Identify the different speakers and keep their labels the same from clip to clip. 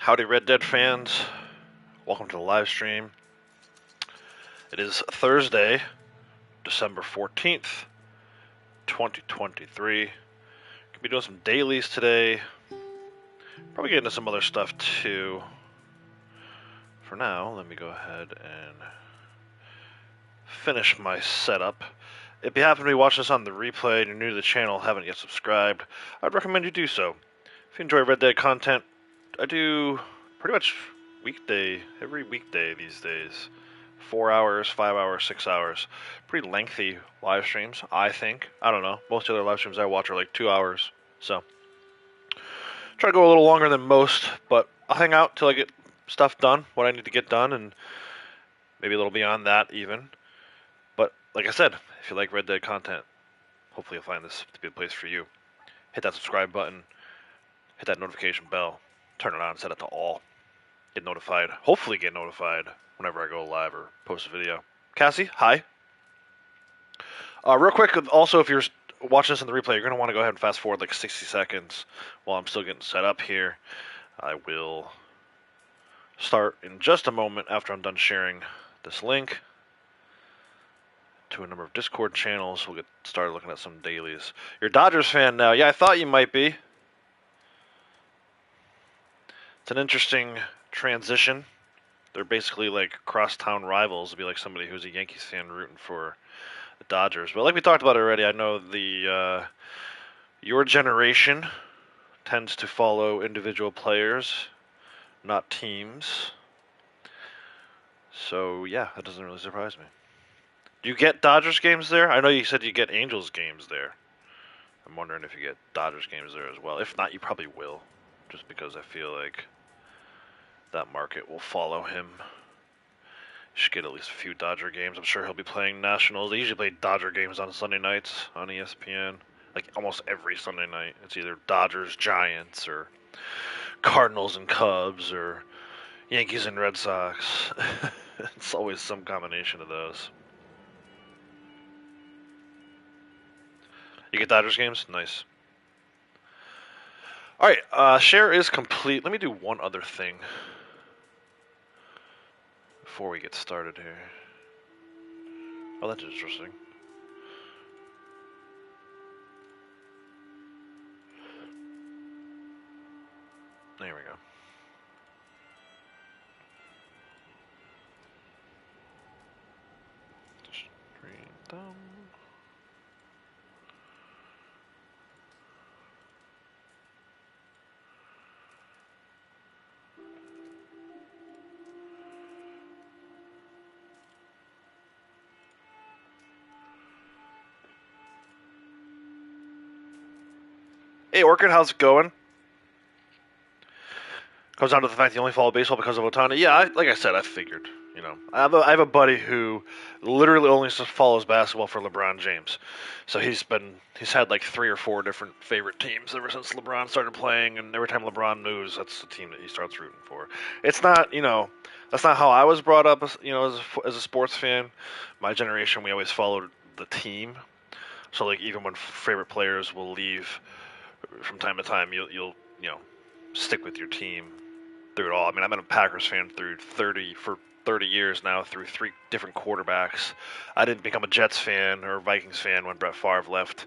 Speaker 1: Howdy Red Dead fans, welcome to the live stream. It is Thursday, December 14th, 2023. Gonna be doing some dailies today, probably get into some other stuff too. For now, let me go ahead and finish my setup. If you happen to be watching this on the replay and you're new to the channel, haven't yet subscribed, I'd recommend you do so. If you enjoy Red Dead content, I do pretty much every weekday these days. 4 hours, 5 hours, 6 hours. Pretty lengthy live streams, I think. I don't know. Most other live streams I watch are like 2 hours. So, try to go a little longer than most, but I'll hang out till I get stuff done, what I need to get done, and maybe a little beyond that even. But, like I said, if you like Red Dead content, hopefully you'll find this to be a place for you. Hit that subscribe button, hit that notification bell, turn it on, set it to all. Get notified, hopefully get notified whenever I go live or post a video. Cassie, hi. Real quick, also, if you're watching this in the replay, you're going to want to go ahead and fast forward like 60 seconds while I'm still getting set up here. I will start in just a moment after I'm done sharing this link to a number of Discord channels. We'll get started looking at some dailies. You're a Dodgers fan now. Yeah, I thought you might be. It's an interesting transition. They're basically like crosstown rivals. It'd be like somebody who's a Yankees fan rooting for the Dodgers. But like we talked about already, I know your generation tends to follow individual players, not teams. So yeah, that doesn't really surprise me. Do you get Dodgers games there? I know you said you get Angels games there. I'm wondering if you get Dodgers games there as well. If not, you probably will, just because I feel like that market will follow him. You should get at least a few Dodger games. I'm sure he'll be playing Nationals. They usually play Dodger games on Sunday nights on ESPN. Like almost every Sunday night. It's either Dodgers, Giants, or Cardinals and Cubs, or Yankees and Red Sox. It's always some combination of those. You get Dodgers games? Nice. Alright, share is complete. Let me do one other thing before we get started here. Oh, that's interesting. There we go. Stream down. Hey, Orchid, how's it going? Comes down to the fact you only follow baseball because of Otani. Yeah, like I said, I figured. You know, I have a buddy who literally only follows basketball for LeBron James. So he's had like 3 or 4 different favorite teams ever since LeBron started playing, and every time LeBron moves, that's the team that he starts rooting for. It's not, that's not how I was brought up, as a sports fan. My generation, we always followed the team. So like even when favorite players will leave from time to time, you'll stick with your team through it all. I mean, I've been a Packers fan for 30 years now, through 3 different quarterbacks. I didn't become a Jets fan or Vikings fan when Brett Favre left.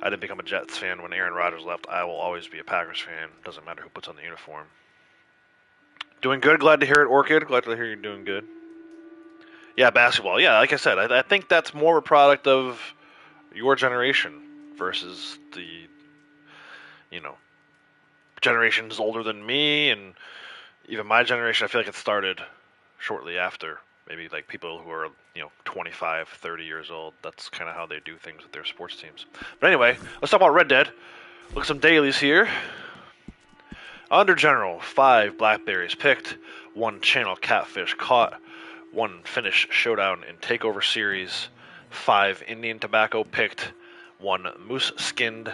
Speaker 1: I didn't become a Jets fan when Aaron Rodgers left. I will always be a Packers fan. Doesn't matter who puts on the uniform. Doing good. Glad to hear it, Orchid. Glad to hear you're doing good. Yeah, basketball. Yeah, like I said, I think that's more a product of your generation versus the generations older than me, and even my generation. I feel like it started shortly after. Maybe like people who are 25, 30 years old. That's kind of how they do things with their sports teams. But anyway, let's talk about Red Dead. Look at some dailies here. Under General, 5 blackberries picked, 1 channel catfish caught, 1 finish showdown in Takeover Series, 5 Indian tobacco picked, 1 moose skinned,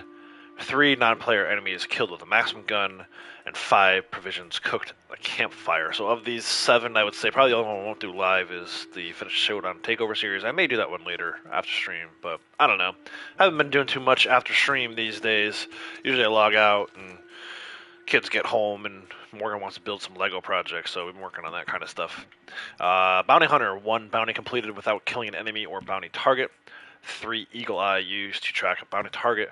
Speaker 1: 3 non-player enemies killed with a maximum gun, and 5 provisions cooked at a campfire. So of these 7, I would say probably the only one I won't do live is the Finish Showdown Takeover Series. I may do that one later after stream, but I don't know. I haven't been doing too much after stream these days. Usually I log out and kids get home and Morgan wants to build some Lego projects, so we've been working on that kind of stuff. Bounty Hunter, 1 bounty completed without killing an enemy or bounty target. 3 Eagle Eye used to track a bounty target.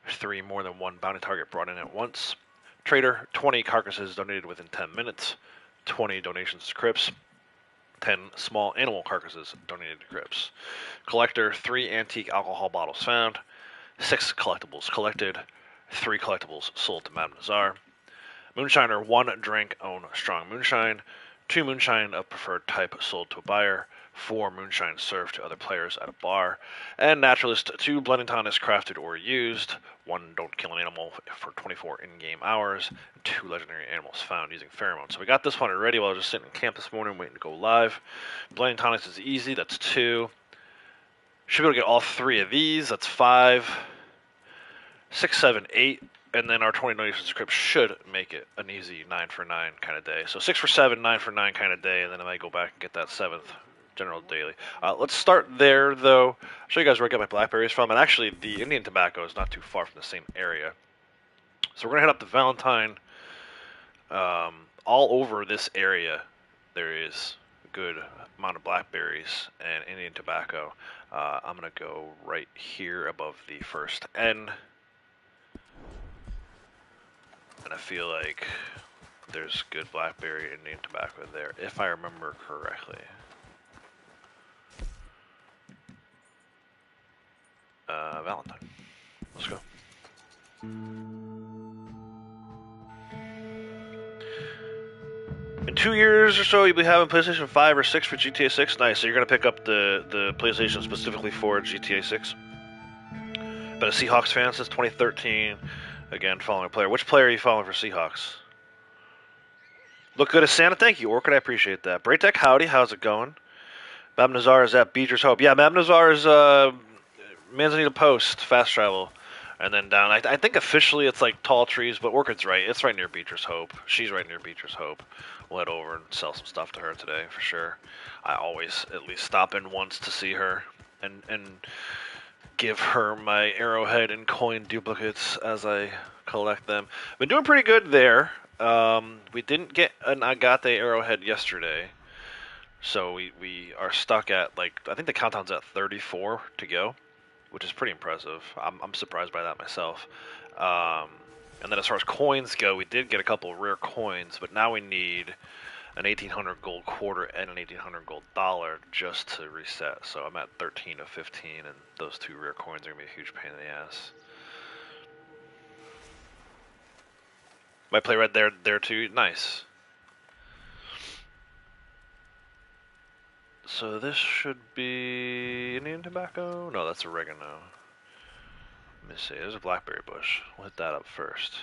Speaker 1: 3 more than 1 bounty target brought in at once. Trader, 20 carcasses donated within 10 minutes. 20 donations to crypts. 10 small animal carcasses donated to crypts. Collector, 3 antique alcohol bottles found. 6 collectibles collected. 3 collectibles sold to Madame Nazar. Moonshiner, 1 drank own strong moonshine. 2 moonshine of preferred type sold to a buyer. 4 moonshine served to other players at a bar. And Naturalist, 2 blending tonics crafted or used. 1 don't kill an animal for 24 in-game hours. 2 legendary animals found using pheromones. So we got this one already while I was just sitting in camp this morning waiting to go live. Blending tonics is easy, that's 2. Should be able to get all 3 of these, that's 5. 6, 7, 8. And then our 20 donations script should make it an easy 9 for 9 kind of day. So 6 for 7, 9 for 9 kind of day, and then I might go back and get that 7th general daily. Let's start there, though. I'll show you guys where I get my blackberries from. And actually, the Indian tobacco is not too far from the same area. So we're going to head up to Valentine. All over this area, there is a good amount of blackberries and Indian tobacco. I'm going to go right here above the first N. And I feel like there's good blackberry Indian tobacco there, if I remember correctly. Valentine. Let's go. In 2 years or so, you'll be having PlayStation 5 or 6 for GTA 6. Nice. So you're going to pick up the PlayStation specifically for GTA 6. Been a Seahawks fan since 2013. Again, following a player. Which player are you following for Seahawks? Look good as Santa. Thank you, Orchid. I appreciate that. Braytech, howdy. How's it going? Mab Nazar is at Beecher's Hope. Yeah, Mab Nazar is Manzanita Post, fast travel. And then down. I think officially it's like Tall Trees, but Orchid's right. It's right near Beecher's Hope. She's right near Beecher's Hope. We'll head over and sell some stuff to her today for sure. I always at least stop in once to see her and give her my arrowhead and coin duplicates as I collect them. Been doing pretty good there. We didn't get an Agate arrowhead yesterday, so we are stuck at, like, I think the countdown's at 34 to go, which is pretty impressive. I'm surprised by that myself. And then as far as coins go, we did get a couple of rare coins, but now we need an 1800 gold quarter and an 1800 gold dollar just to reset. So I'm at 13 of 15, and those 2 rare coins are going to be a huge pain in the ass. Might play red there too. Nice. So this should be Indian tobacco? No, that's oregano. Let me see. There's a blackberry bush. We'll hit that up first.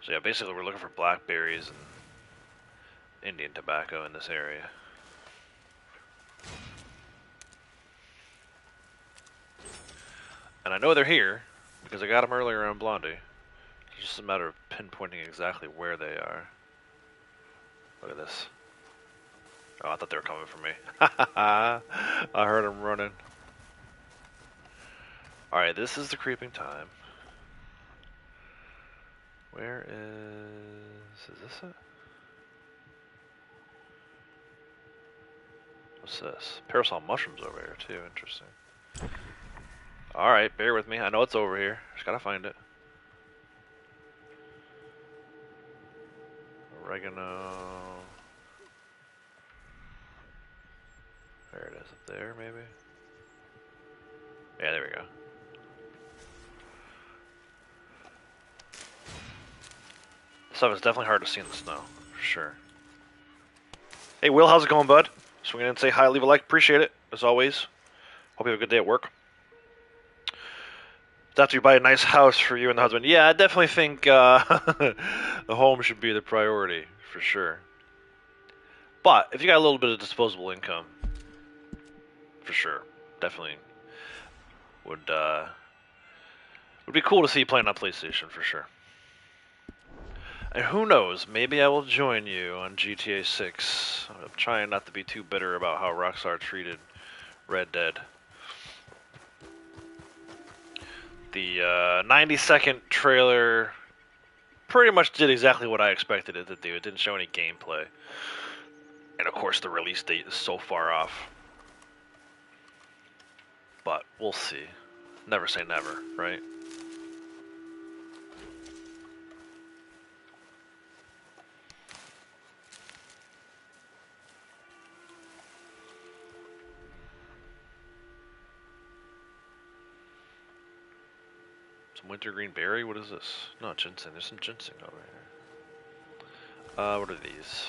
Speaker 1: So yeah, basically we're looking for blackberries and Indian tobacco in this area. And I know they're here because I got them earlier on Blondie. It's just a matter of pinpointing exactly where they are. Look at this. Oh, I thought they were coming for me. I heard them running. Alright, this is the creeping time. Where is this it? What's this? Parasol mushrooms over here too, interesting. Alright, bear with me. I know it's over here. Just gotta find it. Oregano. There it is, up there maybe? Yeah, there we go. Stuff is definitely hard to see in the snow, for sure. Hey Will, how's it going, bud? Swing in and say hi, leave a like, appreciate it, as always. Hope you have a good day at work. After you buy a nice house for you and the husband, yeah, I definitely think the home should be the priority, for sure. But, if you got a little bit of disposable income, for sure, definitely would be cool to see you playing on PlayStation, for sure. And who knows, maybe I will join you on GTA 6. I'm trying not to be too bitter about how Rockstar treated Red Dead. The 90-second trailer pretty much did exactly what I expected it to do. It didn't show any gameplay. And of course, the release date is so far off. But we'll see. Never say never, right? Some wintergreen berry? What is this? No, ginseng. There's some ginseng over here. What are these?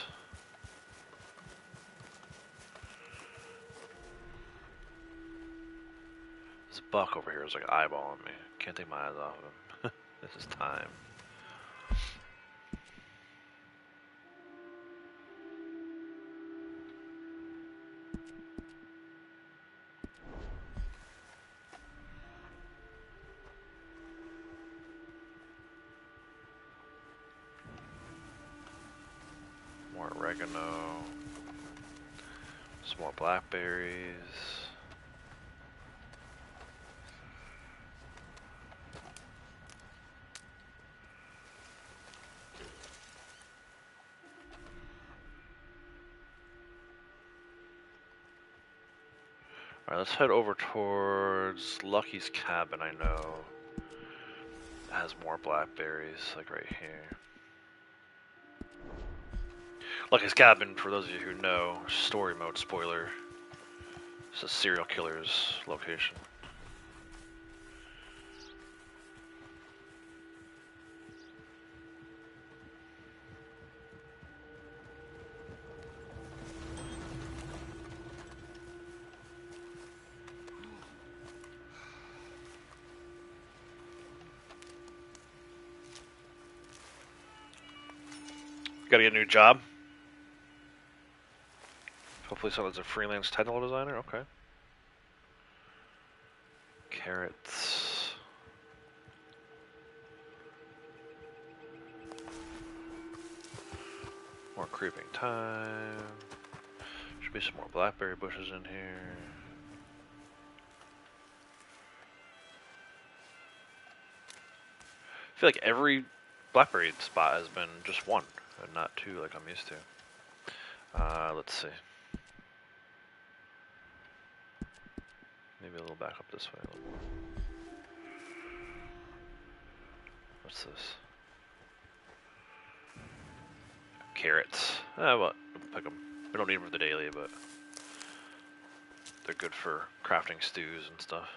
Speaker 1: This buck over here is like eyeballing me. Can't take my eyes off of him. This is time. More oregano. Some more blackberries. Alright, let's head over towards Lucky's cabin. I know it has more blackberries, like right here. Lucky's cabin, for those of you who know, story mode spoiler. It's a serial killer's location. Gotta get a new job. Hopefully someone's a freelance technical designer. Okay. Carrots. More creeping thyme. Should be some more blackberry bushes in here. I feel like every blackberry spot has been just one, and not two like I'm used to. Let's see. Maybe a little back up this way a little more. What's this? Carrots. Well, we'll pick them. We don't need them for the daily, but they're good for crafting stews and stuff.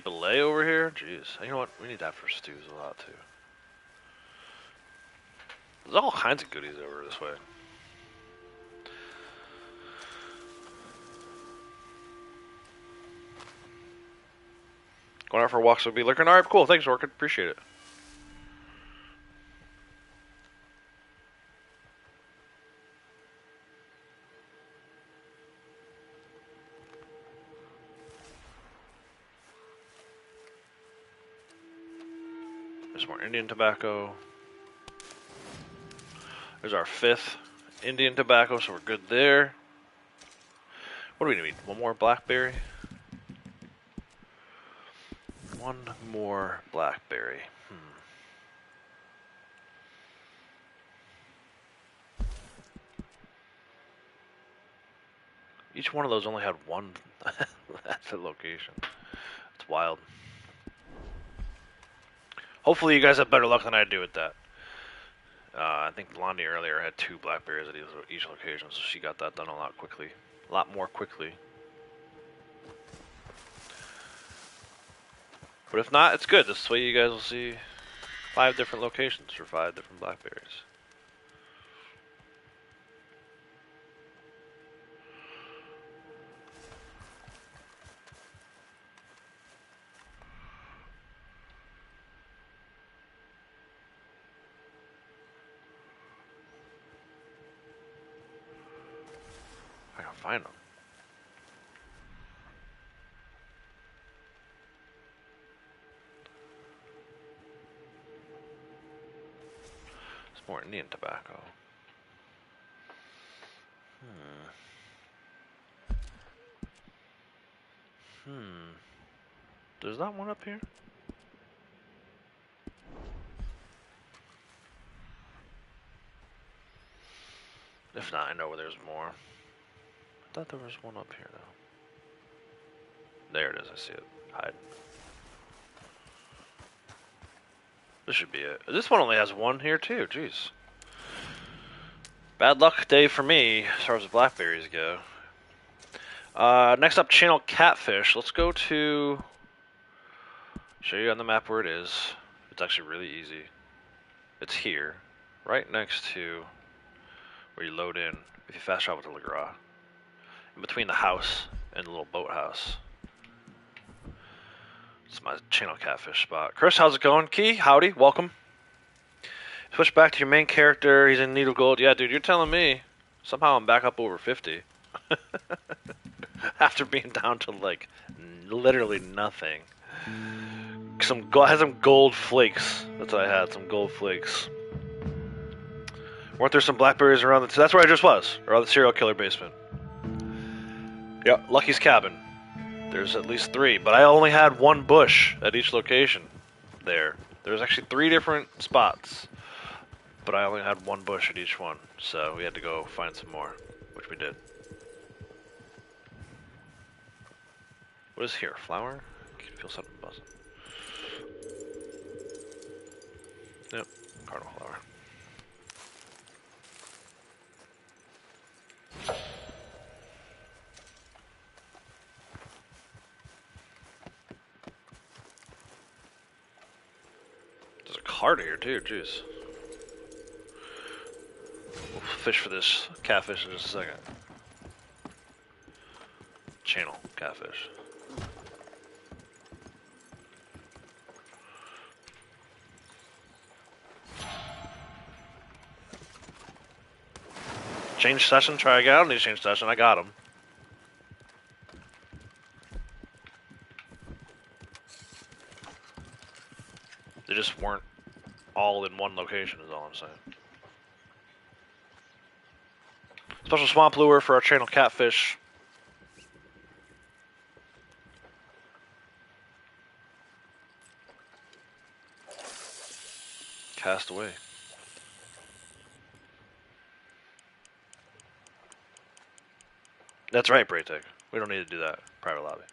Speaker 1: Belay over here? Jeez. You know what? We need that for stews a lot, too. There's all kinds of goodies over this way. Going out for walks would be lurking. Alright, cool. Thanks, Orchid. Appreciate it. There's more Indian tobacco. There's our 5th Indian tobacco, so we're good there. What do we need? One more blackberry? One more blackberry. Each one of those only had one at the location. It's wild. Hopefully you guys have better luck than I do with that. I think Blondie earlier had 2 blackberries at each location, so she got that done a lot quickly. A lot more quickly. But if not, it's good. This way you guys will see 5 different locations for 5 different blackberries. I can find them. more Indian tobacco. There's not one up here? If not, I know where there's more. I thought there was one up here, though. There it is, I see it. Hide. This should be it. This one only has one here, too. Jeez. Bad luck day for me, as far as the blackberries go. Next up, channel catfish. Let's go to... Show you on the map where it is. It's actually really easy. It's here. Right next to where you load in if you fast travel to LeGras. In between the house and the little boathouse. It's my channel catfish spot. Chris, how's it going? Key, howdy, welcome. Switch back to your main character. He's in Needle Gold. Yeah, dude, you're telling me. Somehow I'm back up over 50. After being down to, like, literally nothing. I had some gold flakes. That's what I had, some gold flakes. Weren't there some blackberries around the... That's where I just was. Around the serial killer basement. Yeah, Lucky's cabin. There's at least 3, but I only had 1 bush at each location there. There's actually 3 different spots, but I only had 1 bush at each one, so we had to go find some more, which we did. What is here? Flower? I can feel something buzzing. Yep, cardinal flower. There's a card here too, jeez. We'll fish for this catfish in just a second. Channel catfish. Change session, try again. I don't need to change session, I got him. They just weren't all in one location is all I'm saying. Special swamp lure for our channel catfish. Cast away. That's right, Braytech. We don't need to do that. Private lobby.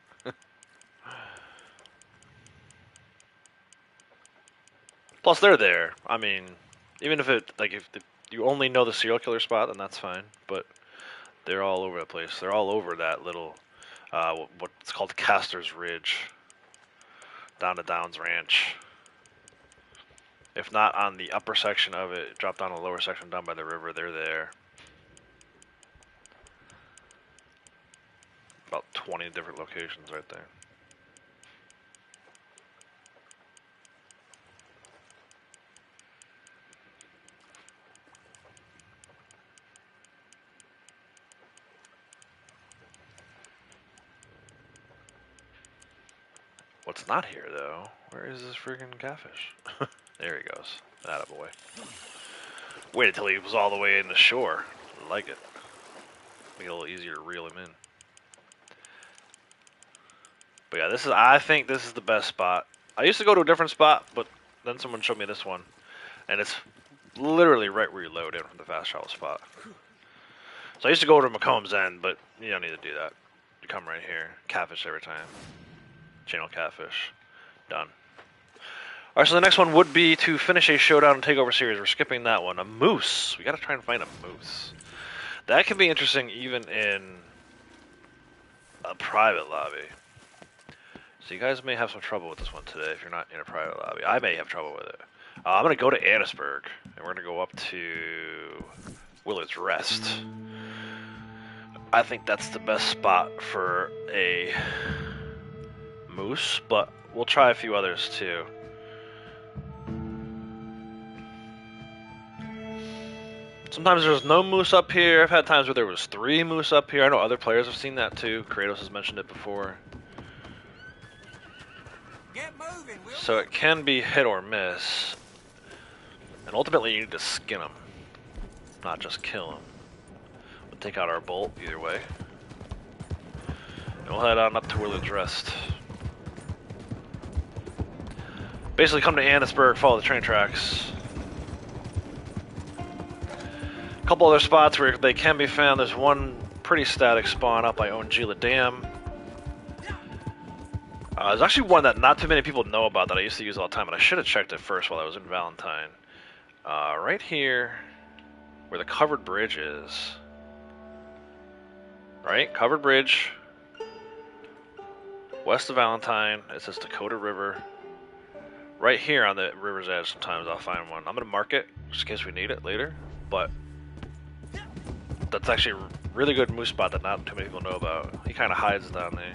Speaker 1: Plus, they're there. I mean, even if it, like, if you only know the serial killer spot, then that's fine. But they're all over the place. They're all over that little, what's called Caster's Ridge. Down to Downs Ranch. If not on the upper section of it, drop down the lower section down by the river, they're there. About 20 different locations right there. What's not here though? Where is this freaking catfish? There he goes. Attaboy. Waited till he was all the way in the shore. I like it. Make it a little easier to reel him in. But yeah, I think this is the best spot. I used to go to a different spot, but then someone showed me this one. And it's literally right where you load in from the fast travel spot. So I used to go to McComb's End, but you don't need to do that. You come right here. Catfish every time. Channel catfish. Done. Alright, so the next one would be to finish a Showdown and Takeover series. We're skipping that one. A moose. We gotta try and find a moose. That can be interesting even in a private lobby. So you guys may have some trouble with this one today if you're not in a private lobby. I may have trouble with it. I'm going to go to Annisburg, and we're going to go up to Willard's Rest. I think that's the best spot for a moose, but we'll try a few others too. Sometimes there's no moose up here. I've had times where there was 3 moose up here. I know other players have seen that too. Kratos has mentioned it before. So it can be hit or miss. And ultimately you need to skin them, not just kill them. We'll take out our bolt either way. And we'll head on up to Willard's Rest. Basically come to Annisburg, follow the train tracks. A couple other spots where they can be found. There's one pretty static spawn up by Ongila Dam. There's actually one that not too many people know about that I used to use all the time, and I should have checked it first while I was in Valentine. Right here, where the covered bridge is. Right? Covered bridge. West of Valentine. It says Dakota River. Right here on the river's edge, sometimes I'll find one. I'm going to mark it, just in case we need it later. But that's actually a really good moose spot that not too many people know about. He kind of hides down there.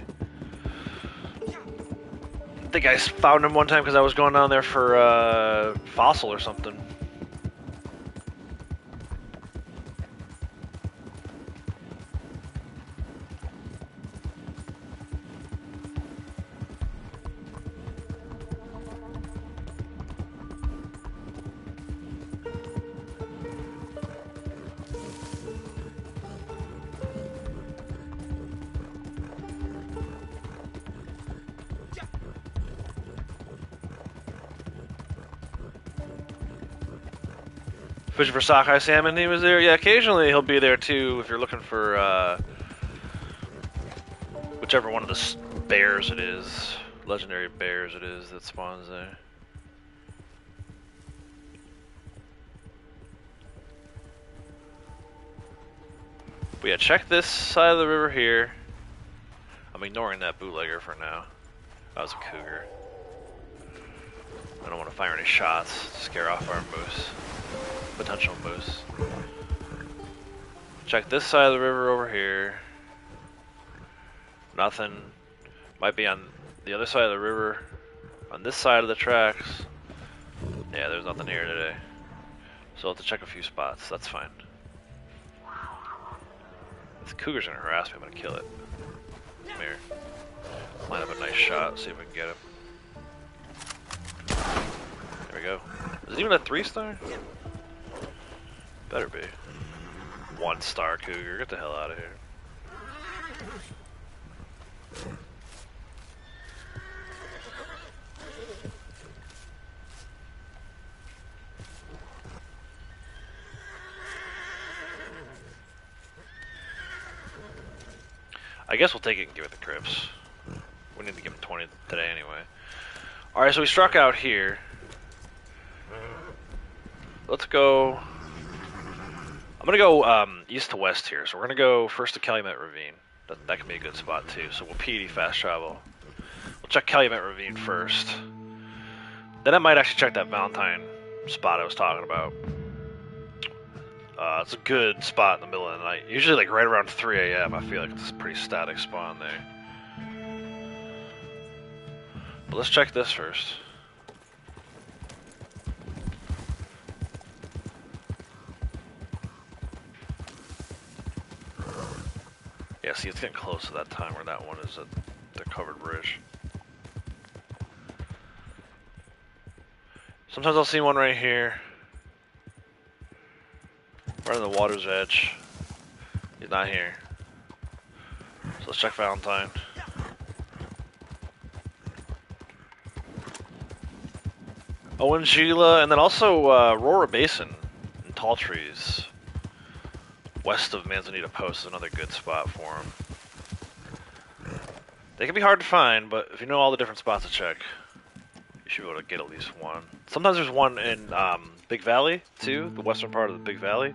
Speaker 1: I think I found him one time because I was going down there for fossil or something. Fishing for sockeye salmon, he was there. Yeah, occasionally he'll be there too if you're looking for whichever one of the bears it is, legendary bears it is that spawns there. But yeah, check this side of the river here. I'm ignoring that bootlegger for now. That was a cougar. I don't want to fire any shots to scare off our moose. Potential moose. Check this side of the river over here. Nothing. Might be on the other side of the river. On this side of the tracks. Yeah, there's nothing here today. So I'll have to check a few spots. That's fine. This cougar's gonna harass me. I'm gonna kill it. Come here. Line up a nice shot. See if we can get him. There we go. Is it even a 3-star? Better be. 1-star cougar. Get the hell out of here. I guess we'll take it and give it the Crips. We need to give him 20 today anyway. Alright, so we struck out here. Let's go... I'm gonna go east to west here, so we're gonna go first to Calumet Ravine. That can be a good spot too, so we'll PD fast travel. We'll check Calumet Ravine first. Then I might actually check that Valentine spot I was talking about. It's a good spot in the middle of the night. Usually like right around 3 a.m. I feel like it's a pretty static spawn there. But let's check this first. Yeah, see, it's getting close to that time where that one is at the covered bridge. Sometimes I'll see one right here. Right on the water's edge. He's not here. So let's check Valentine. Owen Gila, and then also Aurora Basin and Tall Trees. West of Manzanita Post is another good spot for them. They can be hard to find, but if you know all the different spots to check, you should be able to get at least one. Sometimes there's one in Big Valley, too, the western part of the Big Valley.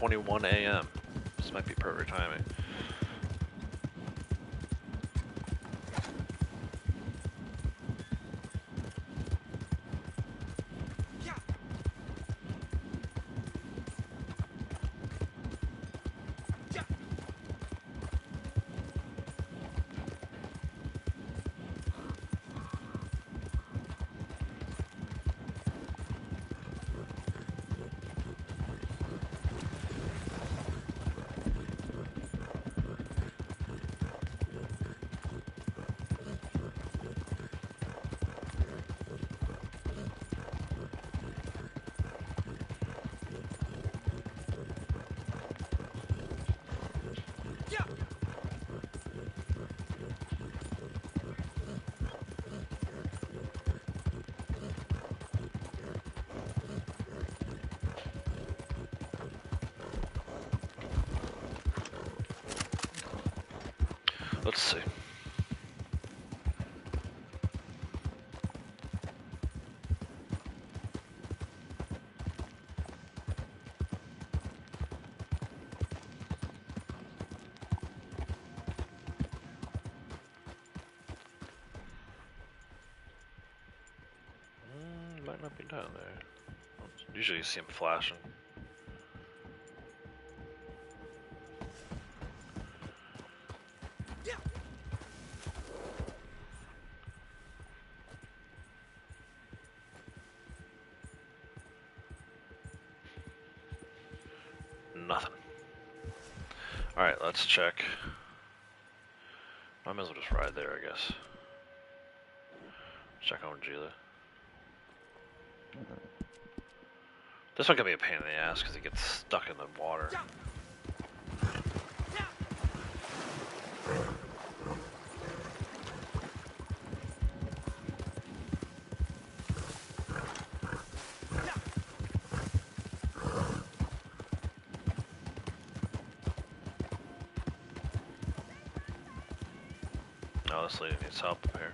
Speaker 1: .21 a.m. This might be perfect timing. Let's see. Might not be down there. Usually you see him flashing. Nothing. Alright, let's check. I might as well just ride there, I guess. Check on Gila. This one can be a pain in the ass because it gets stuck in the water. No, this lady needs help up here.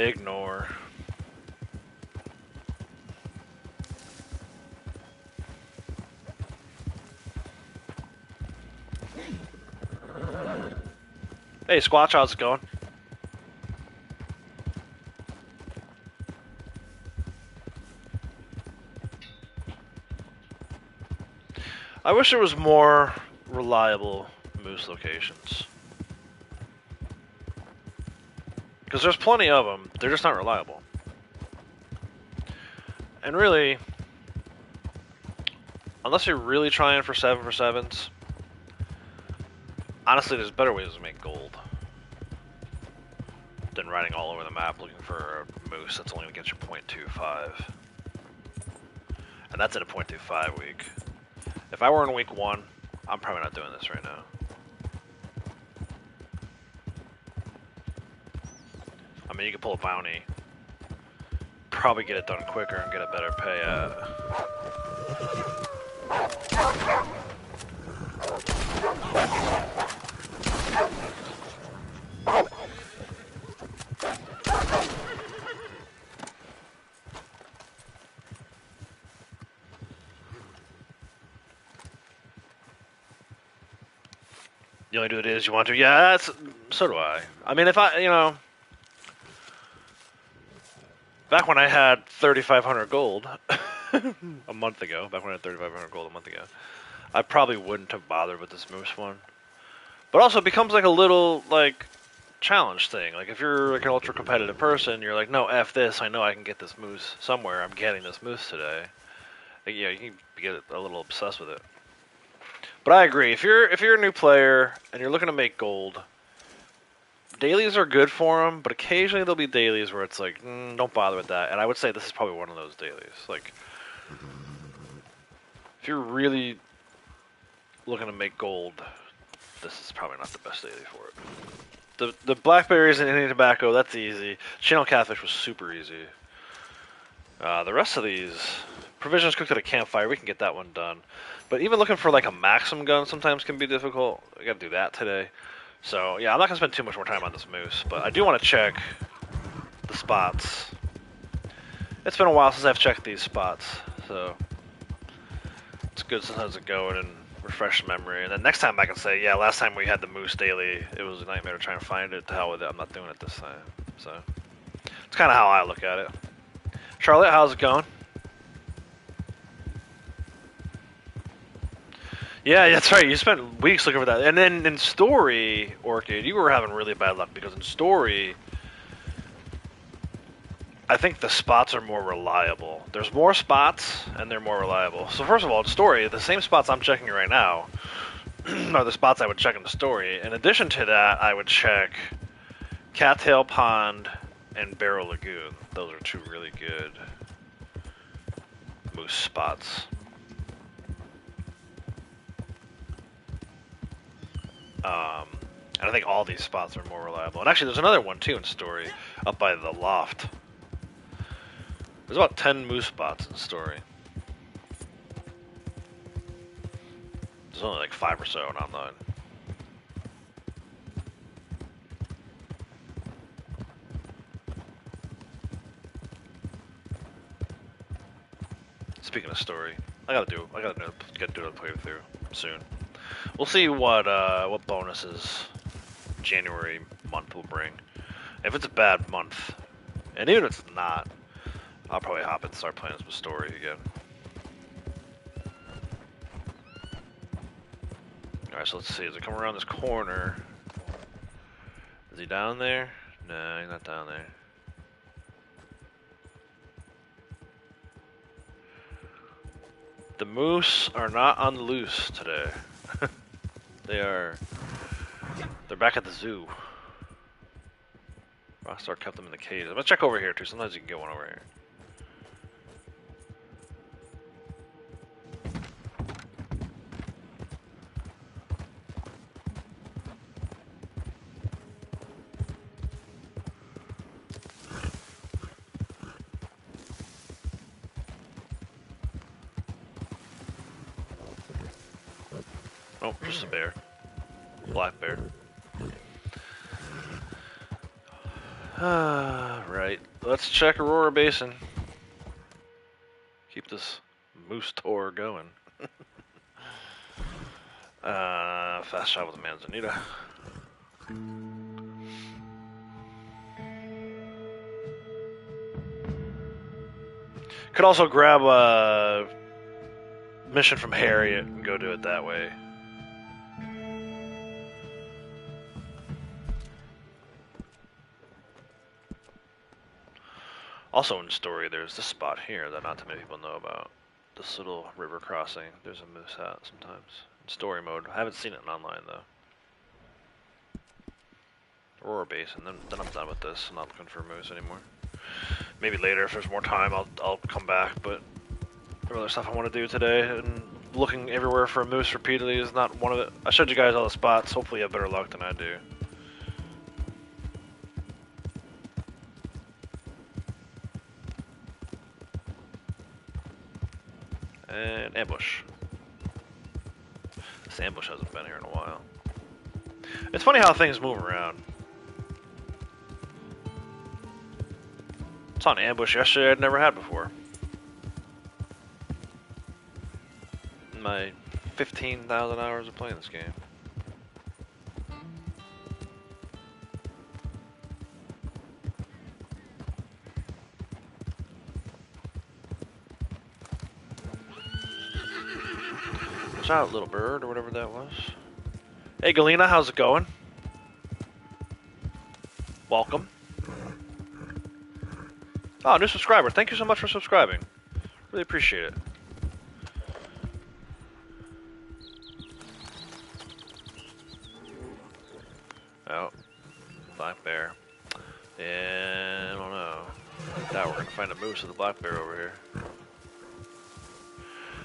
Speaker 1: Ignore. Hey, Squatch, how's it going? I wish there was more reliable moose locations. Because there's plenty of them, they're just not reliable. And really, unless you're really trying for 7 for 7s, honestly, there's better ways to make gold than riding all over the map looking for a moose that's only going to get you 0.25. And that's in a 0.25 week. If I were in week 1, I'm probably not doing this right now. I mean, you could pull a bounty, probably get it done quicker and get a better payout. You only do it as you want to. Yeah, so do I. I mean, if I, back when I had 3,500 gold a month ago, I probably wouldn't have bothered with this moose one. But also it becomes like a little, like, challenge thing. Like, if you're like an ultra competitive person, you're like, no, F this, I know I can get this moose somewhere, I'm getting this moose today. Like, yeah, you can get a little obsessed with it. But I agree, if you're a new player and you're looking to make gold, dailies are good for them, but occasionally there'll be dailies where it's like, don't bother with that. And I would say this is probably one of those dailies. Like, if you're really looking to make gold, this is probably not the best daily for it. The blackberries and Indian tobacco, that's easy. Channel catfish was super easy. The rest of these, provisions cooked at a campfire, we can get that one done. But even looking for like a maximum gun sometimes can be difficult. I gotta do that today. So yeah, I'm not gonna spend too much more time on this moose, but I do want to check the spots. It's been a while since I've checked these spots, so it's good sometimes to go in and refresh memory. And then next time I can say, yeah, last time we had the moose daily, it was a nightmare to try and find it. To hell with it, I'm not doing it this time. So it's kind of how I look at it. Charlotte, how's it going? Yeah, that's right. You spent weeks looking for that. And then in Story, Orchid, you were having really bad luck because in Story, I think the spots are more reliable. There's more spots, and they're more reliable. So first of all, in Story, the same spots I'm checking right now are the spots I would check in the Story. In addition to that, I would check Cattail Pond and Barrow Lagoon. Those are two really good moose spots. And I think all these spots are more reliable. And actually, there's another one too in Story, up by the loft. There's about 10 moose spots in Story. There's only like 5 or so on online. speaking of story, I gotta do a playthrough soon. We'll see what bonuses January month will bring. If it's a bad month, and even if it's not, I'll probably hop and start playing some story again. Alright, so let's see. As I come around this corner, is he down there? No, he's not down there. The moose are not on the loose today. They're back at the zoo. Rockstar kept them in the cage. I'm gonna check over here too. Sometimes you can get one over here. Oh, just a bear. Black bear. Right. Let's check Aurora Basin. Keep this moose tour going. Fast travel to Manzanita. Could also grab a mission from Harriet and go do it that way. Also in story, there's this spot here that not too many people know about. This little river crossing. There's a moose hat sometimes. In story mode. I haven't seen it in online though. Aurora Basin. Then I'm done with this. I'm not looking for moose anymore. Maybe later if there's more time I'll come back, but there are other stuff I want to do today, and looking everywhere for a moose repeatedly is not one of it. I showed you guys all the spots. Hopefully you have better luck than I do. And ambush. This ambush hasn't been here in a while. It's funny how things move around. It's on ambush yesterday I'd never had before. In my 15,000 hours of playing this game. Watch out, little bird, or whatever that was. Hey, Galena, how's it going? Welcome. Oh, new subscriber. Thank you so much for subscribing. Really appreciate it. Oh, black bear. And I don't know. I doubt we're gonna find a moose with a black bear over here.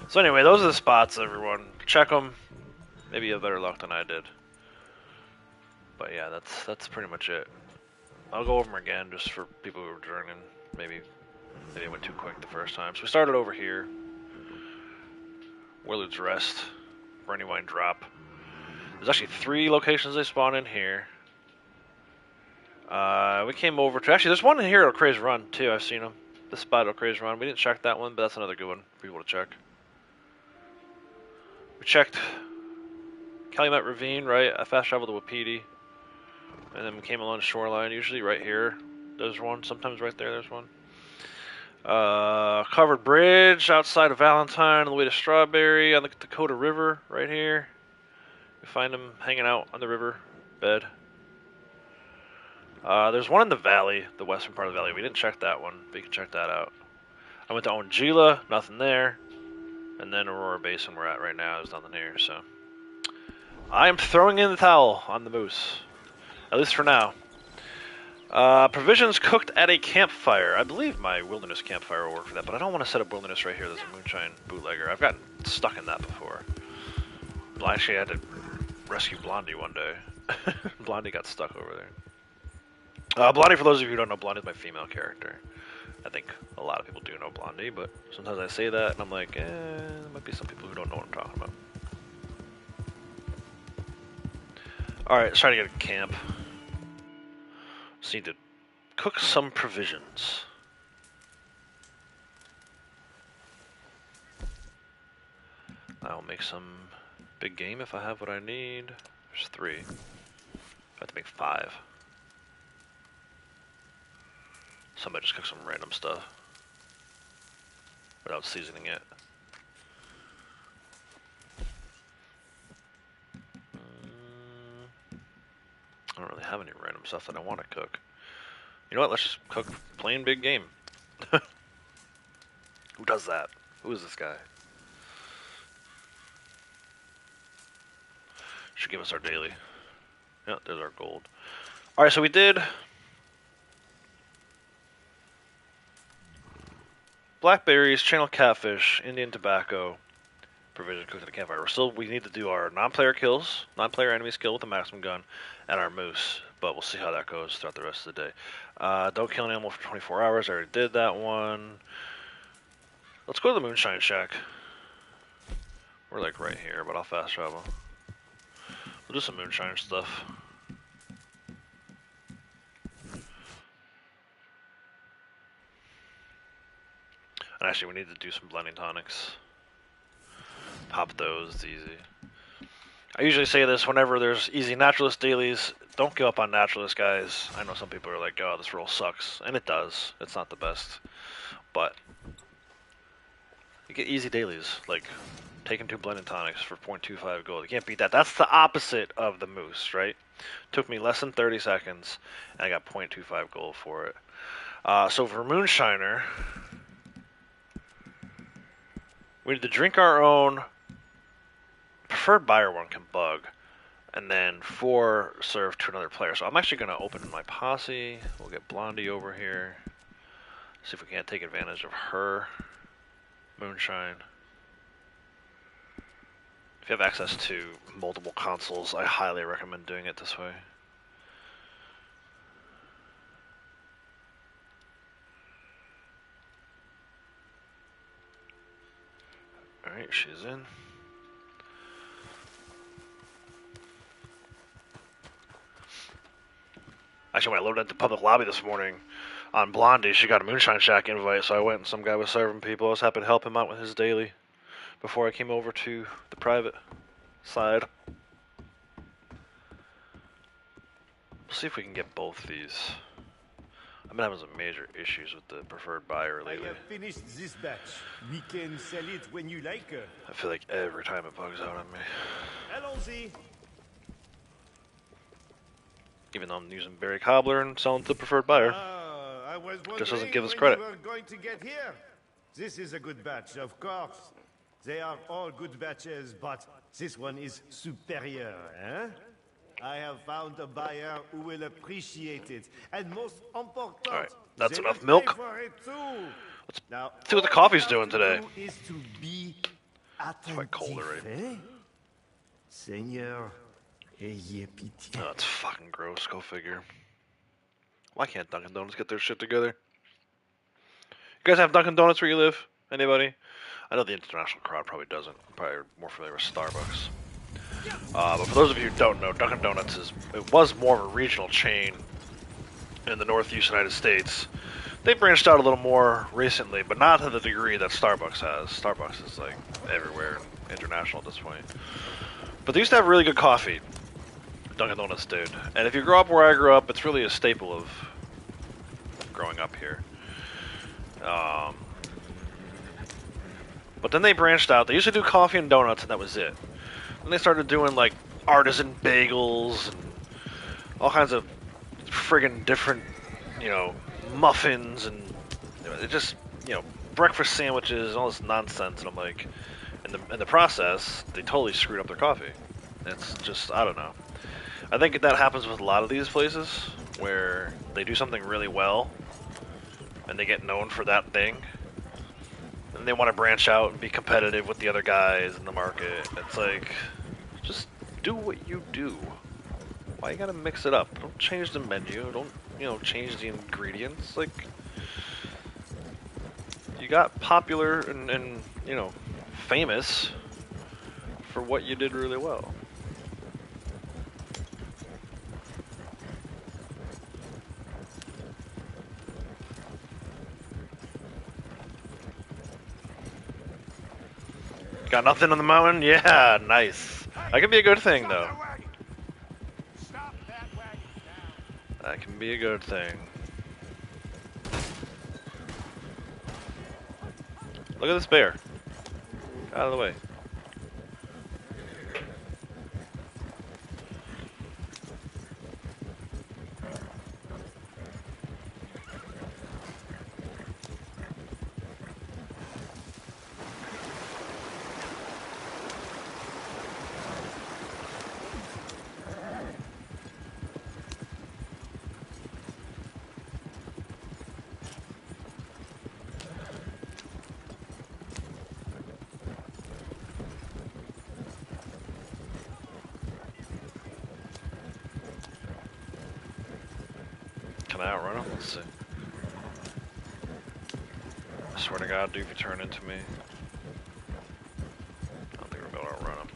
Speaker 1: So anyway, those are the spots, everyone. Check them. Maybe you have better luck than I did. But yeah, that's pretty much it. I'll go over them again just for people who are joining. Maybe it went too quick the first time. So we started over here. Willard's Rest. Brandywine Drop. There's actually 3 locations they spawn in here. We came over to... Actually, there's one in here at Crazy Run, too. I've seen them. This spot at Crazy Run. We didn't check that one, but that's another good one for people to check. We checked Calumet Ravine, right? I fast traveled to Wapiti. And then we came along the shoreline, usually right here. There's one. Sometimes right there, there's one. Covered bridge outside of Valentine on the way to Strawberry on the Dakota River, right here. You find them hanging out on the river bed. There's one in the valley, the western part of the valley. We didn't check that one, but you can check that out. I went to Ongila, nothing there. And then Aurora Basin we're at right now, there's nothing here, so. I am throwing in the towel on the moose. At least for now. Provisions cooked at a campfire. I believe my wilderness campfire will work for that, but I don't want to set up wilderness right here. There's a moonshine bootlegger. I've gotten stuck in that before. Well, actually, I had to rescue Blondie one day. Blondie got stuck over there. Blondie, for those of you who don't know, Blondie is my female character. I think a lot of people do know Blondie, but sometimes I say that and I'm like, there might be some people who don't know what I'm talking about. Alright, let's try to get a camp. Just need to cook some provisions. make some big game if I have what I need. There's 3. I have to make 5. Somebody just cook some random stuff without seasoning it. I don't really have any random stuff that I want to cook. You know what? Let's just cook plain big game. Who does that? Who is this guy? Should give us our daily. Yeah, there's our gold. Alright, so we did blackberries, channel catfish, Indian tobacco, provision cooked at a campfire. We need to do our non-player kills, non-player enemies kill with the maximum gun, and our moose. But we'll see how that goes throughout the rest of the day. Don't kill an animal for 24 hours. I already did that one. Let's go to the Moonshine Shack. We're like right here, but I'll fast travel. We'll do some moonshine stuff. And actually, we need to do some blending tonics. Pop those, it's easy. I usually say this whenever there's easy naturalist dailies. Don't give up on naturalist, guys. I know some people are like, oh, this roll sucks. And it does. It's not the best. But you get easy dailies, like taking 2 blending tonics for 0.25 gold. You can't beat that. That's the opposite of the moose, right? Took me less than 30 seconds, and I got 0.25 gold for it. So for Moonshiner, we need to drink our own. Preferred buyer one can bug, and then 4 serve to another player. So I'm actually going to open my posse. We'll get Blondie over here. See if we can't take advantage of her moonshine. If you have access to multiple consoles, I highly recommend doing it this way. Alright, she's in. Actually, when I loaded into public lobby this morning on Blondie, she got a Moonshine Shack invite, so I went and some guy was serving people. I was happy to help him out with his daily before I came over to the private side. We'll see if we can get both these. I've been having some major issues with the preferred buyer lately.
Speaker 2: I have finished this batch. We can sell it when you like.
Speaker 1: I feel like every time it bugs out on me.
Speaker 2: Allons-y.
Speaker 1: Even though I'm using Berry Cobbler and selling to the preferred buyer.
Speaker 2: I was
Speaker 1: Just doesn't give us
Speaker 2: when
Speaker 1: credit.
Speaker 2: you were going to get here. This is a good batch, of course. They are all good batches, but this one is superior, eh? I have found a buyer who will appreciate it, and most important,
Speaker 1: all right, that's
Speaker 2: they
Speaker 1: enough
Speaker 2: will
Speaker 1: milk.
Speaker 2: pay for it too.
Speaker 1: Let's
Speaker 2: Now,
Speaker 1: see what the
Speaker 2: all
Speaker 1: coffee's
Speaker 2: you
Speaker 1: doing
Speaker 2: have to
Speaker 1: today.
Speaker 2: do is to be
Speaker 1: It's quite cold already.
Speaker 2: attentif, eh? Seigneur, ayez pitié.
Speaker 1: Oh, it's fucking gross. Go figure. Why can't Dunkin' Donuts get their shit together? You guys have Dunkin' Donuts where you live? Anybody? I know the international crowd probably doesn't. Probably are more familiar with Starbucks. But for those of you who don't know, Dunkin' Donuts was more of a regional chain in the Northeast United States. They branched out a little more recently, but not to the degree that Starbucks has. Starbucks is like everywhere and international at this point. But they used to have really good coffee. Dunkin' Donuts did. And if you grow up where I grew up, it's really a staple of growing up here. But then they branched out. They used to do coffee and donuts, and that was it. Then they started doing like artisan bagels and all kinds of friggin' different, muffins and it just, breakfast sandwiches and all this nonsense. And I'm like, in the process, they totally screwed up their coffee. It's just, I don't know. I think that happens with a lot of these places where they do something really well and they get known for that thing. And they want to branch out and be competitive with the other guys in the market. It's like, just do what you do. Why you gotta mix it up? Don't change the menu. Don't, change the ingredients. Like, you got popular and famous for what you did really well. Got nothing on the mountain? Yeah, nice. That can be a good thing, though.
Speaker 2: Stop that wagon now.
Speaker 1: That can be a good thing. Look at this bear. Get out of the way. Can I outrun him? Let's see. I swear to God, dude, if you turn into me. I don't think we're going to outrun him.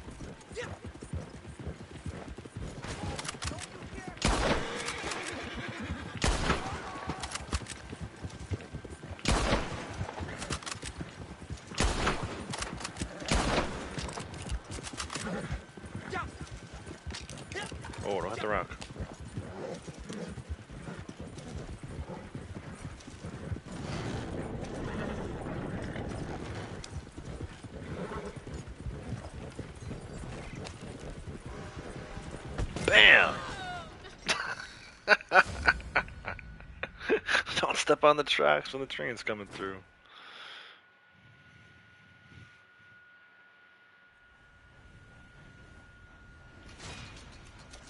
Speaker 1: Oh, don't hit the rock. Bam! Don't step on the tracks when the train's coming through.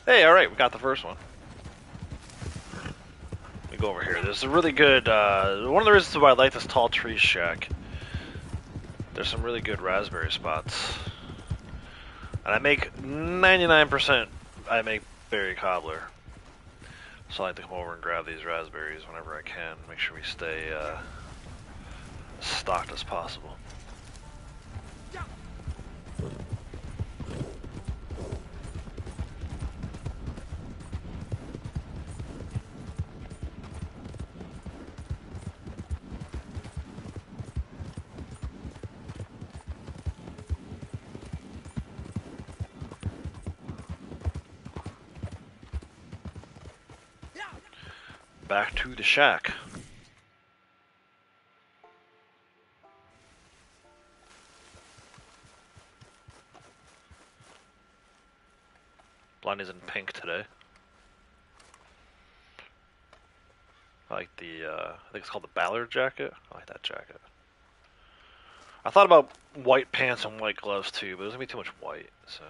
Speaker 1: Hey, alright, we got the first one. Let me go over here. There's a really good, one of the reasons why I like this tall tree shack. There's some really good raspberry spots. And I make 99%, I make berry cobbler. So I like to come over and grab these raspberries whenever I can. Make sure we stay stocked as possible. Back to the shack. Blondie's in pink today. I like the, I think it's called the Ballard jacket. I like that jacket. I thought about white pants and white gloves too, but it was gonna be too much white, so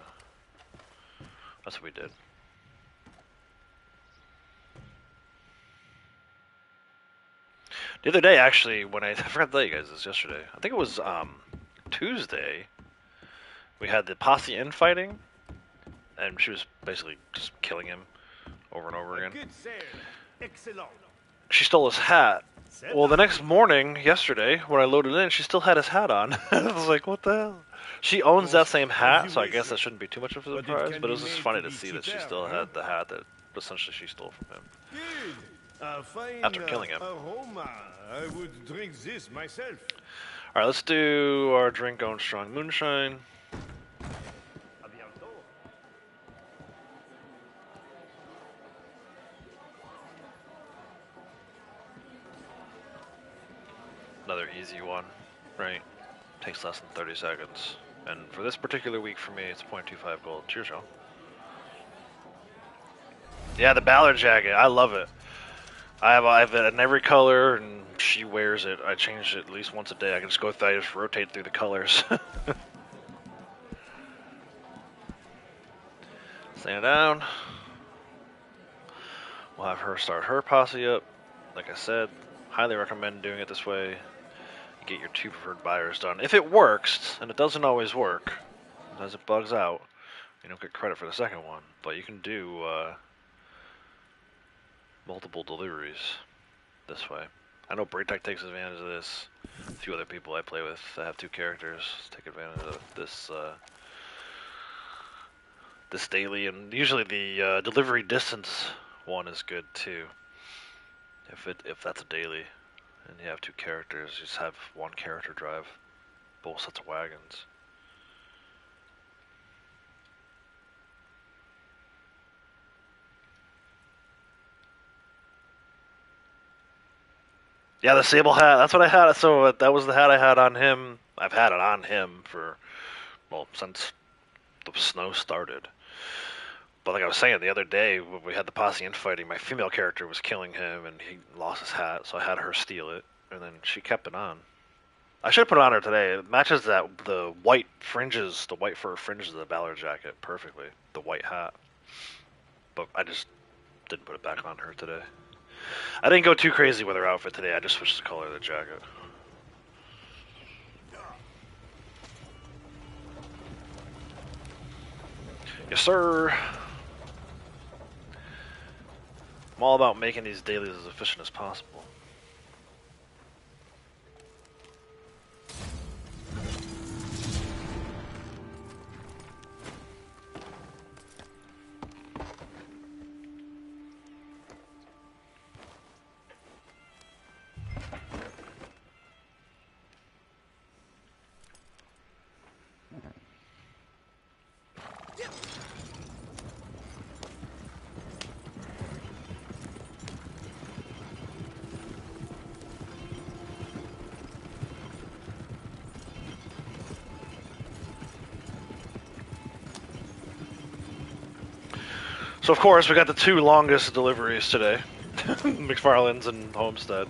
Speaker 1: that's what we did. The other day, actually, when I forgot to tell you guys this yesterday. I think it was Tuesday. We had the posse infighting, and she was basically just killing him over and over again.
Speaker 2: Good sir. Excellent.
Speaker 1: She stole his hat. Well, the next morning, yesterday, when I loaded in, she still had his hat on. I was like, what the hell? She owns that same hat, so I guess that shouldn't be too much of a surprise, but it was just funny to see that she still had the hat that essentially she stole from him.
Speaker 2: Good. Fine,
Speaker 1: After killing him.
Speaker 2: aroma. I would drink this myself.
Speaker 1: Alright, let's do our drink on strong moonshine.
Speaker 2: A bientôt.
Speaker 1: Another easy one, right? Takes less than 30 seconds. And for this particular week for me, it's 0.25 gold. Cheers, y'all. Yeah, the Ballard jacket. I love it. I have it in every color, and she wears it. I change it at least once a day. I can just go through, I just rotate through the colors. Stand down. We'll have her start her posse up. Like I said, highly recommend doing it this way. Get your 2 preferred buyers done. If it works, and it doesn't always work, as it bugs out, you don't get credit for the second one. But you can do multiple deliveries this way. I know Braytech takes advantage of this. A few other people I play with that have 2 characters take advantage of this this daily, and usually the delivery distance one is good too. If that's a daily, and you have 2 characters, you just have 1 character drive both sets of wagons. Yeah, the sable hat. That's what I had. So that was the hat I had on him. I've had it on him for, well, since the snow started. But like I was saying the other day, when we had the posse infighting, my female character was killing him, and he lost his hat, so I had her steal it, and then she kept it on. I should put it on her today. It matches the white fringes, the white fur fringes of the Valor jacket perfectly. The white hat, but I just didn't put it back on her today. I didn't go too crazy with her outfit today. I just switched the color of the jacket. Yes, sir. I'm all about making these dailies as efficient as possible. So of course we got the two longest deliveries today, McFarland's and Homestead.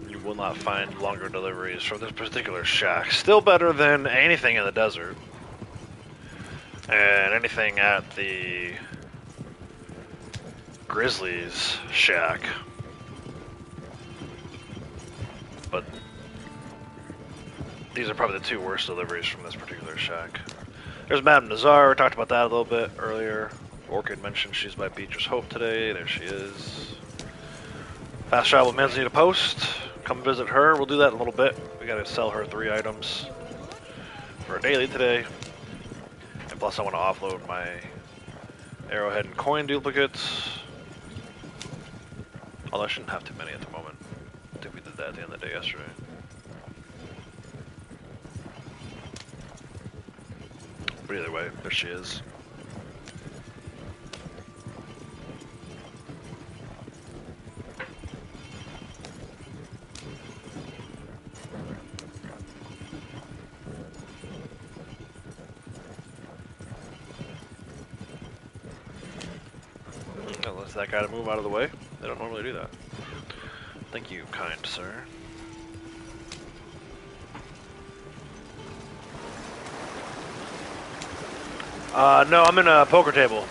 Speaker 1: You will not find longer deliveries from this particular shack. Still better than anything in the desert, and anything at the Grizzlies shack. But these are probably the two worst deliveries from this particular shack. There's Madame Nazar. We talked about that a little bit earlier. Orchid mentioned she's by Beatrice Hope today. There she is. Fast travel Manzanita to Post. Come visit her. We'll do that in a little bit. We gotta sell her 3 items for a daily today. And plus I want to offload my arrowhead and coin duplicates. Although I shouldn't have too many at the moment. I think we did that at the end of the day yesterday. But either way, there she is. Unless that guy to move out of the way. They don't normally do that. Thank you, kind sir. No, I'm in a poker table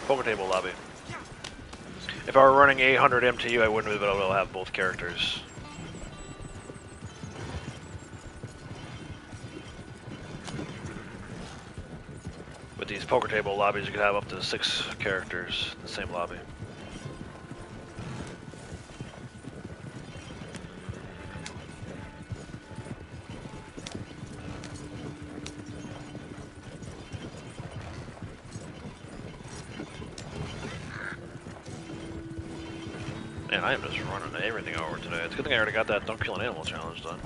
Speaker 1: lobby. If I were running 800 MTU, I wouldn't have been able to have both characters. With these poker table lobbies, you could have up to 6 characters in the same lobby. Man, I am just running everything over today. It's a good thing I already got that Don't Kill an Animal challenge done.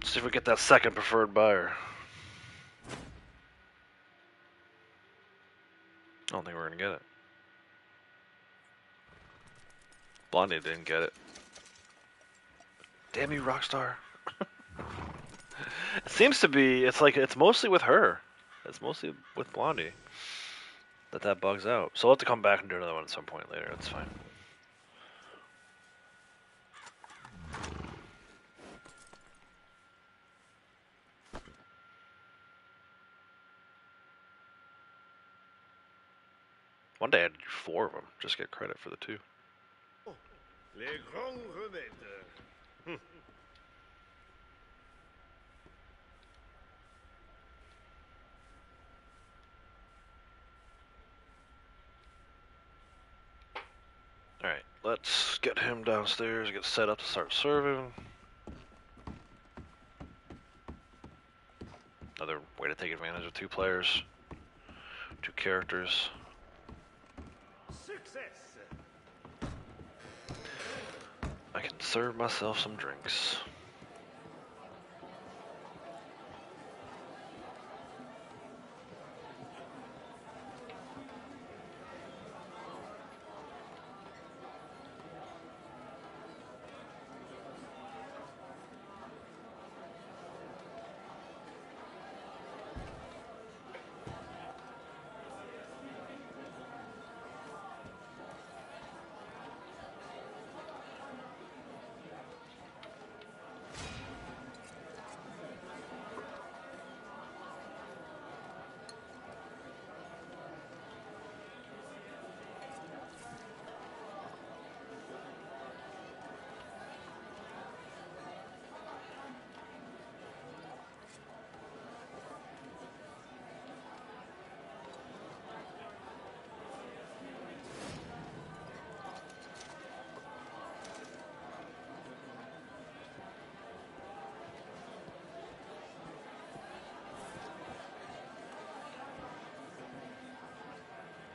Speaker 1: See if we get that second preferred buyer. I don't think we're gonna get it. Blondie didn't get it. Damn you, Rockstar. It seems to be, it's mostly with her. It's mostly with Blondie that bugs out. So we'll have to come back and do another one at some point later. That's fine. One day I'd do 4 of them. Just get credit for the 2.
Speaker 2: Les grands remèdes.
Speaker 1: let's get him downstairs, get set up to start serving. Another way to take advantage of 2 players, 2 characters.
Speaker 2: Success.
Speaker 1: I can serve myself some drinks.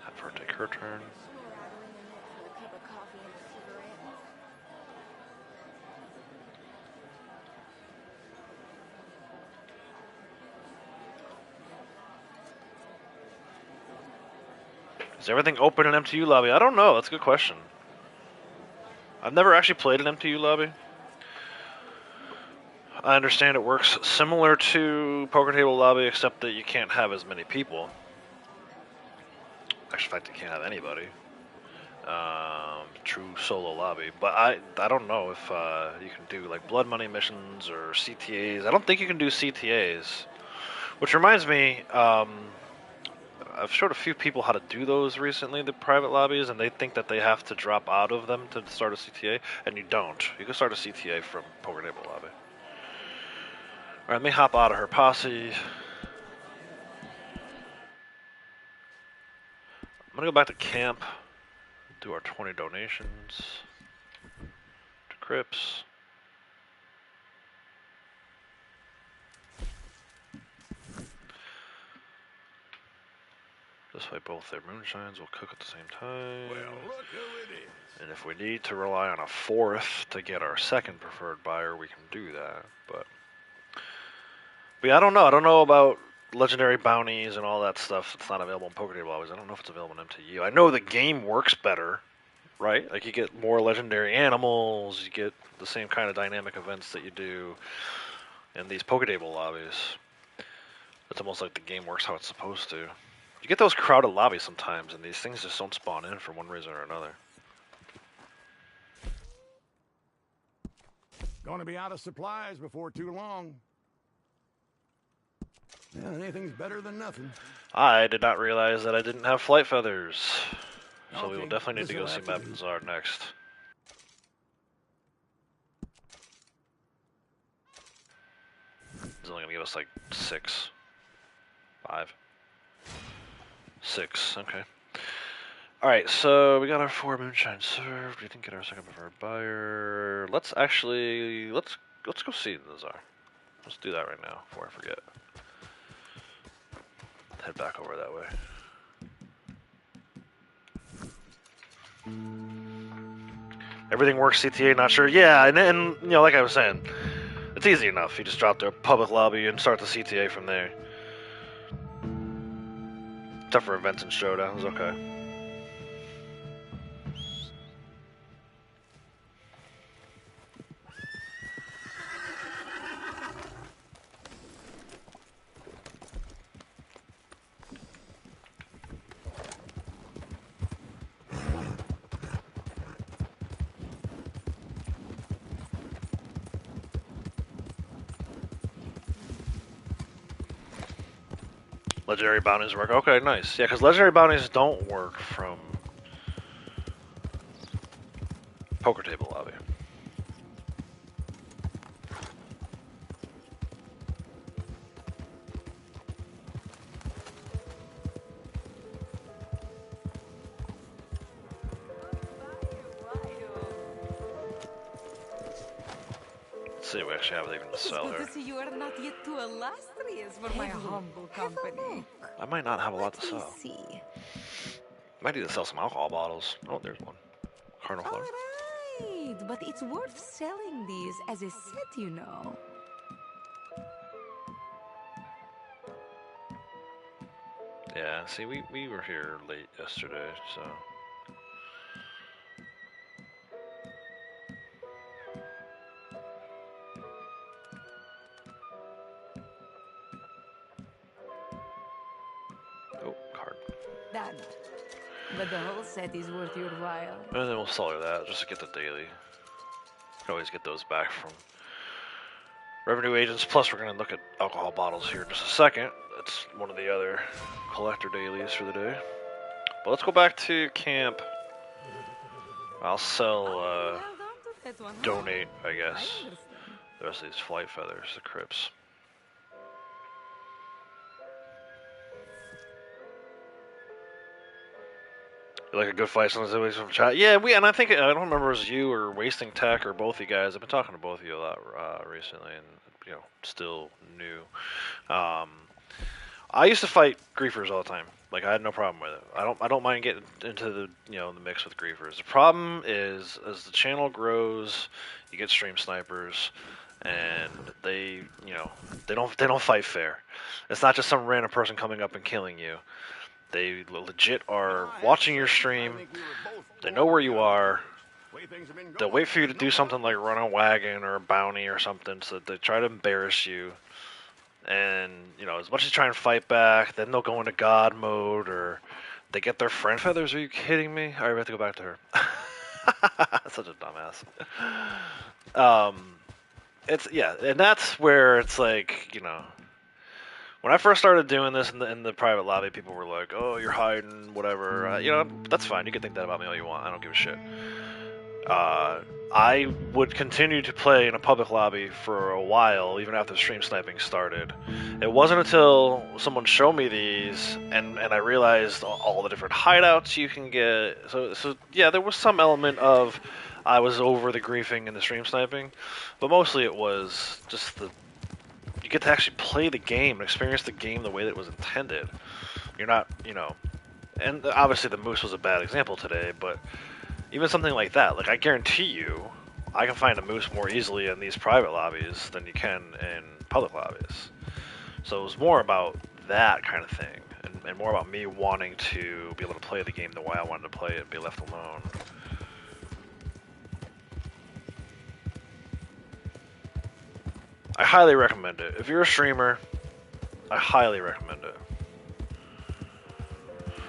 Speaker 1: Have her take her turn. Is everything open in MTU lobby? I don't know. That's a good question. I've never actually played an MTU lobby. I understand it works similar to poker table lobby, except that you can't have as many people. Actually, in fact, you can't have anybody. True solo lobby. But I don't know if you can do like blood money missions or CTAs. I don't think you can do CTAs. Which reminds me, I've showed a few people how to do those recently, the private lobbies, and they think that they have to drop out of them to start a CTA, and you don't. You can start a CTA from poker table lobby. Alright, let me hop out of her posse. I'm gonna go back to camp, do our 20 donations to Crips. This way both their moonshines will cook at the same time.
Speaker 2: Well, look who it is.
Speaker 1: And if we need to rely on a 4th to get our 2nd preferred buyer, we can do that. But yeah, I don't know. I don't know about legendary bounties and all that stuff. It's not available in poker table lobbies. I don't know if it's available in MTU. I know the game works better, right? Like you get more legendary animals, you get the same kind of dynamic events that you do in these poker table lobbies. It's almost like the game works how it's supposed to. You get those crowded lobbies sometimes, and these things just don't spawn in for one reason or another.
Speaker 3: Gonna be out of supplies before too long. Yeah, anything's better than nothing.
Speaker 1: I did not realize that I didn't have flight feathers. So we will
Speaker 3: Okay,
Speaker 1: definitely need to go
Speaker 3: this'll
Speaker 1: see
Speaker 3: have to
Speaker 1: Map
Speaker 3: do.
Speaker 1: Bazaar next. It's only gonna give us like 6. 5. 6, okay. Alright, so we got our 4 moonshine served. We didn't get our 2nd preferred buyer. Let's go see the Bazaar. Let's do that right now before I forget. Head back over that way. Everything works CTA, not sure. Yeah, and you know, like I was saying, it's easy enough. You just drop to a public lobby and start the CTA from there. Except for events and showdowns, okay. Legendary bounties work. Okay, nice. Yeah, because legendary bounties don't work from poker table lobby. see if we actually have anything to
Speaker 4: It's
Speaker 1: sell
Speaker 4: good
Speaker 1: here.
Speaker 4: to see you are not yet too illustrious for my humble company.
Speaker 1: I might not have a lot to
Speaker 4: Let me
Speaker 1: sell.
Speaker 4: see.
Speaker 1: Might need to sell some alcohol bottles. Oh, there's one. Cardinal
Speaker 4: All
Speaker 1: flower.
Speaker 4: right, but it's worth selling these as a set, you know.
Speaker 1: Yeah, see, we were here late yesterday, so. Oh, card.
Speaker 4: Done. But the whole set is worth your while.
Speaker 1: And then we'll sell her that just to get the daily. Can always get those back from revenue agents. Plus, we're going to look at alcohol bottles here in just a second. That's one of the other collector dailies for the day. But let's go back to camp. I'll sell,
Speaker 4: Held on to that one, huh?
Speaker 1: donate, I guess,
Speaker 4: I understand.
Speaker 1: the rest of these flight feathers, the crypts. You like a good fight sometimes from chat? Yeah, and I think, I don't remember if it was you or Wasting Tech or both of you guys. I've been talking to both of you a lot recently, and, you know, still new. I used to fight griefers all the time. Like, I had no problem with it. I don't mind getting into the, you know, the mix with griefers. The problem is, as the channel grows, you get stream snipers, and they, you know, they don't fight fair. It's not just some random person coming up and killing you. They legit are watching your stream. They know where you are. They'll wait for you to do something like run a wagon or a bounty or something, so they try to embarrass you. And, you know, as much as you try and fight back, then they'll go into God mode, or they get their friend feathers. Are you kidding me? All right, we have to go back to her. Such a dumbass. It's, yeah, and that's where it's like, you know, when I first started doing this in the private lobby, people were like, "Oh, you're hiding, whatever." You know, that's fine. You can think that about me all you want. I don't give a shit. I would continue to play in a public lobby for a while, even after stream sniping started. It wasn't until someone showed me these, and I realized all the different hideouts you can get. So yeah, there was some element of I was over the griefing and the stream sniping, but mostly it was just you get to actually play the game and experience the game the way that it was intended. You're not, you know, and obviously the moose was a bad example today, but even something like that, like I guarantee you, I can find a moose more easily in these private lobbies than you can in public lobbies. So it was more about that kind of thing, and more about me wanting to be able to play the game the way I wanted to play it and be left alone. I highly recommend it. If you're a streamer, I highly recommend it.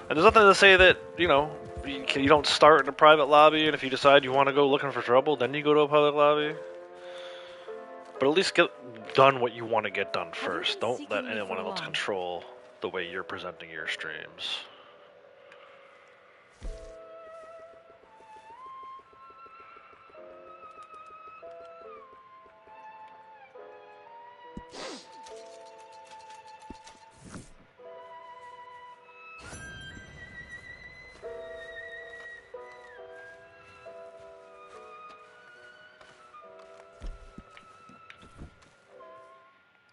Speaker 1: And there's nothing to say that, you know, you don't start in a private lobby, and if you decide you want to go looking for trouble, then you go to a public lobby. But at least get done what you want to get done first. Don't let anyone else control the way you're presenting your streams.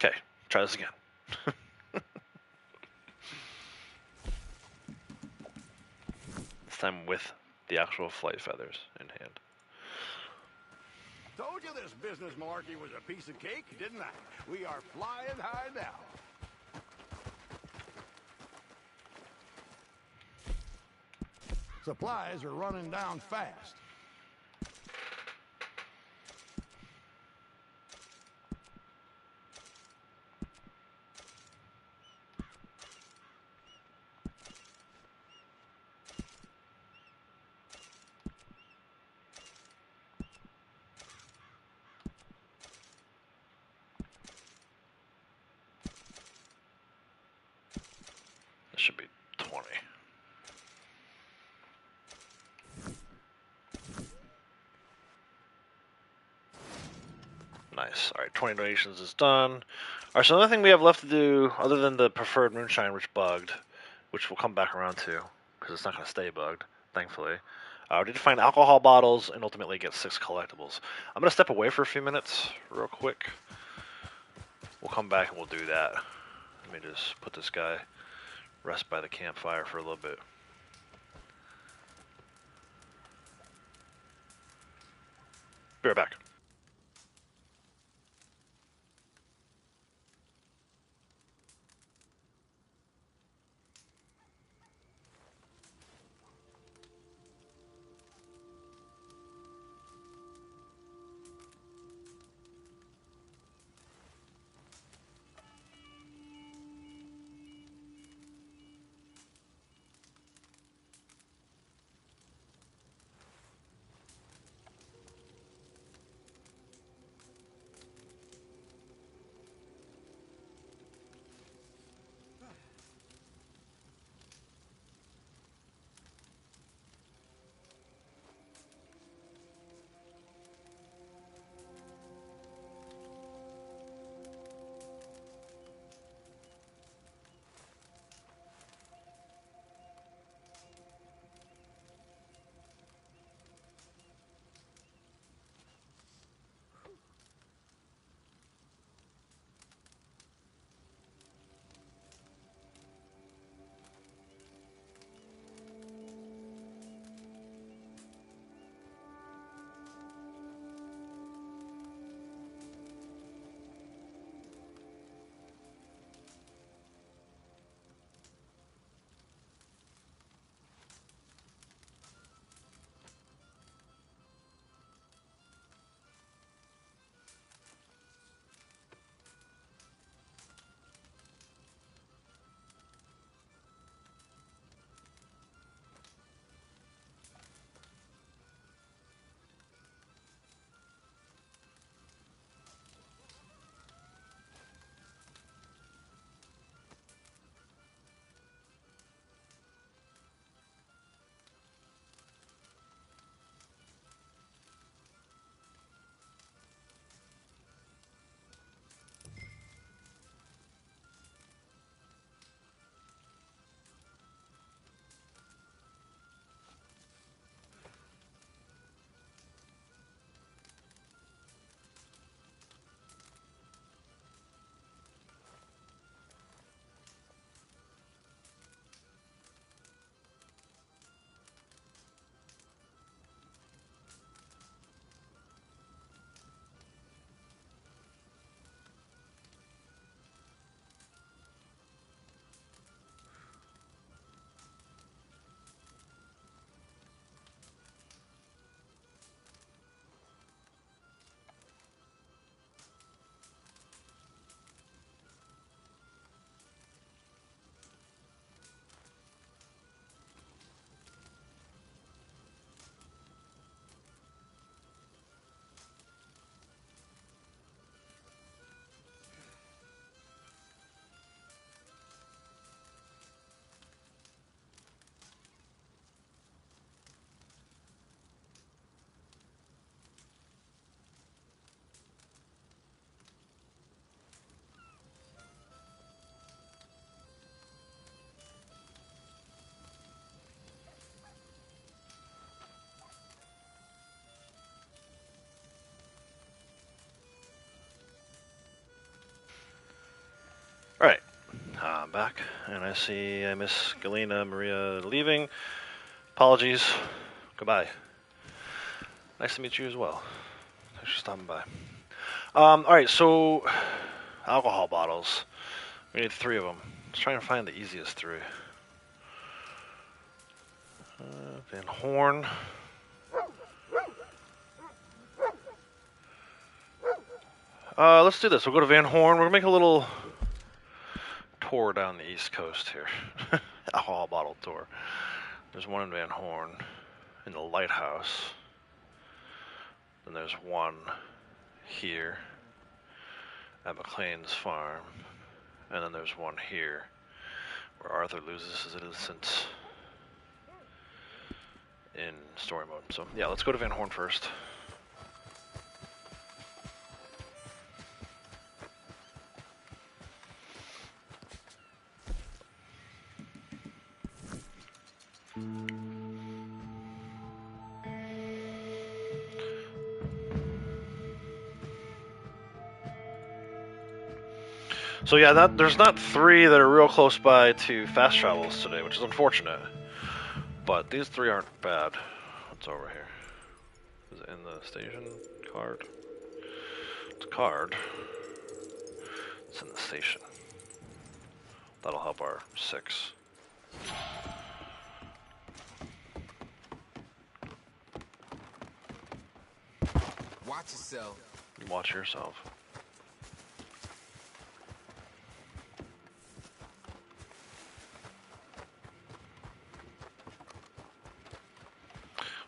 Speaker 1: Okay, try this again. This time with the actual flight feathers in hand.
Speaker 3: Told you this business malarkey was a piece of cake, didn't I? We are flying high now. Supplies are running down fast.
Speaker 1: This should be 20. Nice. Alright, 20 donations is done. Alright, so the only thing we have left to do, other than the preferred moonshine, which bugged, which we'll come back around to, because it's not going to stay bugged, thankfully, I did find alcohol bottles and ultimately get 6 collectibles. I'm gonna step away for a few minutes, real quick. We'll come back and we'll do that. Let me just put this guy rest by the campfire for a little bit. Be right back. Alright, I'm back, and I see Miss Galena Maria leaving. Apologies. Goodbye. Nice to meet you as well. Thanks for stopping by. Alright, so alcohol bottles. We need 3 of them. Let's try and find the easiest 3. Van Horn. Let's do this. We'll go to Van Horn. We're gonna make a little tour down the East Coast here. Alcohol bottle tour. There's one in Van Horn, in the lighthouse. Then there's one here at McLean's farm. And then there's one here where Arthur loses his innocence in story mode. So yeah, let's go to Van Horn first. So yeah, there's not 3 that are real close by to fast travels today, which is unfortunate. But these 3 aren't bad. What's over here? Is it in the station card? It's a card. It's in the station. That'll help our 6.
Speaker 5: Watch yourself.
Speaker 1: Watch yourself.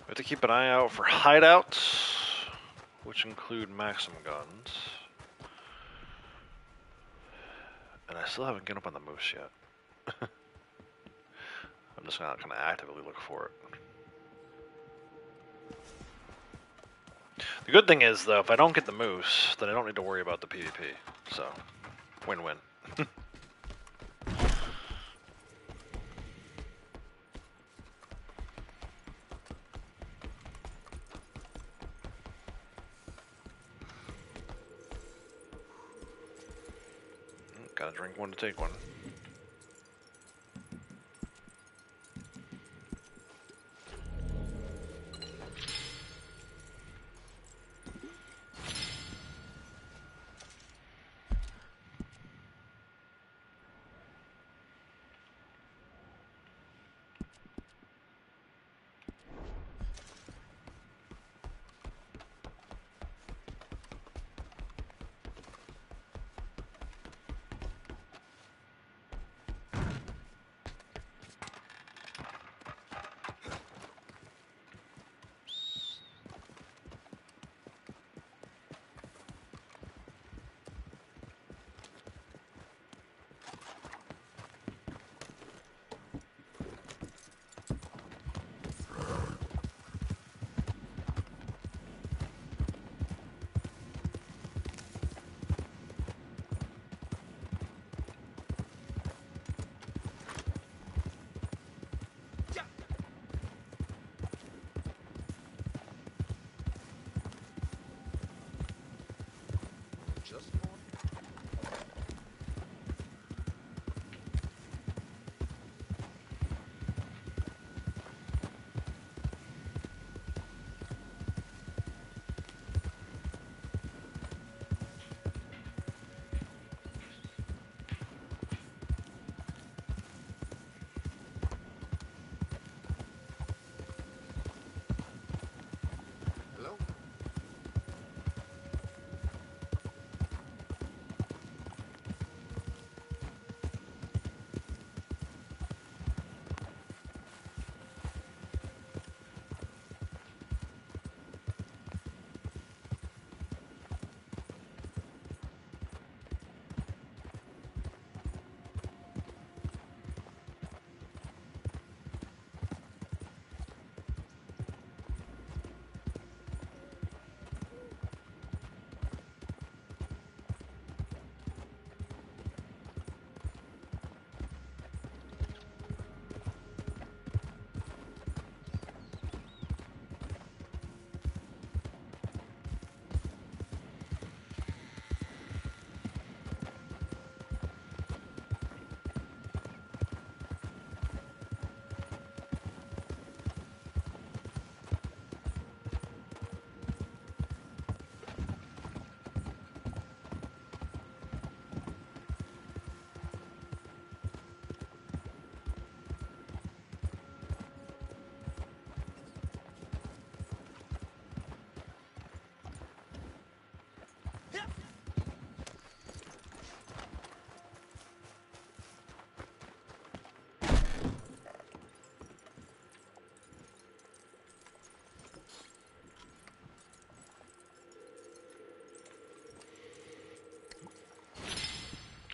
Speaker 1: We have to keep an eye out for hideouts, which include Maxim guns. And I still haven't given up on the moose yet. I'm just not gonna actively look for it. The good thing is, though, if I don't get the moose, then I don't need to worry about the PvP. So, win-win. Gotta drink one to take one.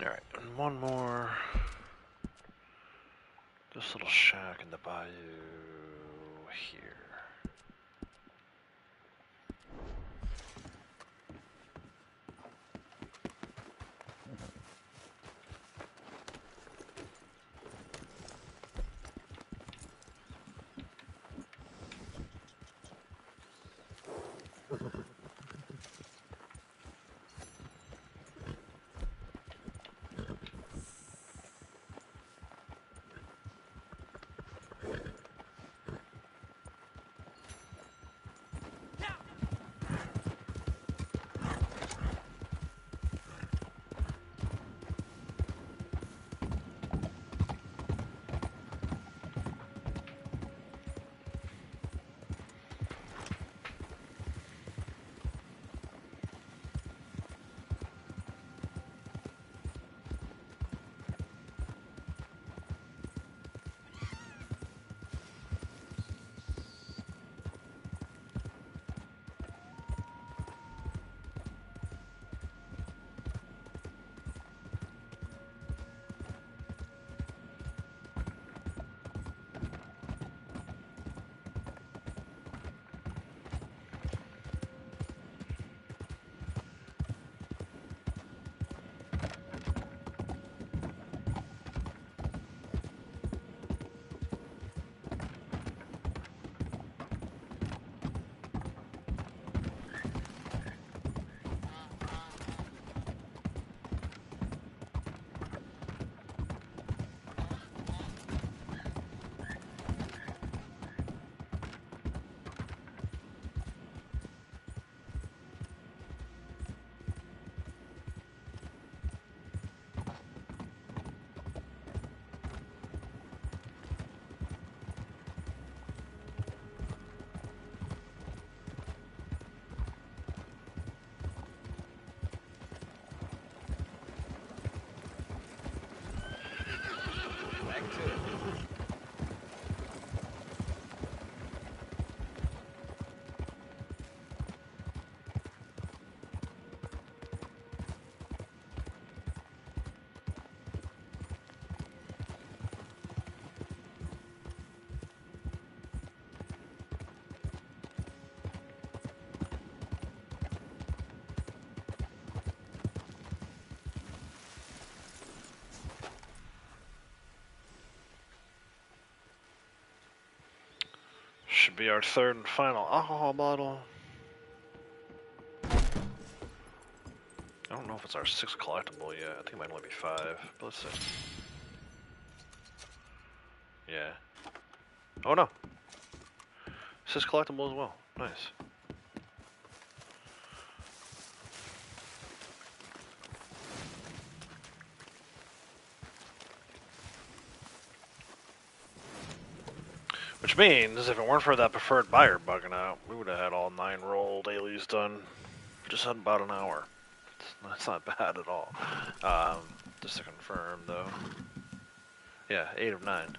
Speaker 1: Alright, and one more. This little shack in the bayou here. should be our third and final alcohol bottle. I don't know if it's our 6th collectible yet. I think it might only be 5, but let's see. Yeah. Oh no. It says collectible as well. Nice. Which means, if it weren't for that preferred buyer bugging out, we would have had all 9 roll dailies done just in about an hour. That's not bad at all. Just to confirm, though. Yeah, 8 of 9.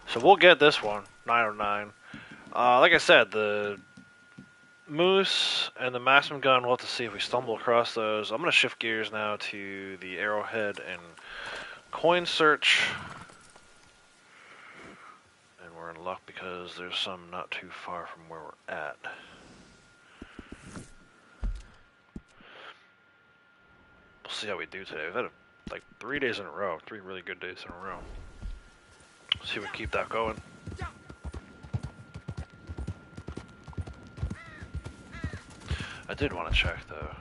Speaker 1: So we'll get this one, 9 of 9. Like I said, the Moose and the Maximum Gun, we'll have to see if we stumble across those. I'm going to shift gears now to the Arrowhead and Coin Search. And we're in luck because there's some not too far from where we're at. We'll see how we do today. We've had like 3 days in a row, 3 really good days in a row. See if we keep that going. I did want to check though.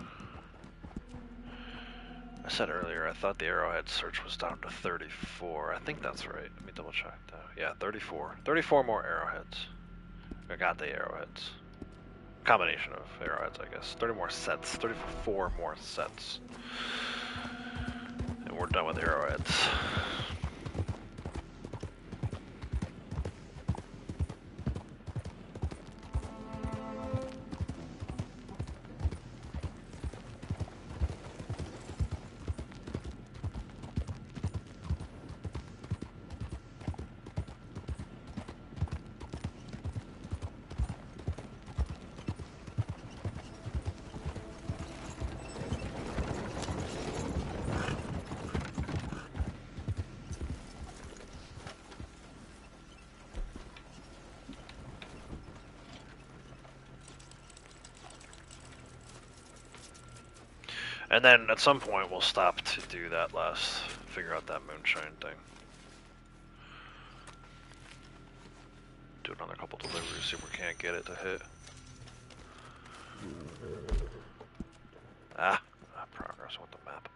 Speaker 1: I said earlier I thought the Arrowhead search was down to 34. I think that's right. Let me double check though. Yeah, 34. 34 more arrowheads. I got the arrowheads. Combination of arrowheads, I guess. 30 more sets. 34 more sets. And we're done with arrowheads. And then at some point we'll stop to do that last, figure out that moonshine thing. Do another couple deliveries, see if we can't get it to hit. Progress with the map.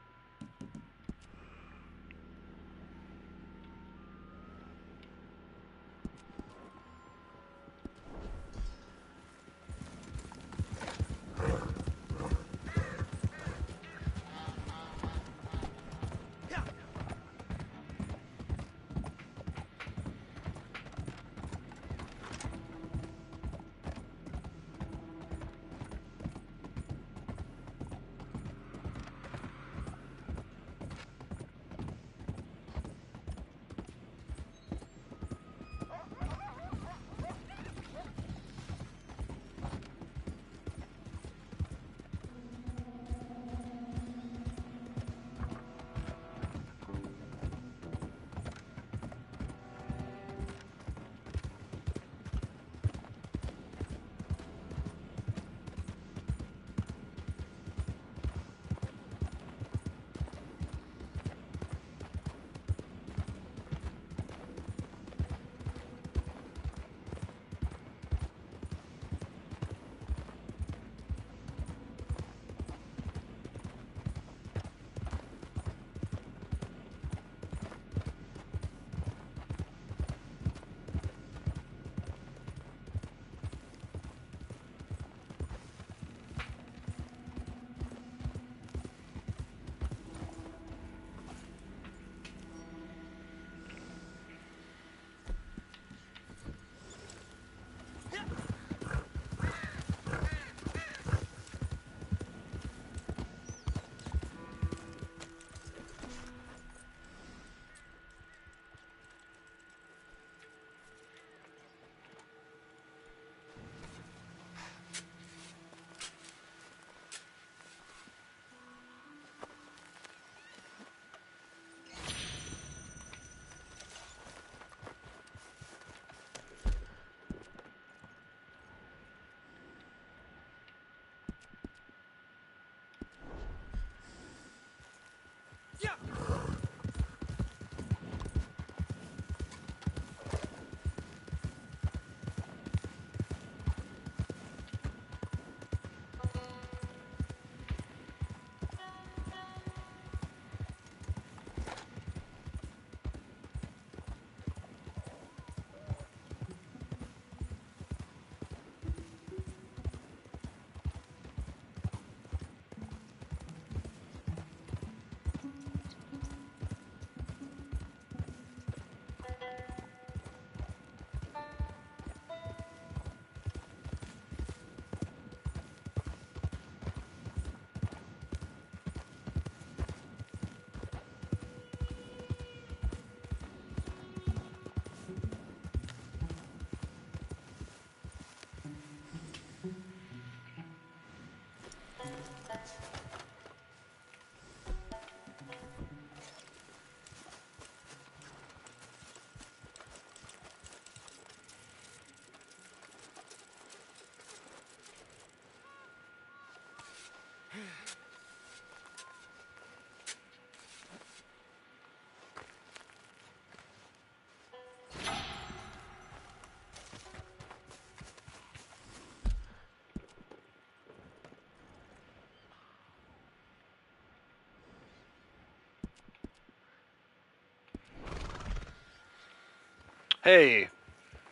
Speaker 1: Hey,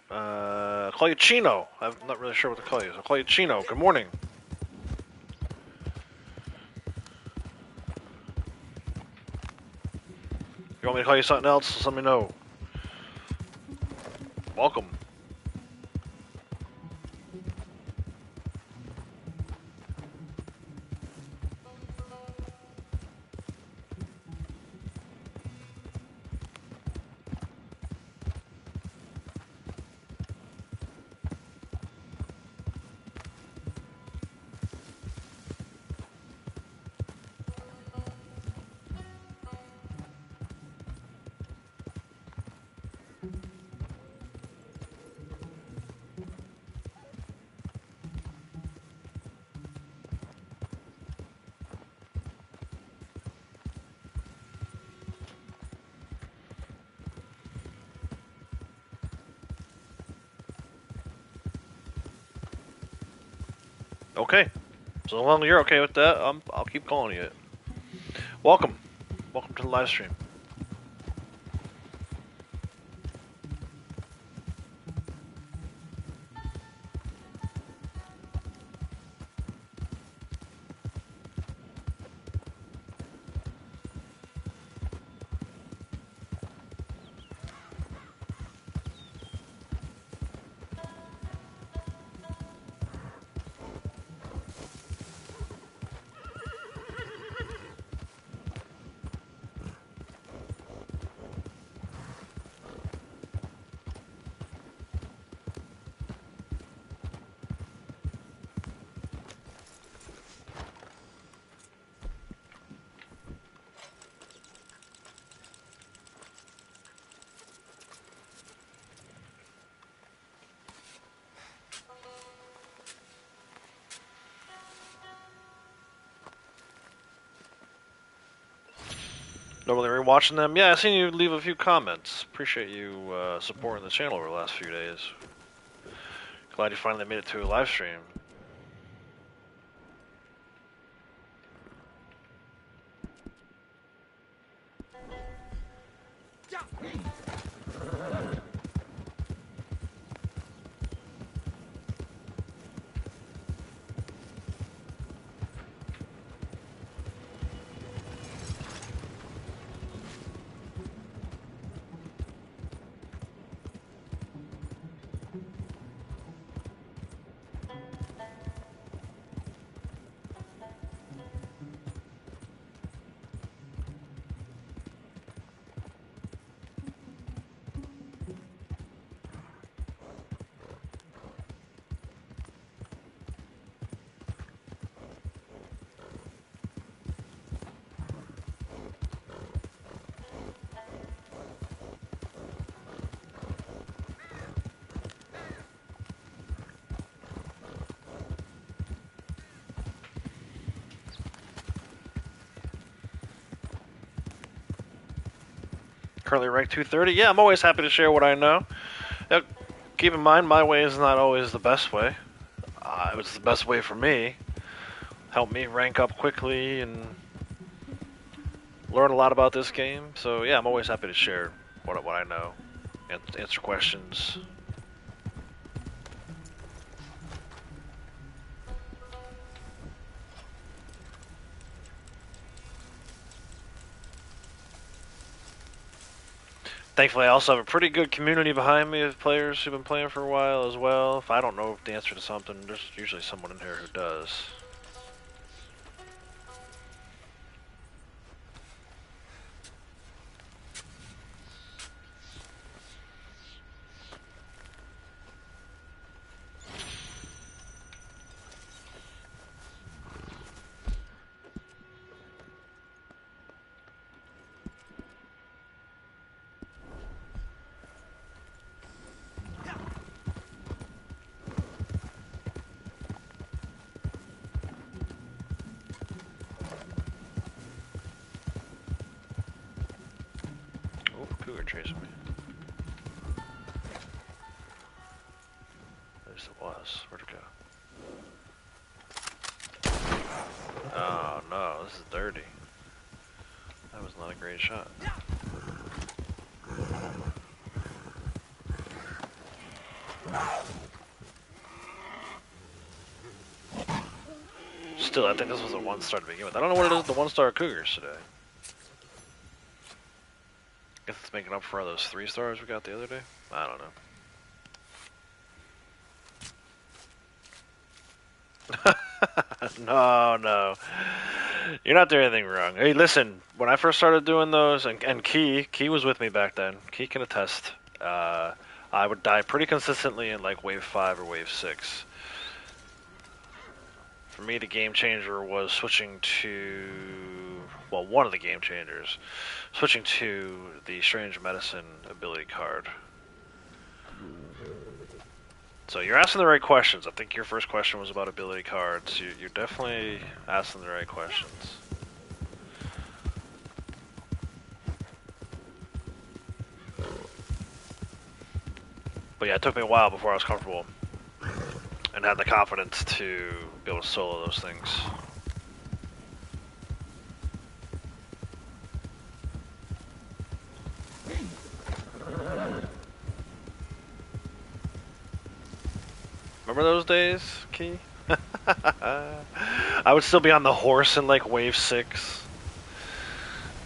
Speaker 1: call you Chino. I'm not really sure what to call you. So I'll call you Chino. Good morning. You want me to call you something else? Just let me know. Welcome. Okay. So long as you're okay with that, I'll keep calling you it. Welcome. Welcome to the live stream. Normally rewatching them. Yeah, I seen you leave a few comments. Appreciate you supporting the channel over the last few days. Glad you finally made it to a live stream. Currently ranked 230. Yeah, I'm always happy to share what I know. Now, keep in mind, my way is not always the best way. It was the best way for me. Helped me rank up quickly and learn a lot about this game. So yeah, I'm always happy to share what I know and answer questions. Thankfully, I also have a pretty good community behind me of players who've been playing for a while as well. If I don't know the answer to something, there's usually someone in here who does. Oh, cougar chasing me. At least it was. Where'd it go? Oh no, this is dirty. That was not a great shot. Still, I think this was a 1-star to begin with. I don't know what it is with the 1-star Cougars today. Guess it's making up for all those 3 stars we got the other day. I don't know. No, no. You're not doing anything wrong. Hey, listen, when I first started doing those, and Key was with me back then. Key can attest. I would die pretty consistently in like wave 5 or wave 6. For me, the game changer was switching to, well, one of the game changers, switching to the Strange Medicine ability card. So you're asking the right questions. I think your first question was about ability cards. You're definitely asking the right questions. But yeah, it took me a while before I was comfortable and had the confidence to be able to solo those things. Remember those days, Key? I would still be on the horse in like wave 6,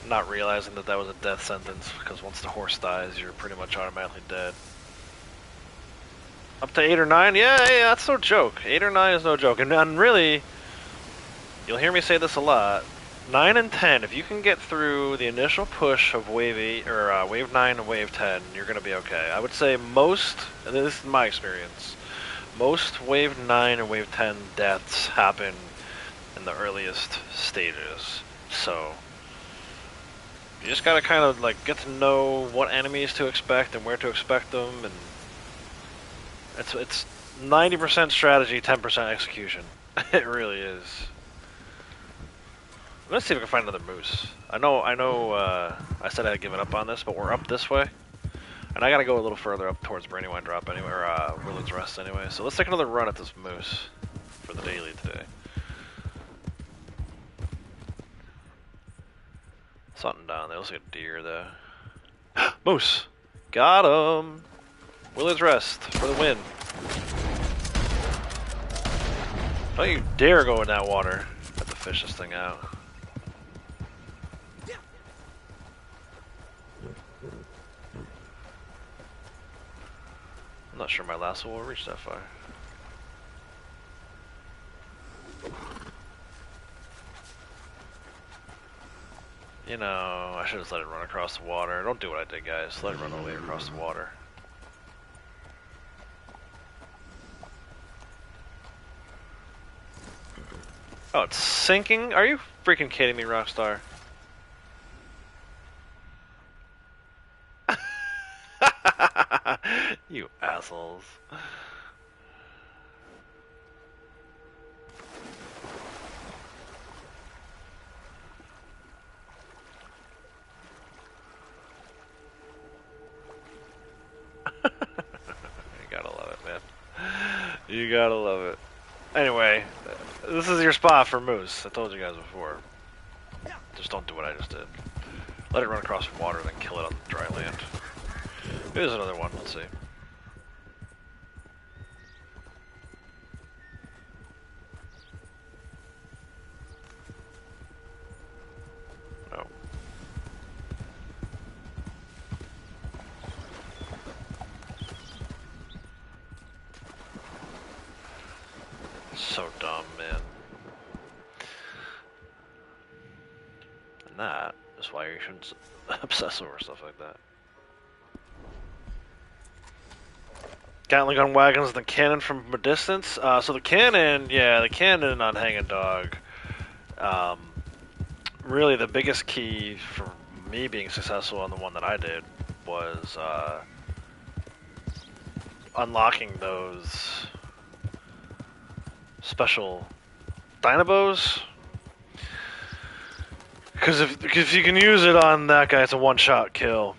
Speaker 1: not realizing that that was a death sentence, because once the horse dies, you're pretty much automatically dead. Up to 8 or 9? Yeah, that's no joke. 8 or 9 is no joke. And really, you'll hear me say this a lot, 9 and 10, if you can get through the initial push of wave 8, or wave 9 and wave 10, you're going to be okay. I would say most, and this is my experience, most wave 9 and wave 10 deaths happen in the earliest stages. So you just gotta kind of like get to know what enemies to expect and where to expect them, and it's 90% strategy, 10% execution. It really is. Let's see if we can find another moose. I know. I said I had given up on this, but we're up this way. And I gotta go a little further up towards Brandywine Drop anyway, or Willard's Rest anyway. So let's take another run at this moose for the daily today. Something down there. Looks like a deer though. Moose! Got him! Willard's Rest for the win. Don't you dare go in that water. Have to fish this thing out. I'm not sure my lasso will reach that far. You know, I should have let it run across the water. Don't do what I did, guys. Let it run all the way across the water. Oh, it's sinking? Are you freaking kidding me, Rockstar? You assholes. You gotta love it, man. You gotta love it. Anyway, this is your spot for moose. I told you guys before. Just don't do what I just did. Let it run across water, then kill it on the dry land. Here's another one. Let's see. Oh. So dumb, man. And that is why you shouldn't obsess over stuff like that. Gatling gun wagons, the cannon from a distance. So the cannon, yeah, the cannon on Hanging Dog. Really, the biggest key for me being successful on the one that I did was unlocking those special dynamos. Because if you can use it on that guy, it's a one-shot kill.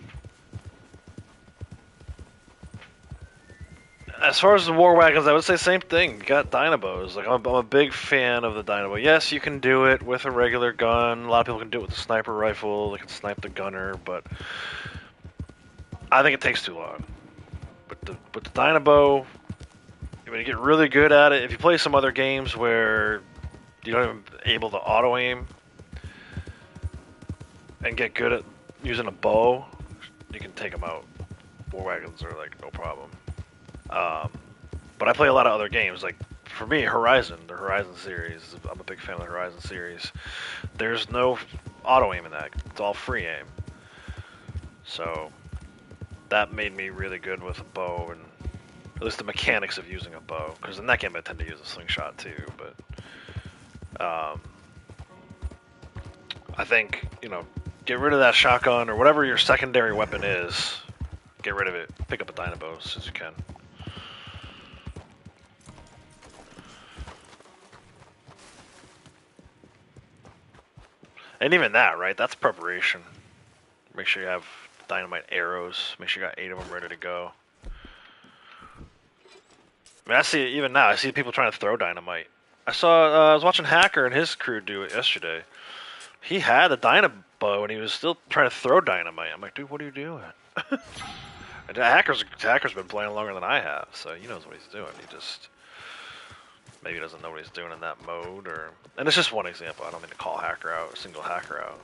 Speaker 1: As far as the war wagons, I would say same thing. You got dynamos. Like I'm a big fan of the dynamo. Yes, you can do it with a regular gun. A lot of people can do it with a sniper rifle. They can snipe the gunner, but I think it takes too long. But with the Dynamo, when you get really good at it, if you play some other games where you don't even able to auto aim and get good at using a bow, you can take them out. War wagons are like no problem. But I play a lot of other games. Like for me, Horizon, the Horizon series. I'm a big fan of the Horizon series. There's no auto aim in that. It's all free aim. So that made me really good with a bow and at least the mechanics of using a bow. Because in that game I tend to use a slingshot too. But I think, get rid of that shotgun or whatever your secondary weapon is. Get rid of it. Pick up a Dynamo as soon as you can. And even that, right? That's preparation. Make sure you have dynamite arrows. Make sure you got 8 of them ready to go. I mean, I see it even now. I see people trying to throw dynamite. I was watching Hacker and his crew do it yesterday. He had a Dynamo and he was still trying to throw dynamite. I'm like, dude, what are you doing? And Hacker's been playing longer than I have, so he knows what he's doing. He just maybe doesn't know what he's doing in that mode, and it's just one example. I don't mean to call Hacker out, single Hacker out.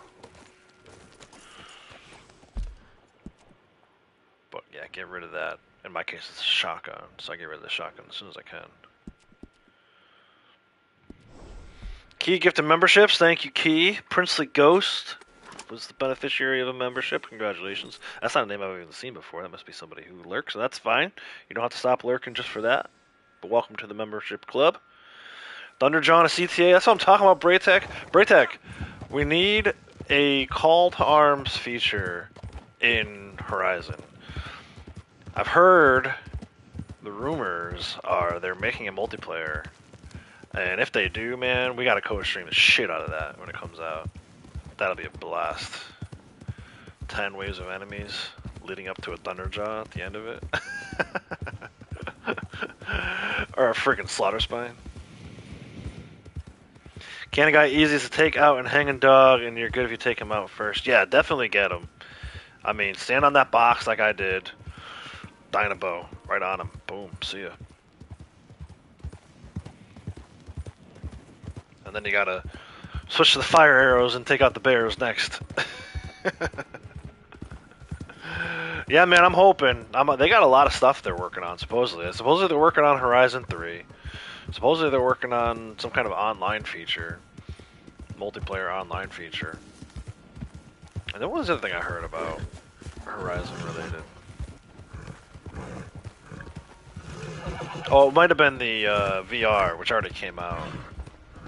Speaker 1: But yeah, get rid of that. In my case, it's a shotgun, so I get rid of the shotgun as soon as I can. Key gifted memberships. Thank you, Key. Princely Ghost was the beneficiary of a membership. Congratulations. That's not a name I've even seen before. That must be somebody who lurks, so that's fine. You don't have to stop lurking just for that. But welcome to the membership club. Thunderjohn, a CTA. That's what I'm talking about, Braytech. Braytech, we need a call to arms feature in Horizon. I've heard the rumors are they're making a multiplayer. And if they do, man, we gotta co-stream the shit out of that when it comes out. That'll be a blast. 10 waves of enemies leading up to a Thunderjaw at the end of it. Or a freaking Slaughter Spine. Cannon guy easiest to take out and hanging dog, and you're good if you take him out first. Yeah, definitely get him. I mean, stand on that box like I did. Dynamo, right on him. Boom, see ya. And then you gotta switch to the fire arrows and take out the bears next. Yeah, man, I'm hoping. They got a lot of stuff they're working on, supposedly. Supposedly they're working on Horizon 3. Supposedly they're working on some kind of online feature. Multiplayer online feature. And then what was the other thing I heard about Horizon related? Oh, it might have been the VR, which already came out.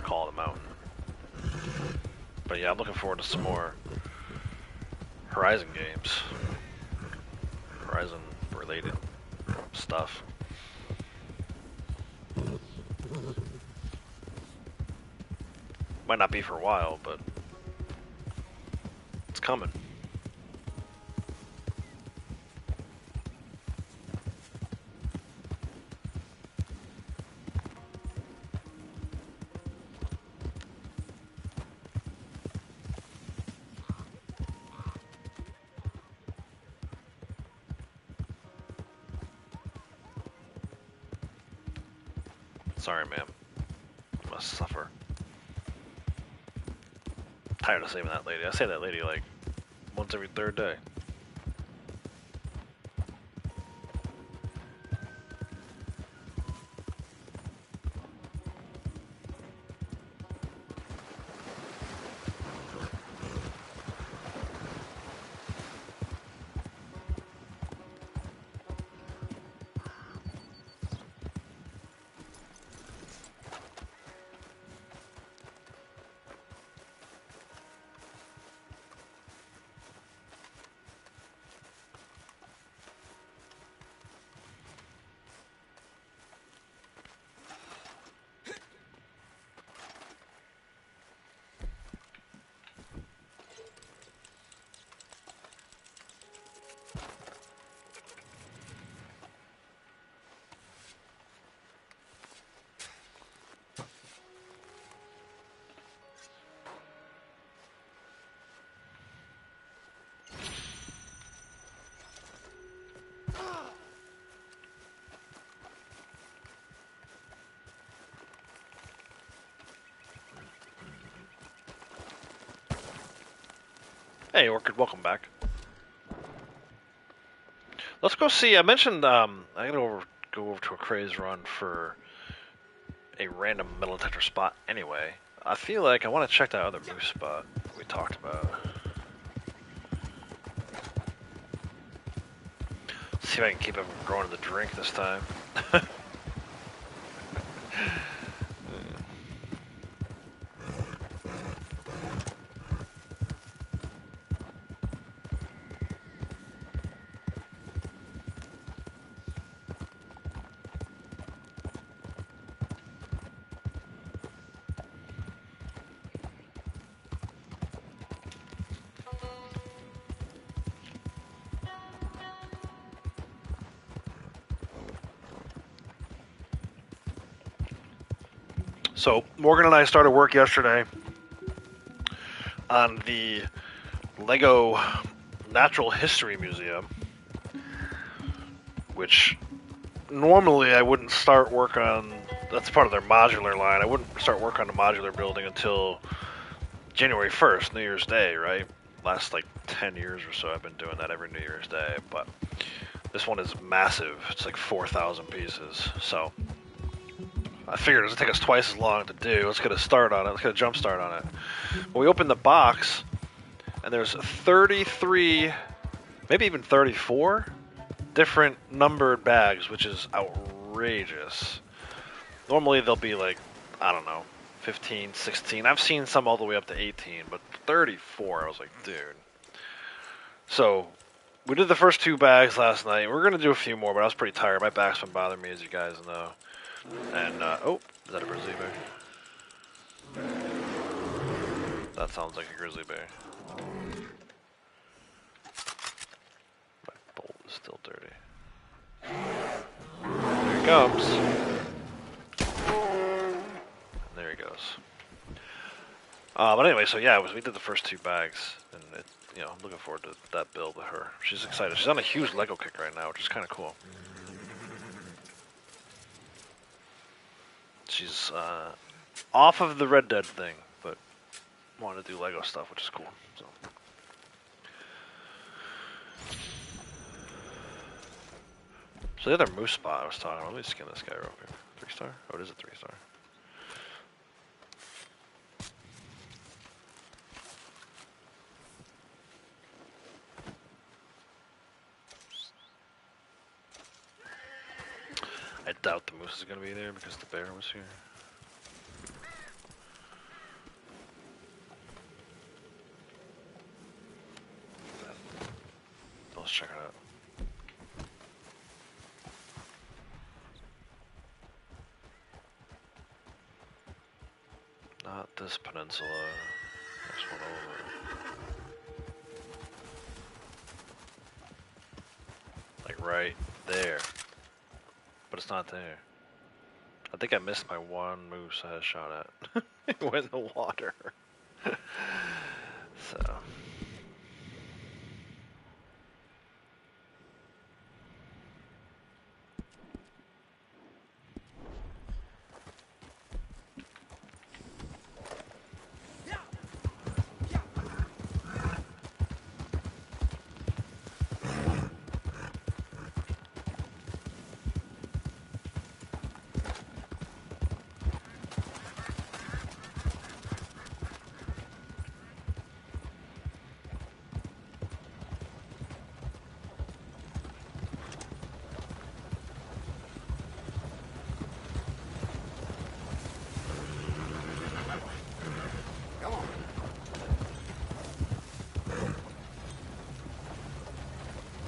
Speaker 1: Call of the Mountain. But yeah, I'm looking forward to some more Horizon games. Horizon related stuff. Might not be for a while, but it's coming. Sorry, ma'am. You must suffer. Tired of saving that lady. I save that lady like once every third day. Hey, Orchid, welcome back. Let's go see. I mentioned I gotta go over to a craze run for a random metal detector spot. Anyway, I feel like I want to check that other moose spot we talked about. See if I can keep him from growing the drink this time. So Morgan and I started work yesterday on the Lego Natural History Museum, which normally I wouldn't start work on. That's part of their modular line. I wouldn't start work on the modular building until January 1st, New Year's Day, right? Last like 10 years or so I've been doing that every New Year's Day, but this one is massive. It's like 4,000 pieces. So I figured it would take us twice as long to do. Let's get a start on it. Let's get a jump start on it. Well, we opened the box, and there's 33, maybe even 34 different numbered bags, which is outrageous. Normally they'll be like, I don't know, 15, 16. I've seen some all the way up to 18, but 34, I was like, dude. So we did the first 2 bags last night. We're going to do a few more, but I was pretty tired. My back's been bothering me, as you guys know. And, oh, is that a grizzly bear? That sounds like a grizzly bear. My bolt is still dirty. There he comes. And there he goes. But anyway, so yeah, we did the first 2 bags, and I'm looking forward to that build with her. She's excited. She's on a huge Lego kick right now, which is kind of cool. She's off of the Red Dead thing, but wanted to do Lego stuff, which is cool. So the other moose spot I was talking about, let me skin this guy real quick. 3-star? Oh, it is a 3-star. I doubt the moose is going to be there because the bear was here. Let's check it out. Not this peninsula. Next one over. Like right there. But it's not there. I think I missed my one moose I had a shot at. It went in the water. So.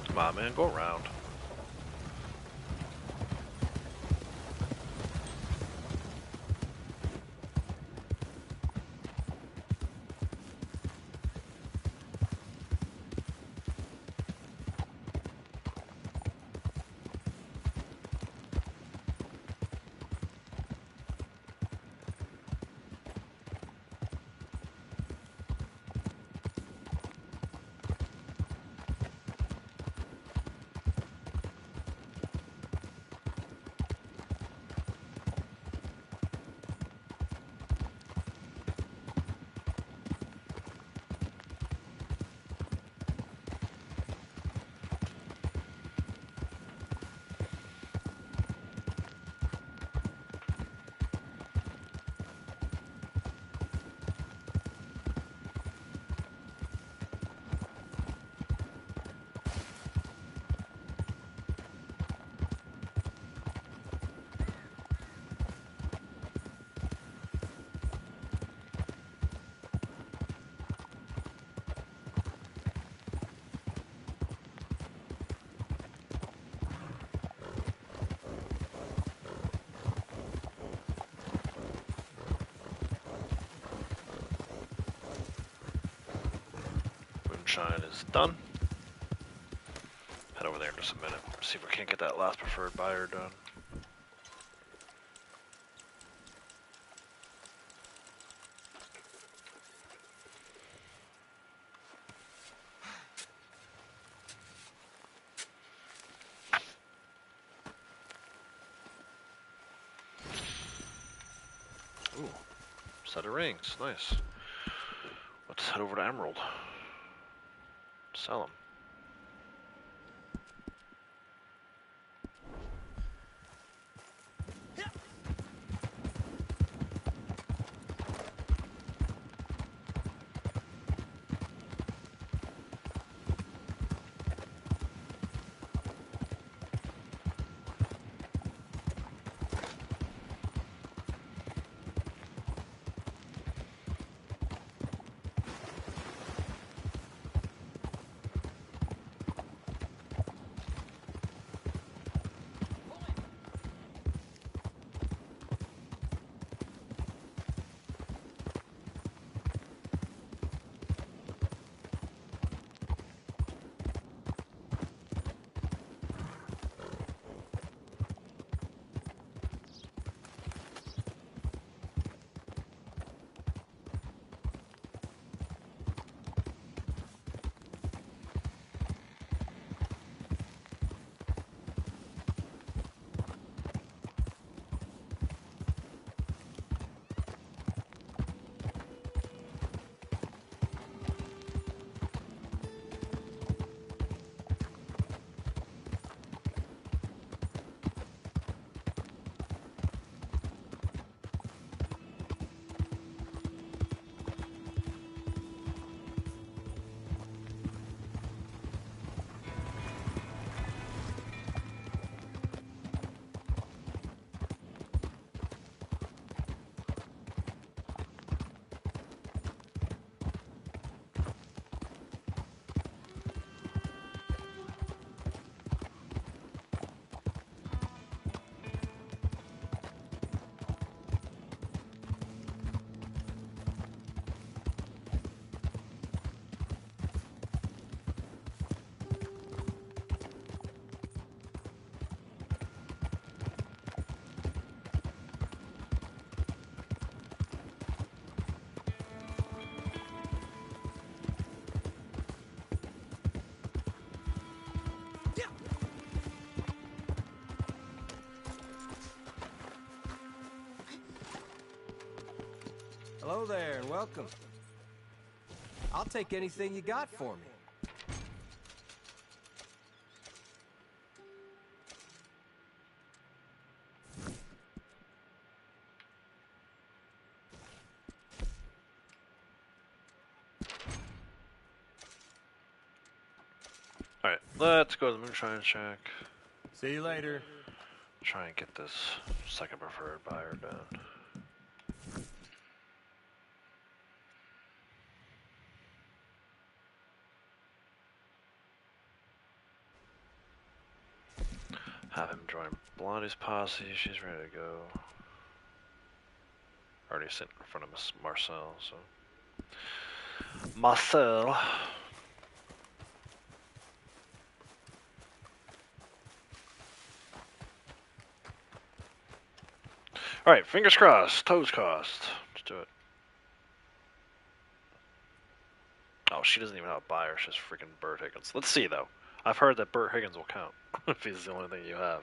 Speaker 1: Come on, man, go around. moonshine is done. Head over there in just a minute. See if we can't get that last preferred buyer done. Ooh, set of rings, nice. Let's head over to Emerald. Sell them.
Speaker 6: Hello there, and welcome. I'll take anything you got for me.
Speaker 1: Alright, let's go to the moonshine shack.
Speaker 6: See you later.
Speaker 1: Try and get this second preferred buyer done. Have him join Blondie's posse. She's ready to go. Already sitting in front of Miss Marcel, so. Marcel. Alright, fingers crossed, toes crossed. Let's do it. Oh, she doesn't even have a buyer, she's freaking Bert Higgins. Let's see though. I've heard that Bert Higgins will count if he's the only thing you have.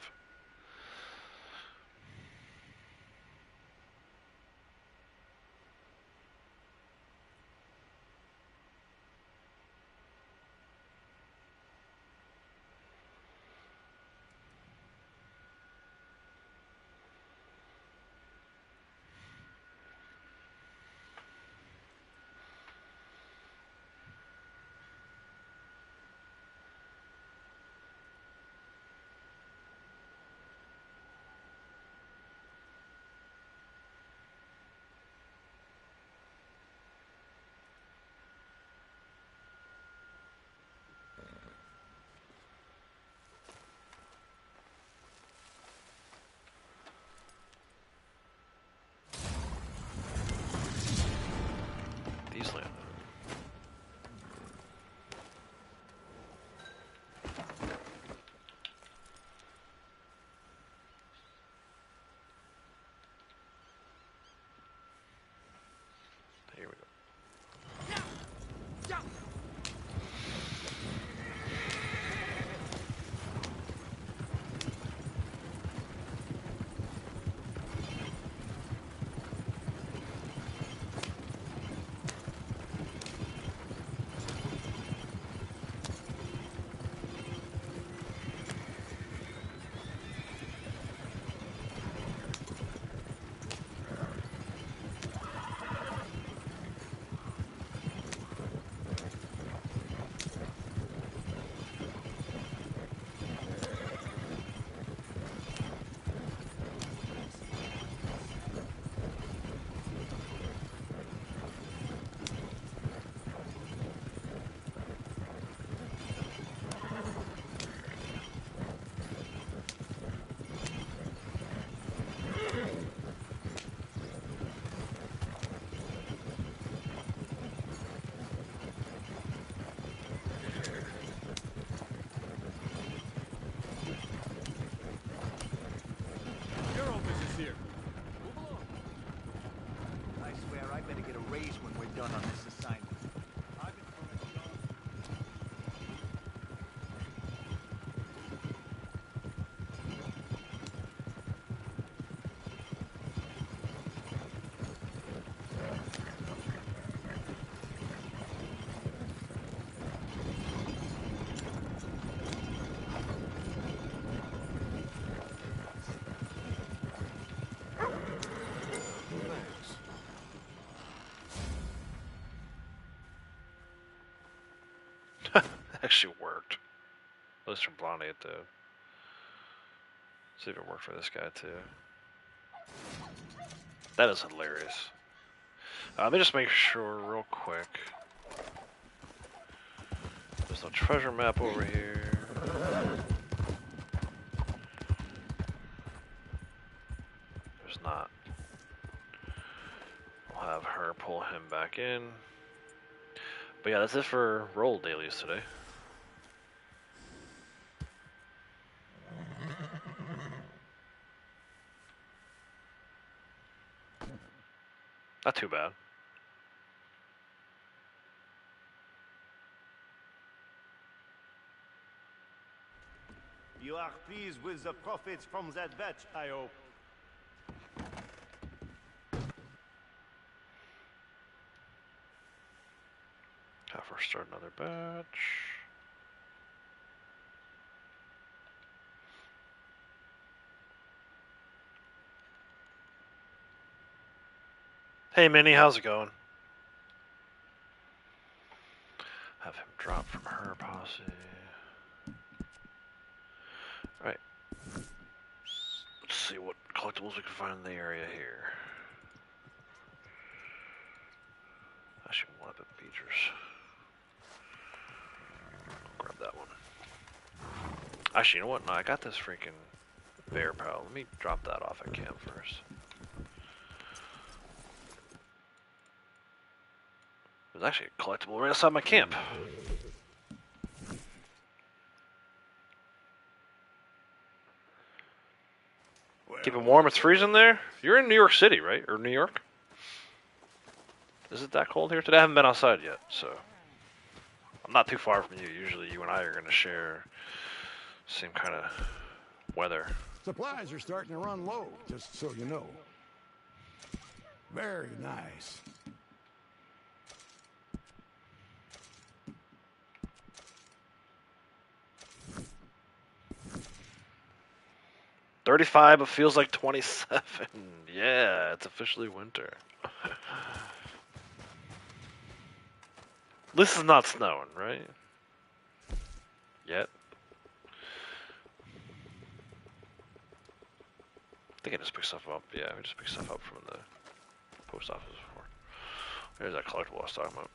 Speaker 1: actually worked. At least for Blondie it did. See if it worked for this guy too. That is hilarious. Let me just make sure real quick. There's no treasure map over here. There's not. We'll have her pull him back in. But yeah, that's it for roll dailies today. Not too bad.
Speaker 2: You are pleased with the profits from that batch, I hope.
Speaker 1: Have her start another batch. Hey Minnie, how's it going? Have him drop from her posse. Alright. Let's see what collectibles we can find in the area here. Actually, one of the features. Grab that one. Actually, you know what? No, I got this freaking bear pal. Let me drop that off at camp first. There's actually a collectible right outside my camp. Keep it warm. It's freezing there. You're in New York City, right? Or New York? Is it that cold here today? I haven't been outside yet, so I'm not too far from you. Usually, you and I are going to share same kind of weather.
Speaker 3: Supplies are starting to run low, just so you know. Very nice.
Speaker 1: $35, but feels like 27. Yeah, it's officially winter. This is not snowing, right? Yet. I think I just picked stuff up. Yeah, I just picked stuff up from the post office before. There's that collectible I was talking about.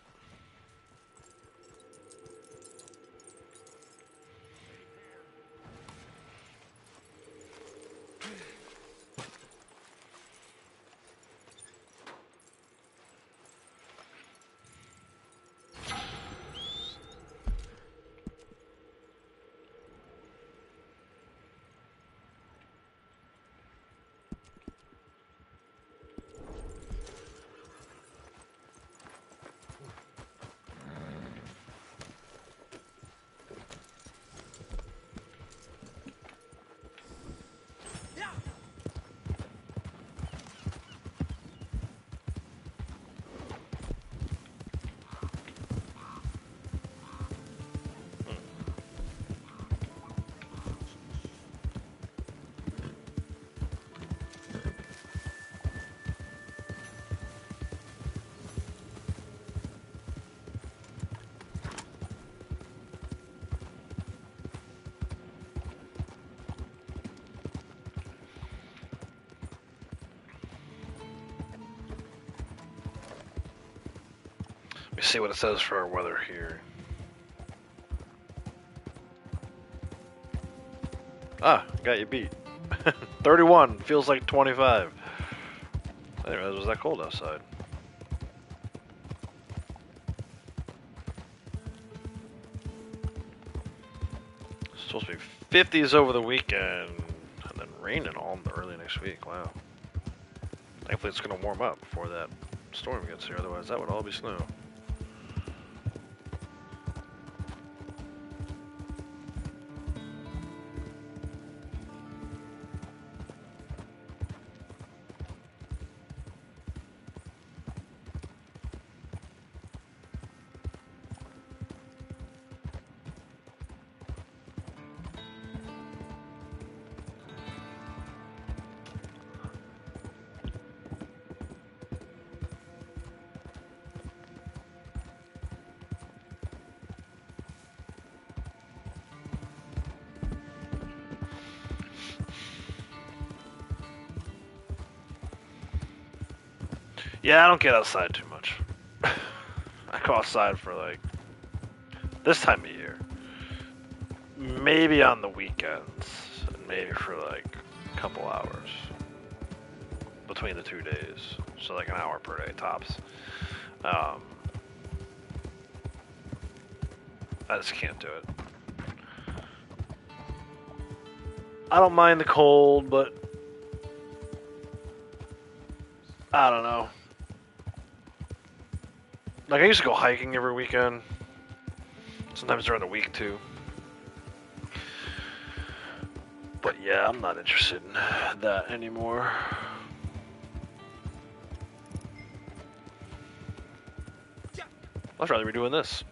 Speaker 1: Let me see what it says for our weather here. Ah, got you beat. 31, feels like 25. I didn't realize it was that cold outside. It's supposed to be 50s over the weekend, and then raining all early next week. Wow. Thankfully it's going to warm up before that storm gets here, otherwise that would all be snow. Yeah, I don't get outside too much. I go outside for like this time of year. Maybe on the weekends, and maybe for like a couple hours between the 2 days. So like an hour per day tops. I just can't do it. I don't mind the cold, but I don't know. Like I used to go hiking every weekend. Sometimes during the week too. But yeah, I'm not interested in that anymore. I'd rather be doing this.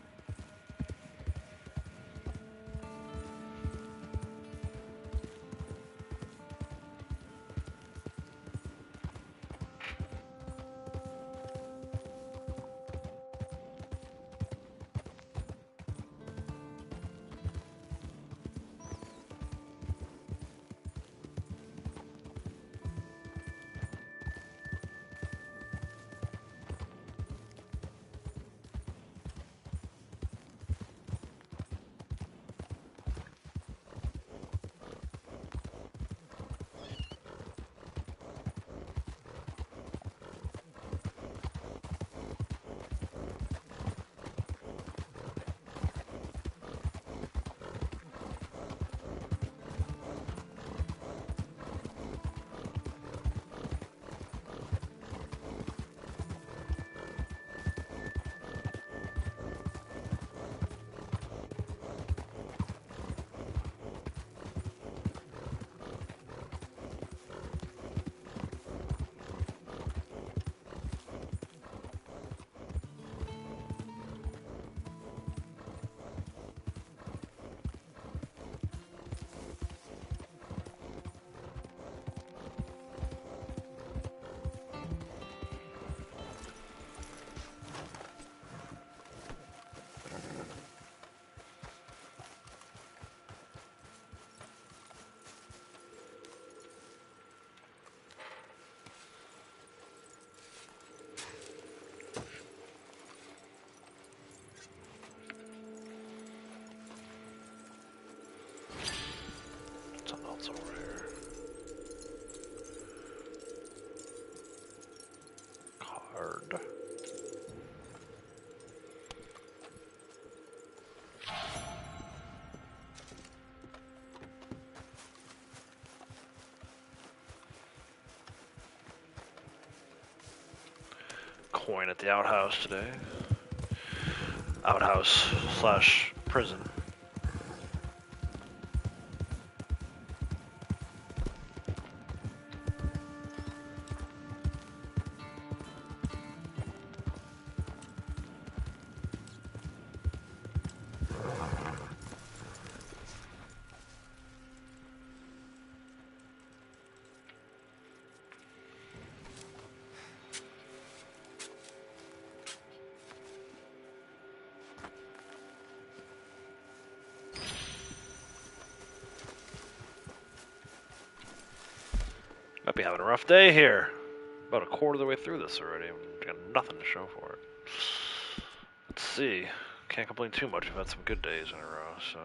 Speaker 1: Something else over here. Card. Coin at the outhouse today. Outhouse slash prison. Might be having a rough day here. About a quarter of the way through this already. I've got nothing to show for it. Let's see. Can't complain too much. We've had some good days in a row, so.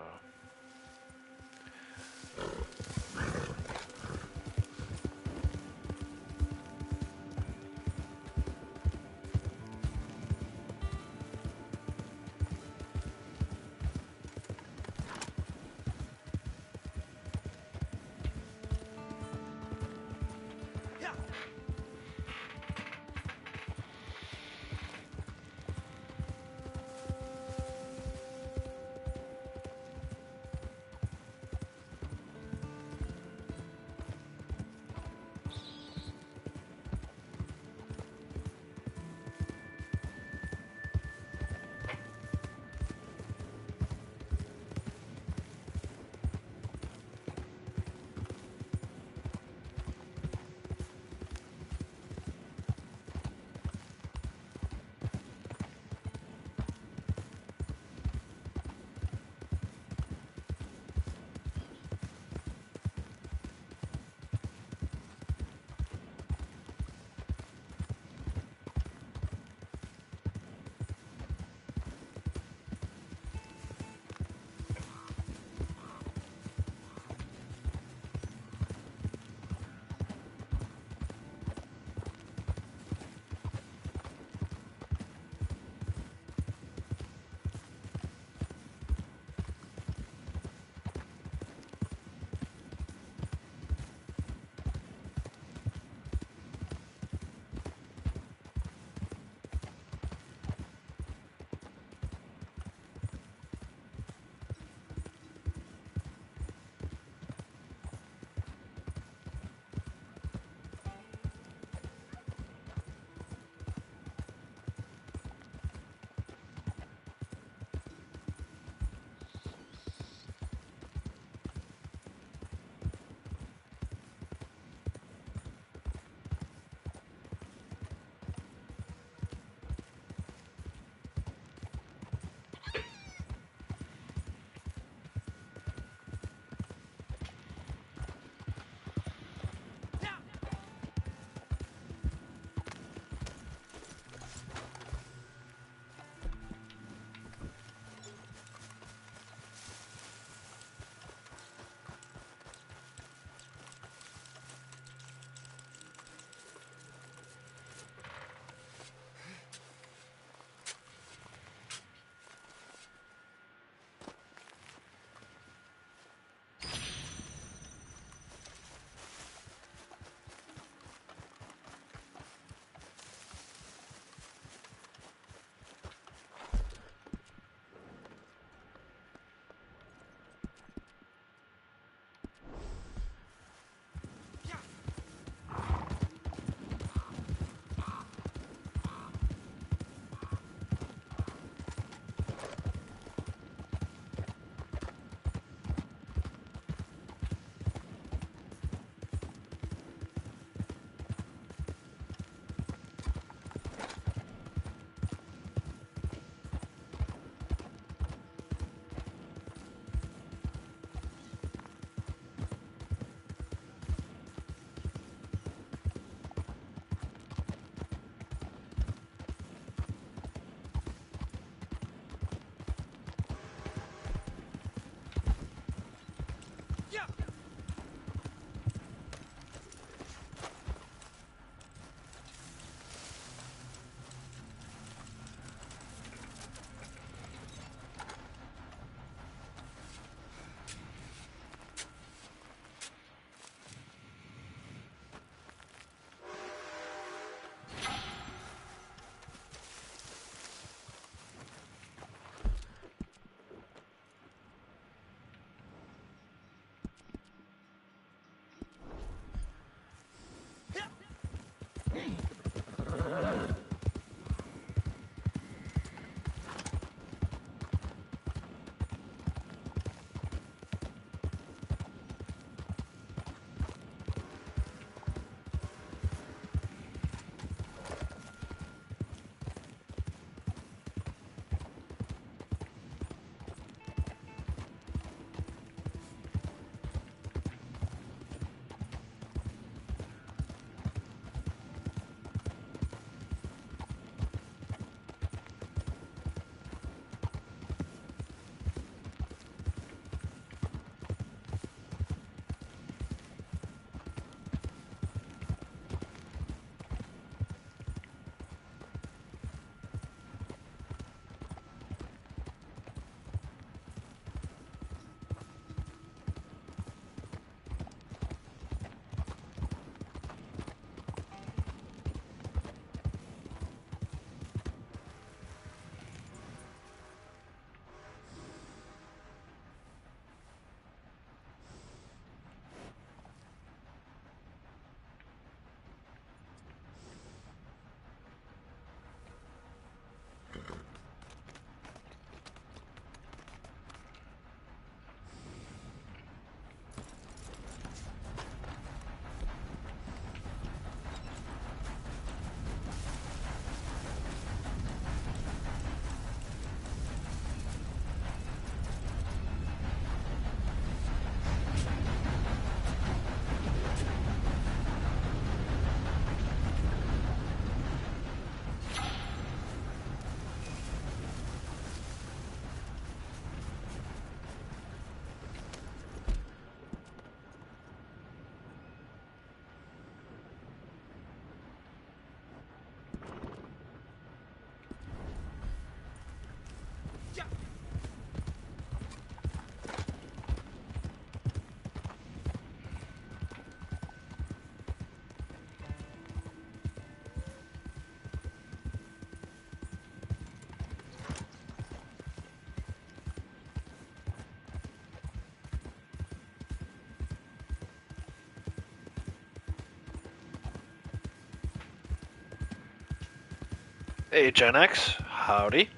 Speaker 1: Hey, Gen X. Howdy.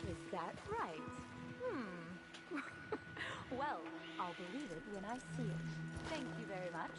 Speaker 4: Is that right? Well, I'll believe it when I see it. Thank you very much.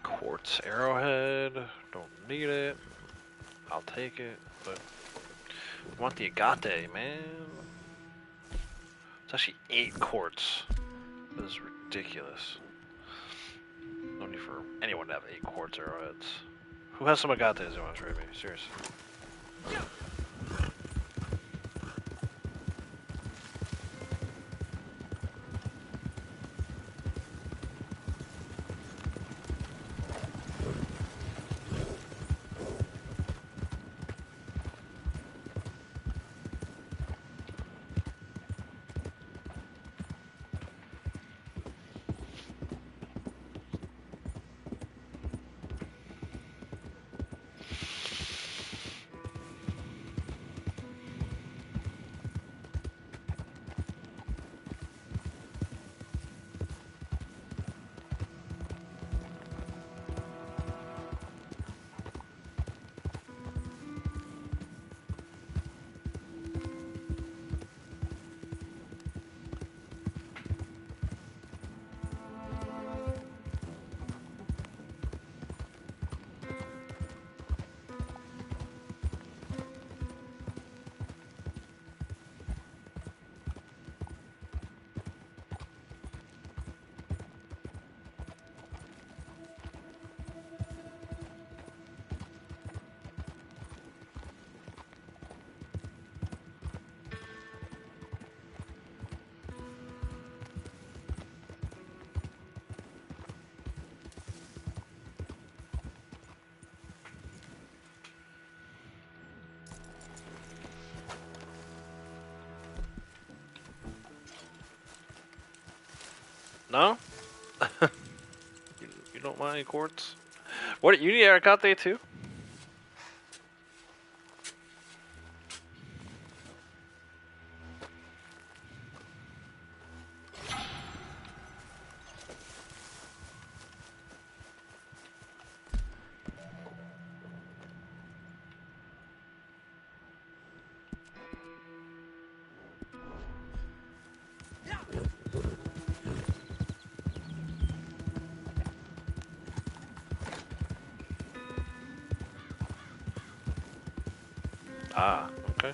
Speaker 1: Quartz arrowhead. Don't need it. I'll take it, but I want the agate, man. It's actually 8 quartz. This is ridiculous. No need for anyone to have 8 quartz arrowheads. Who has some agates who wants to trade me? Seriously. No? You don't want any quartz? What, you need Aracate too? Ah, okay.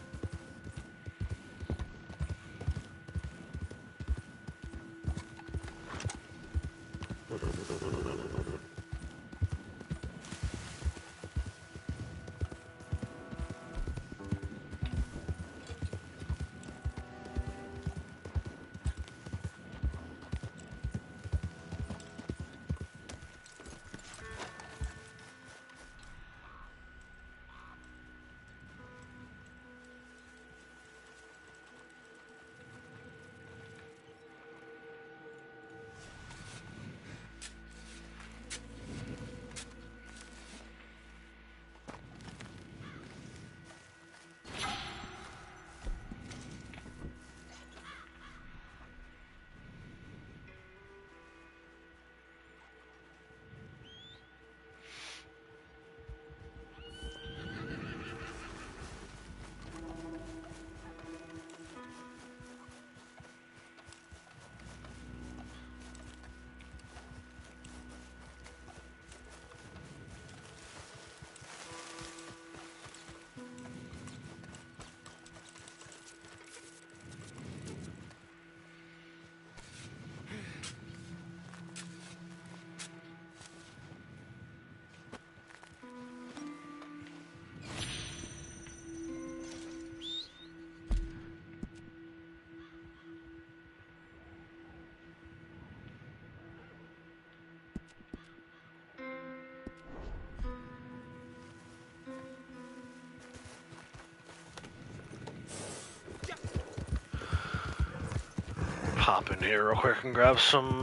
Speaker 1: Pop in here real quick and grab some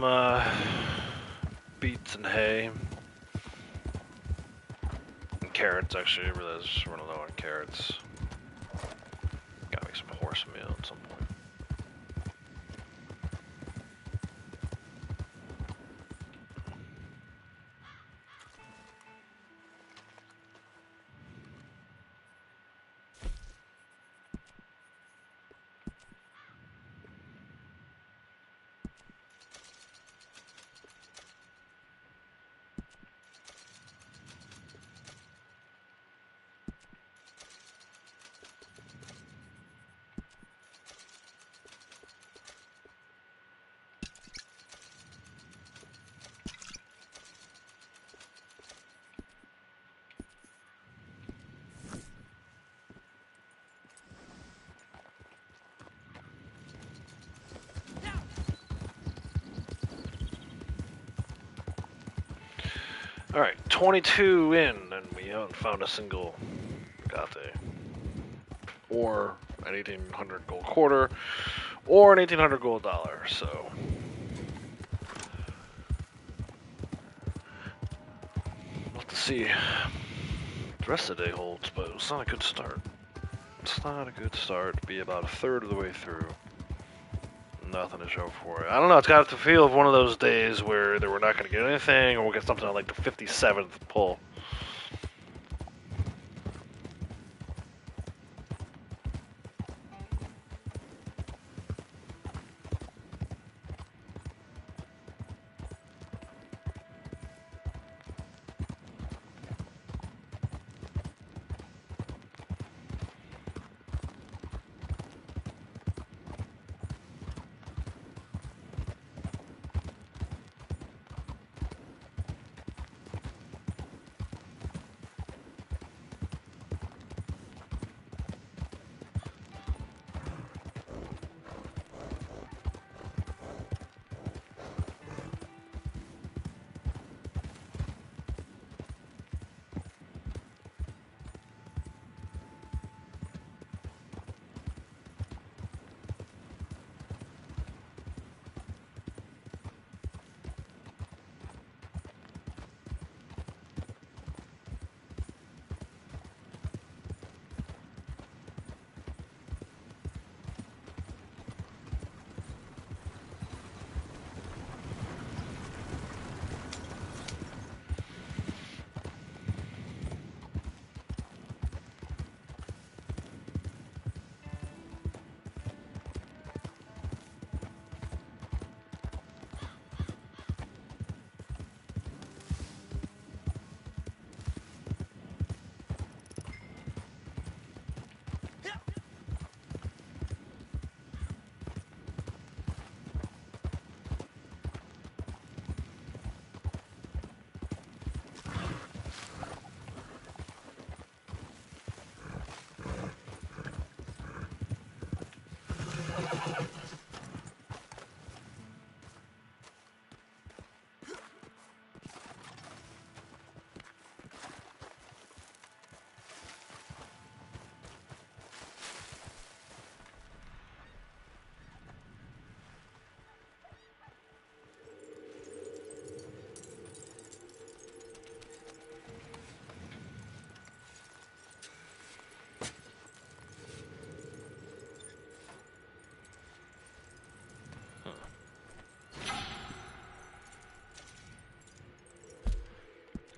Speaker 1: beets and hay. And carrots, actually. I realize we're running low on carrots. Gotta make some horse meal at some point. Alright, 22 in, and we haven't found a single agate. Or an 1800 gold quarter, or an 1800 gold dollar, so. We'll have to see what the rest of the day holds, but it's not a good start. It's not a good start to be about a third of the way through. Nothing to show for it. I don't know, it's got the feel of one of those days where we're not going to get anything, or we'll get something like the 57th pull.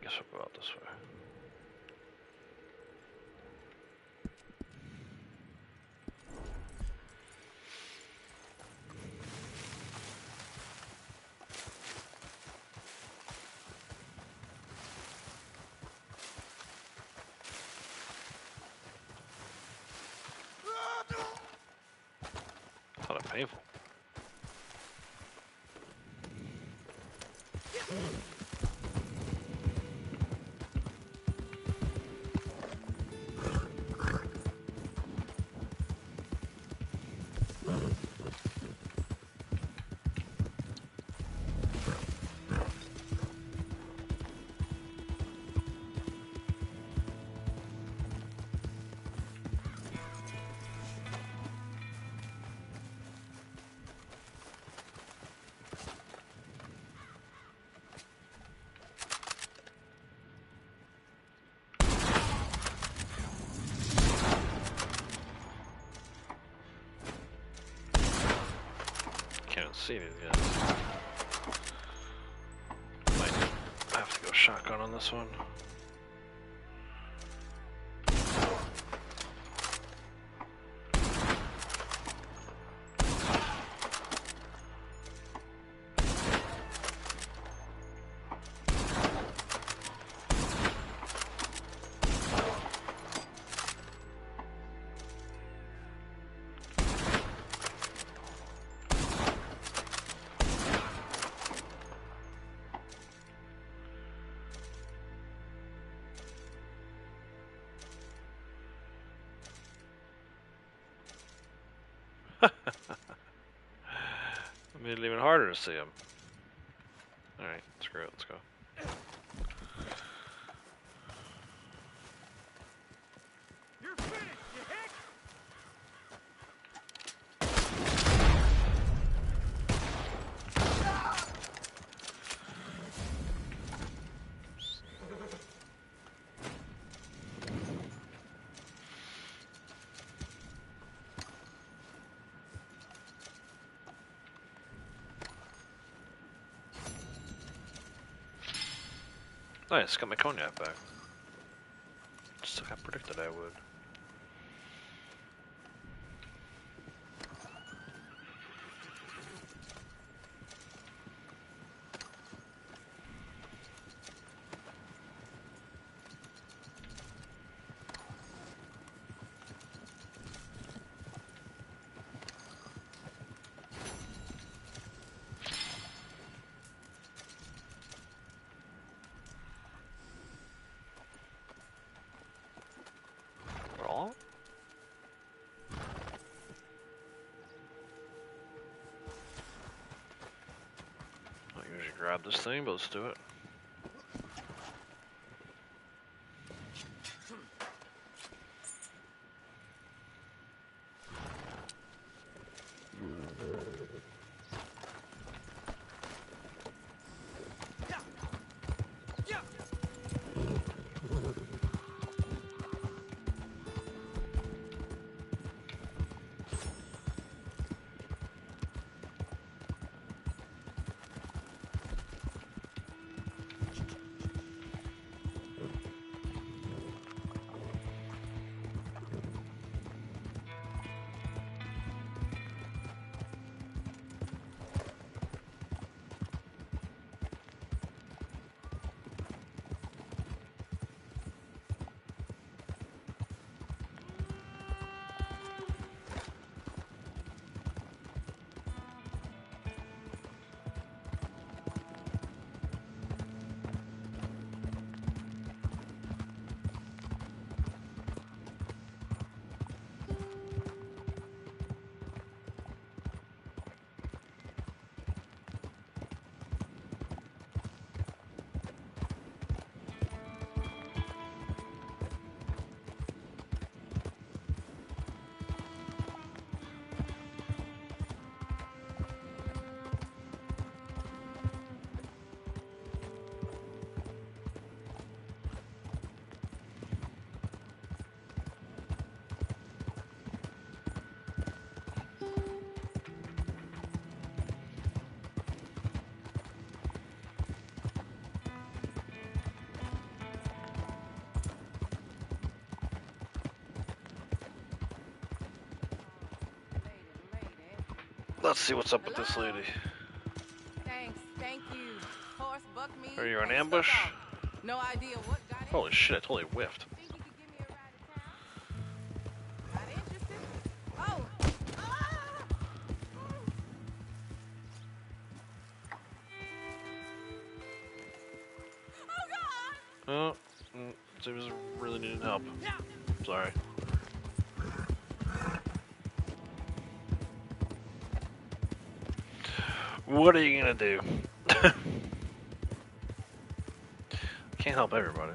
Speaker 1: Guess we'll go out this way. Kind of painful. Can't see these guys. Might have to go shotgun on this one. Made it even harder to see him. Alright, screw it, let's go.
Speaker 3: You're finished, you hick!
Speaker 1: Nice, got my cognac back. Just like I predicted I would. Raw? I don't usually grab this thing, but let's do it. Let's see what's up with this lady.
Speaker 7: Thanks, thank you. Horse bucked me.
Speaker 1: Are you in
Speaker 7: and
Speaker 1: ambush?
Speaker 7: stuck off. No idea what got in.
Speaker 1: Holy shit, I totally whiffed.
Speaker 7: Think you could give me a ride to town? Not interested? Oh! Ah! Oh God!
Speaker 1: Oh, she was really needing help. Sorry. What are you gonna do? Can't help everybody.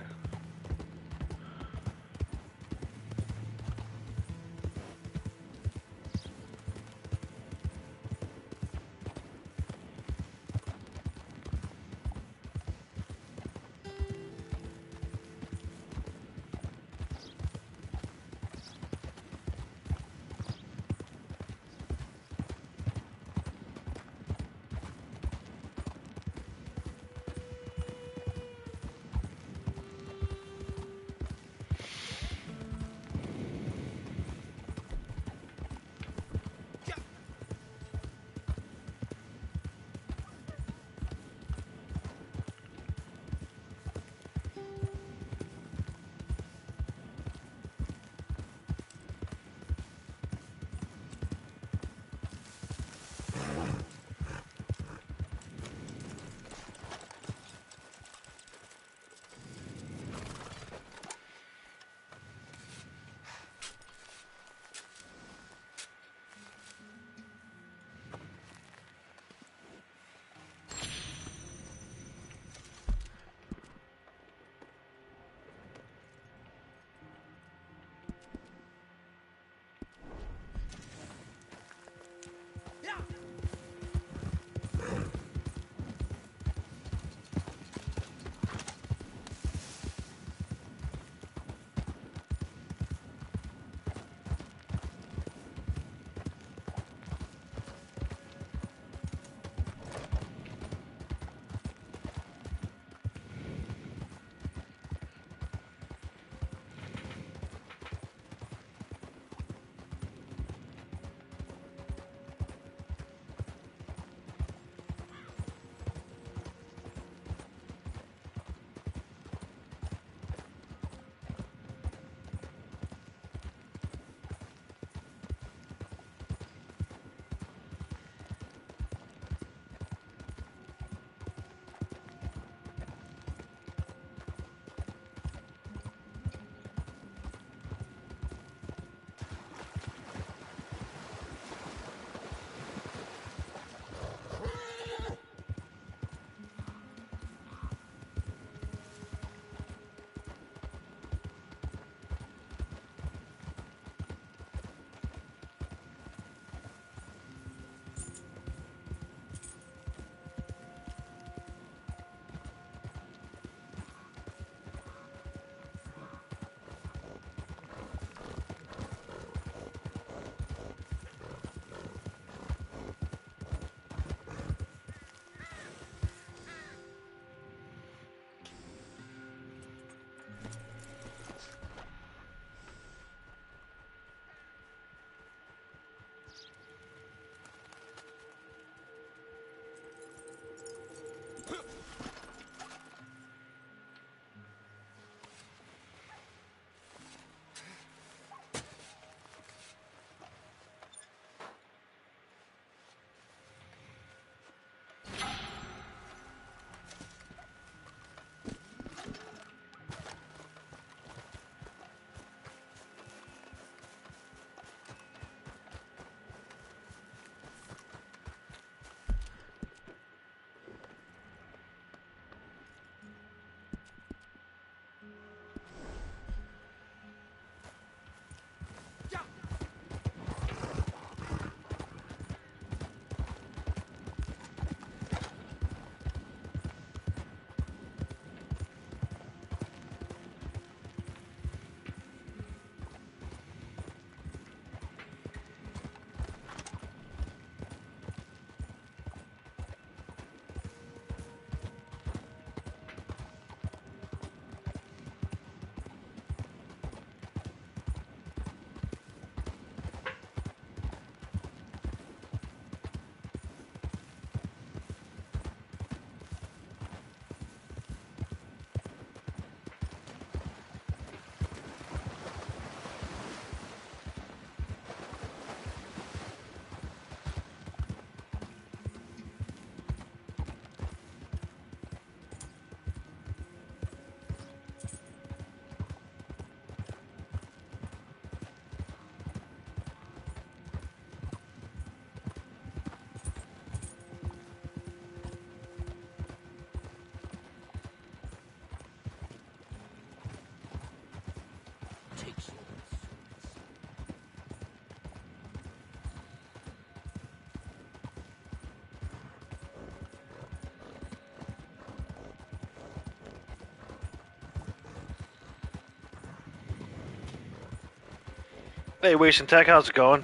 Speaker 1: Hey, Wasting Tech, how's it going?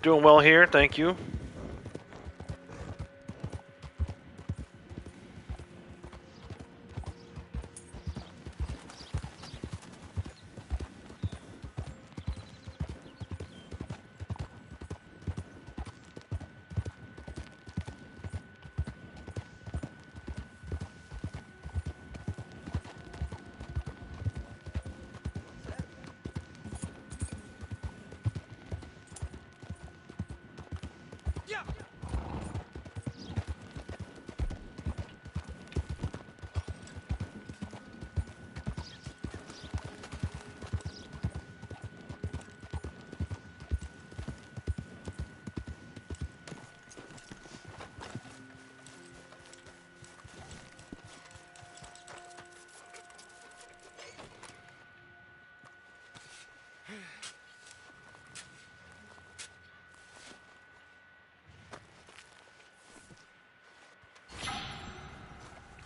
Speaker 1: Doing well here, thank you.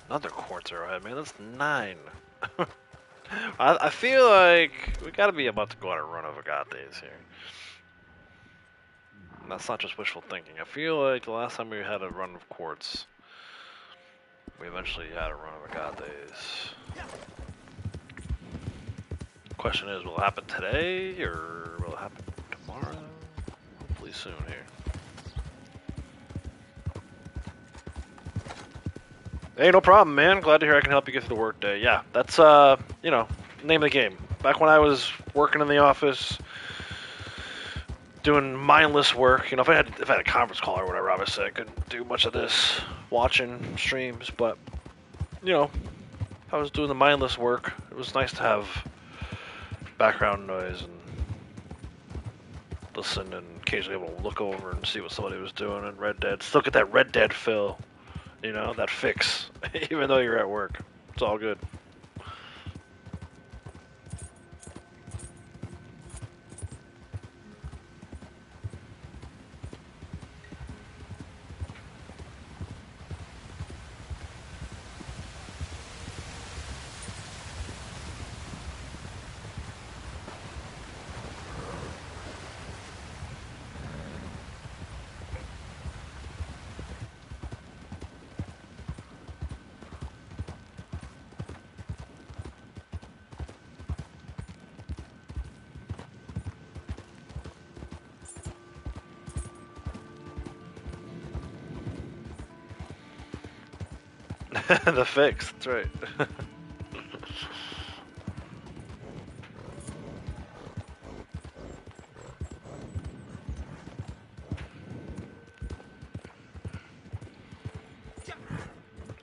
Speaker 1: Another quartz arrowhead, man. That's 9. I feel like we gotta be about to go on a run of agates here. And that's not just wishful thinking. I feel like the last time we had a run of quartz, we eventually had a run of agates. Question is, will it happen today or will it happen tomorrow? Hopefully soon here. Hey, no problem, man. Glad to hear I can help you get through the workday. Yeah, that's you know, name of the game. Back when I was working in the office, doing mindless work, you know, if I had a conference call or whatever, obviously I couldn't do much of this, watching streams. But you know, if I was doing the mindless work, it was nice to have background noise and listen, and occasionally able to look over and see what somebody was doing in Red Dead. Still get that Red Dead feel. You know, that fix, even though you're at work. It's all good. The fix, that's right.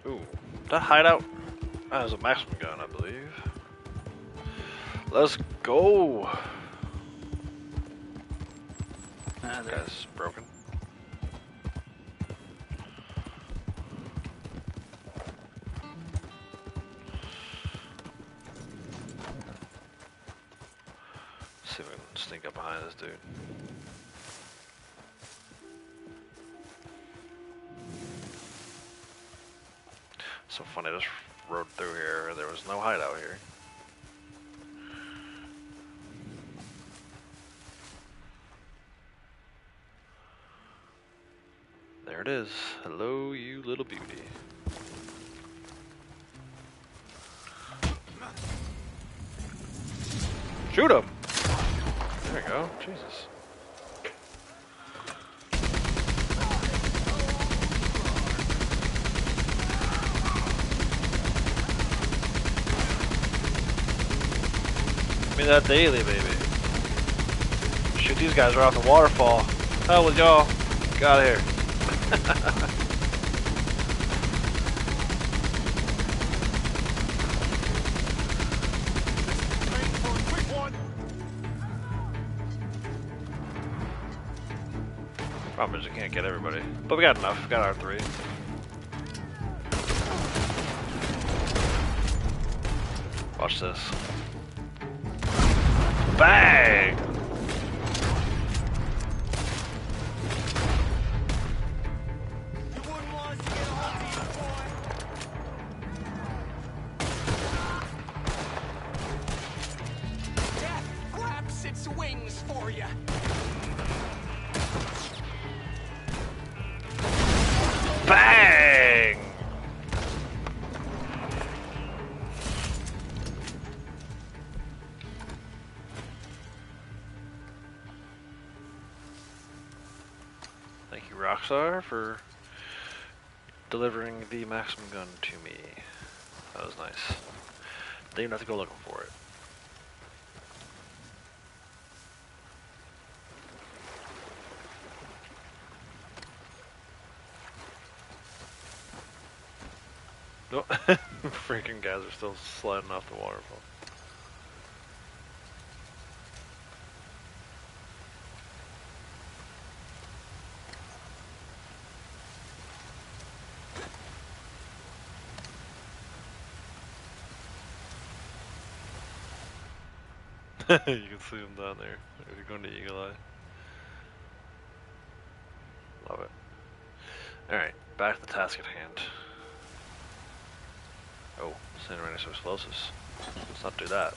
Speaker 1: Ooh, that hideout has a maximum gun, I believe. Let's go. This guy's broken. See if we can sneak up behind this dude. So funny, I just rode through here. There was no hideout here. There it is. Hello, you little beauty. Shoot him! There we go. Jesus. Give me that daily, baby. Shoot these guys right off the waterfall. Hell with y'all. Get out of here. Problem is you can't get everybody. But we got enough. We got our 3. Watch this. Bang!
Speaker 8: Death grabs its wings for
Speaker 5: for you.
Speaker 1: Bang! Thank you, Rockstar, for delivering the Maxim gun to me. That was nice. Didn't even have to go looking for it. No, freaking guys are still sliding off the waterfall. You can see them down there if you're going to Eagle Eye. Love it. Alright, back to the task at hand. Oh, Cineranius explosives. Let's not do that.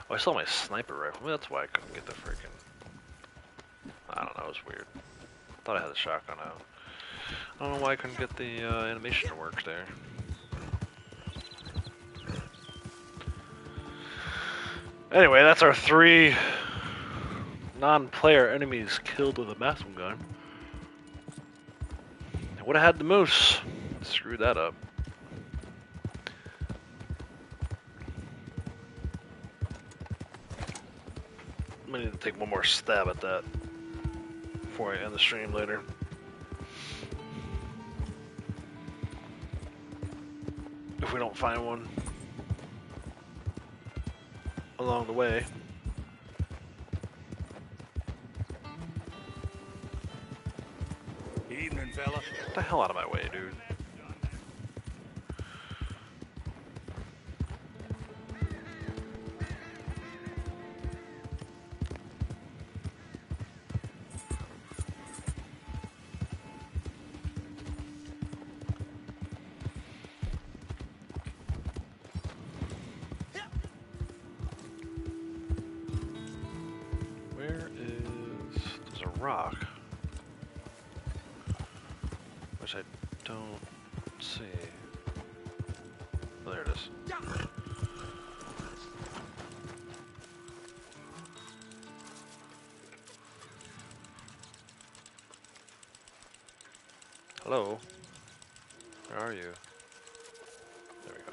Speaker 1: Oh, I saw my sniper rifle. Maybe that's why I couldn't get the freaking... I don't know, it was weird. Thought I had the shotgun out. I don't know why I couldn't get the animation to work there. Anyway, that's our 3 non-player enemies killed with a Maxim gun. I would have had the moose. Screwed that up. I'm gonna need to take one more stab at that before I end the stream later. If we don't find one along the way.
Speaker 3: Evening, fella.
Speaker 1: Get the hell out of my way, dude. There's a rock, which I don't see. Oh, there it is. Hello? Where are you? There we go.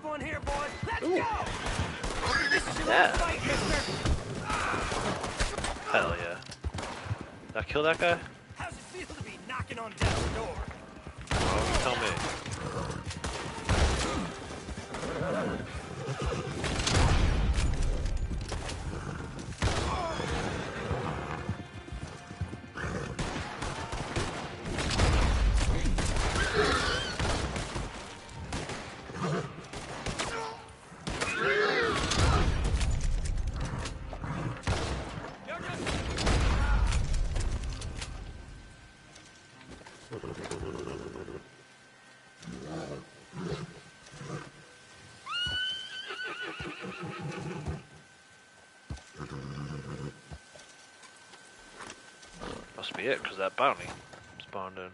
Speaker 6: have one here, boys. Let's
Speaker 1: Ooh.
Speaker 6: go! This is your
Speaker 1: Yeah.
Speaker 6: last fight, mister!
Speaker 1: Hell yeah. Did I kill that guy?
Speaker 6: How's it feel to be knocking on death's door?
Speaker 1: Oh, you tell me. Must be it, because that bounty spawned in.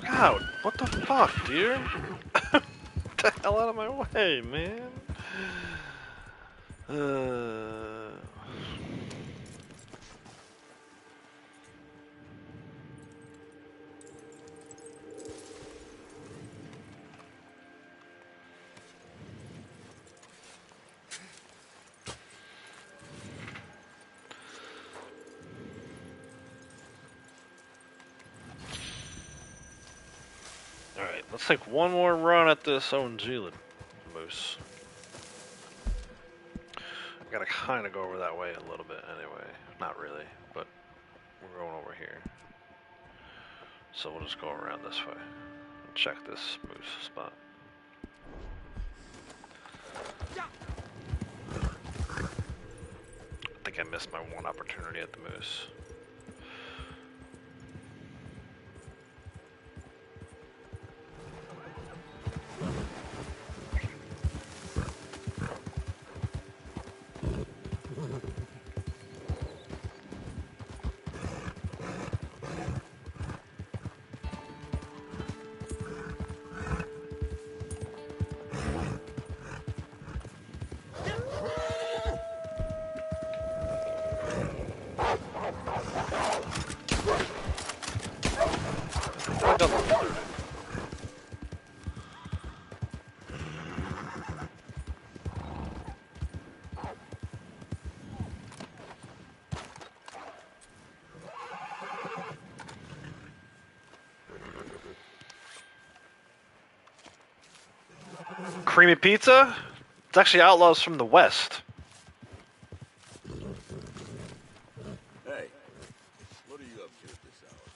Speaker 1: God, what the fuck, dude? Get the hell out of my way, man. Alright, let's take one more run at this Owen moose. I gotta kinda go over that way a little bit anyway. Not really, but we're going over here. So we'll just go around this way and check this moose spot. I think I missed my one opportunity at the moose. I got the loot. Creamy pizza? It's actually Outlaws from the West.
Speaker 3: Hey, what are you up to at this hour?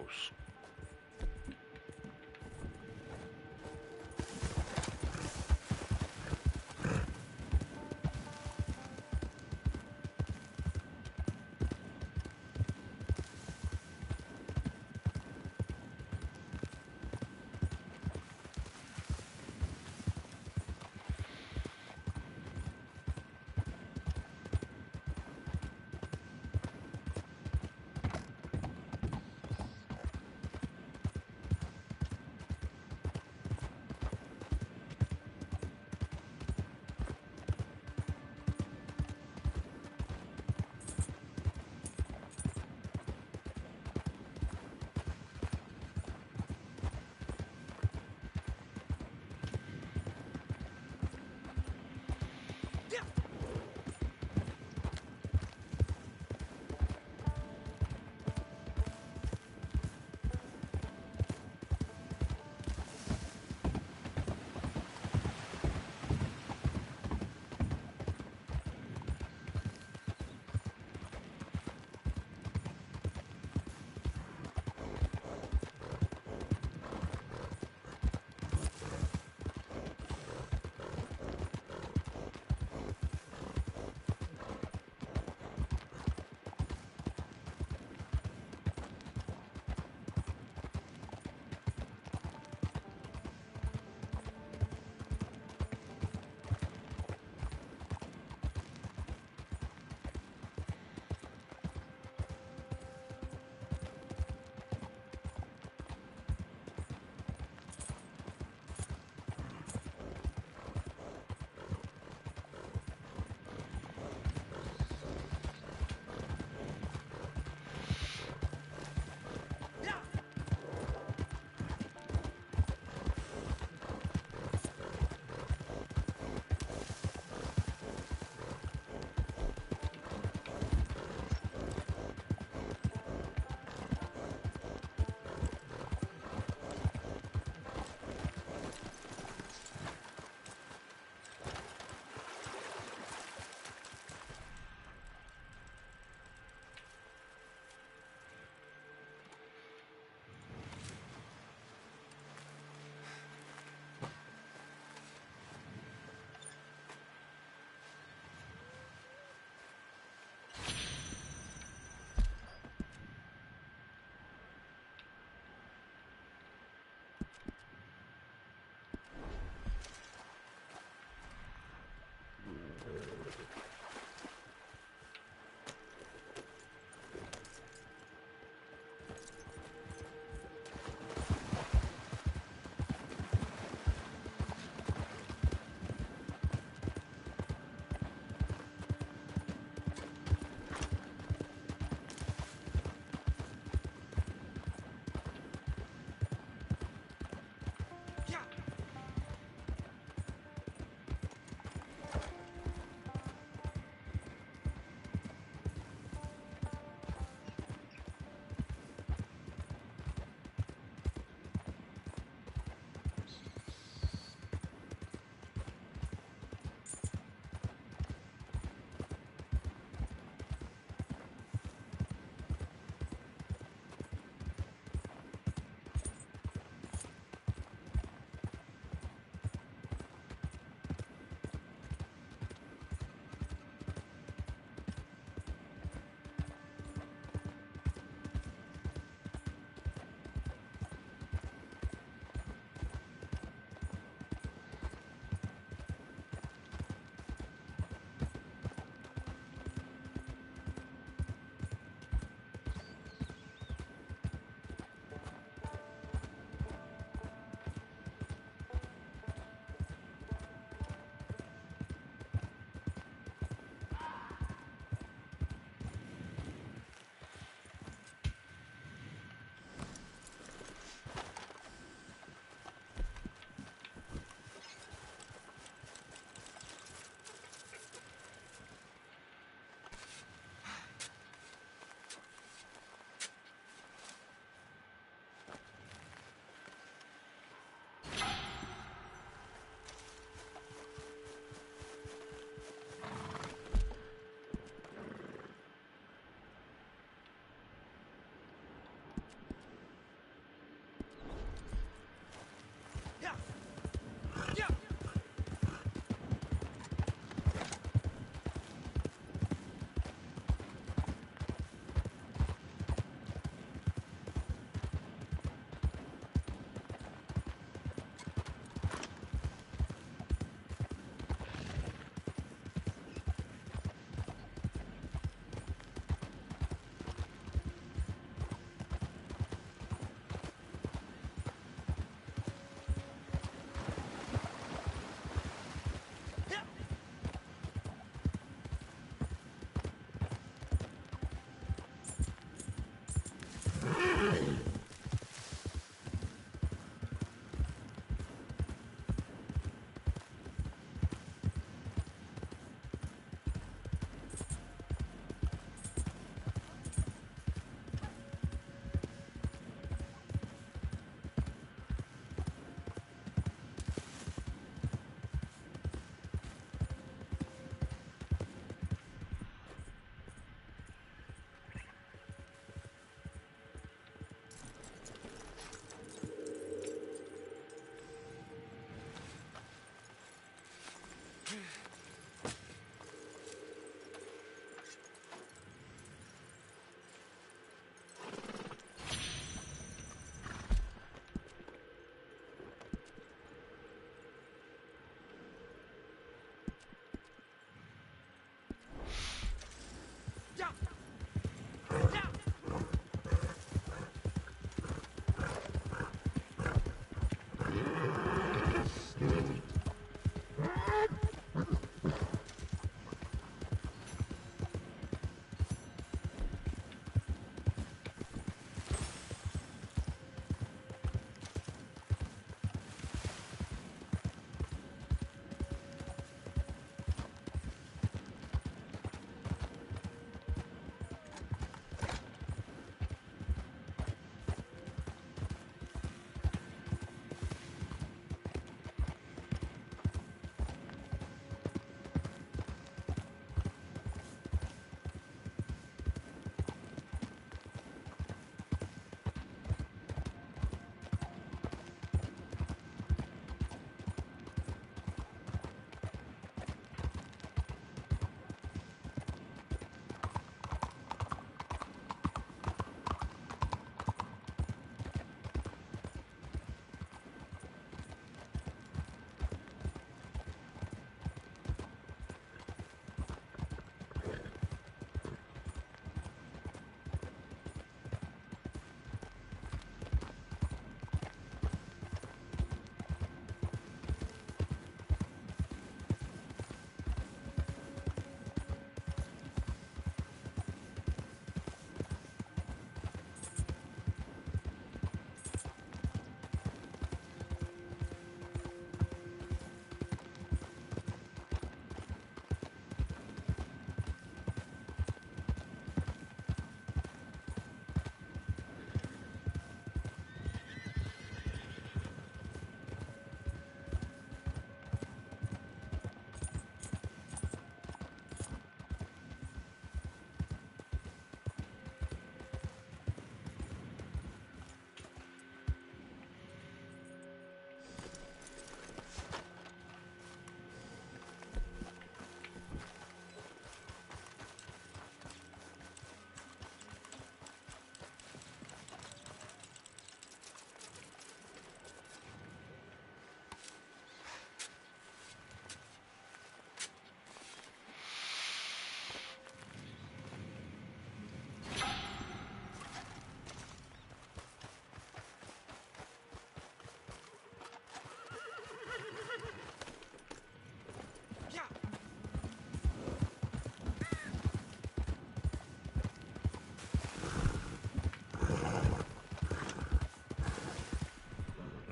Speaker 1: goes.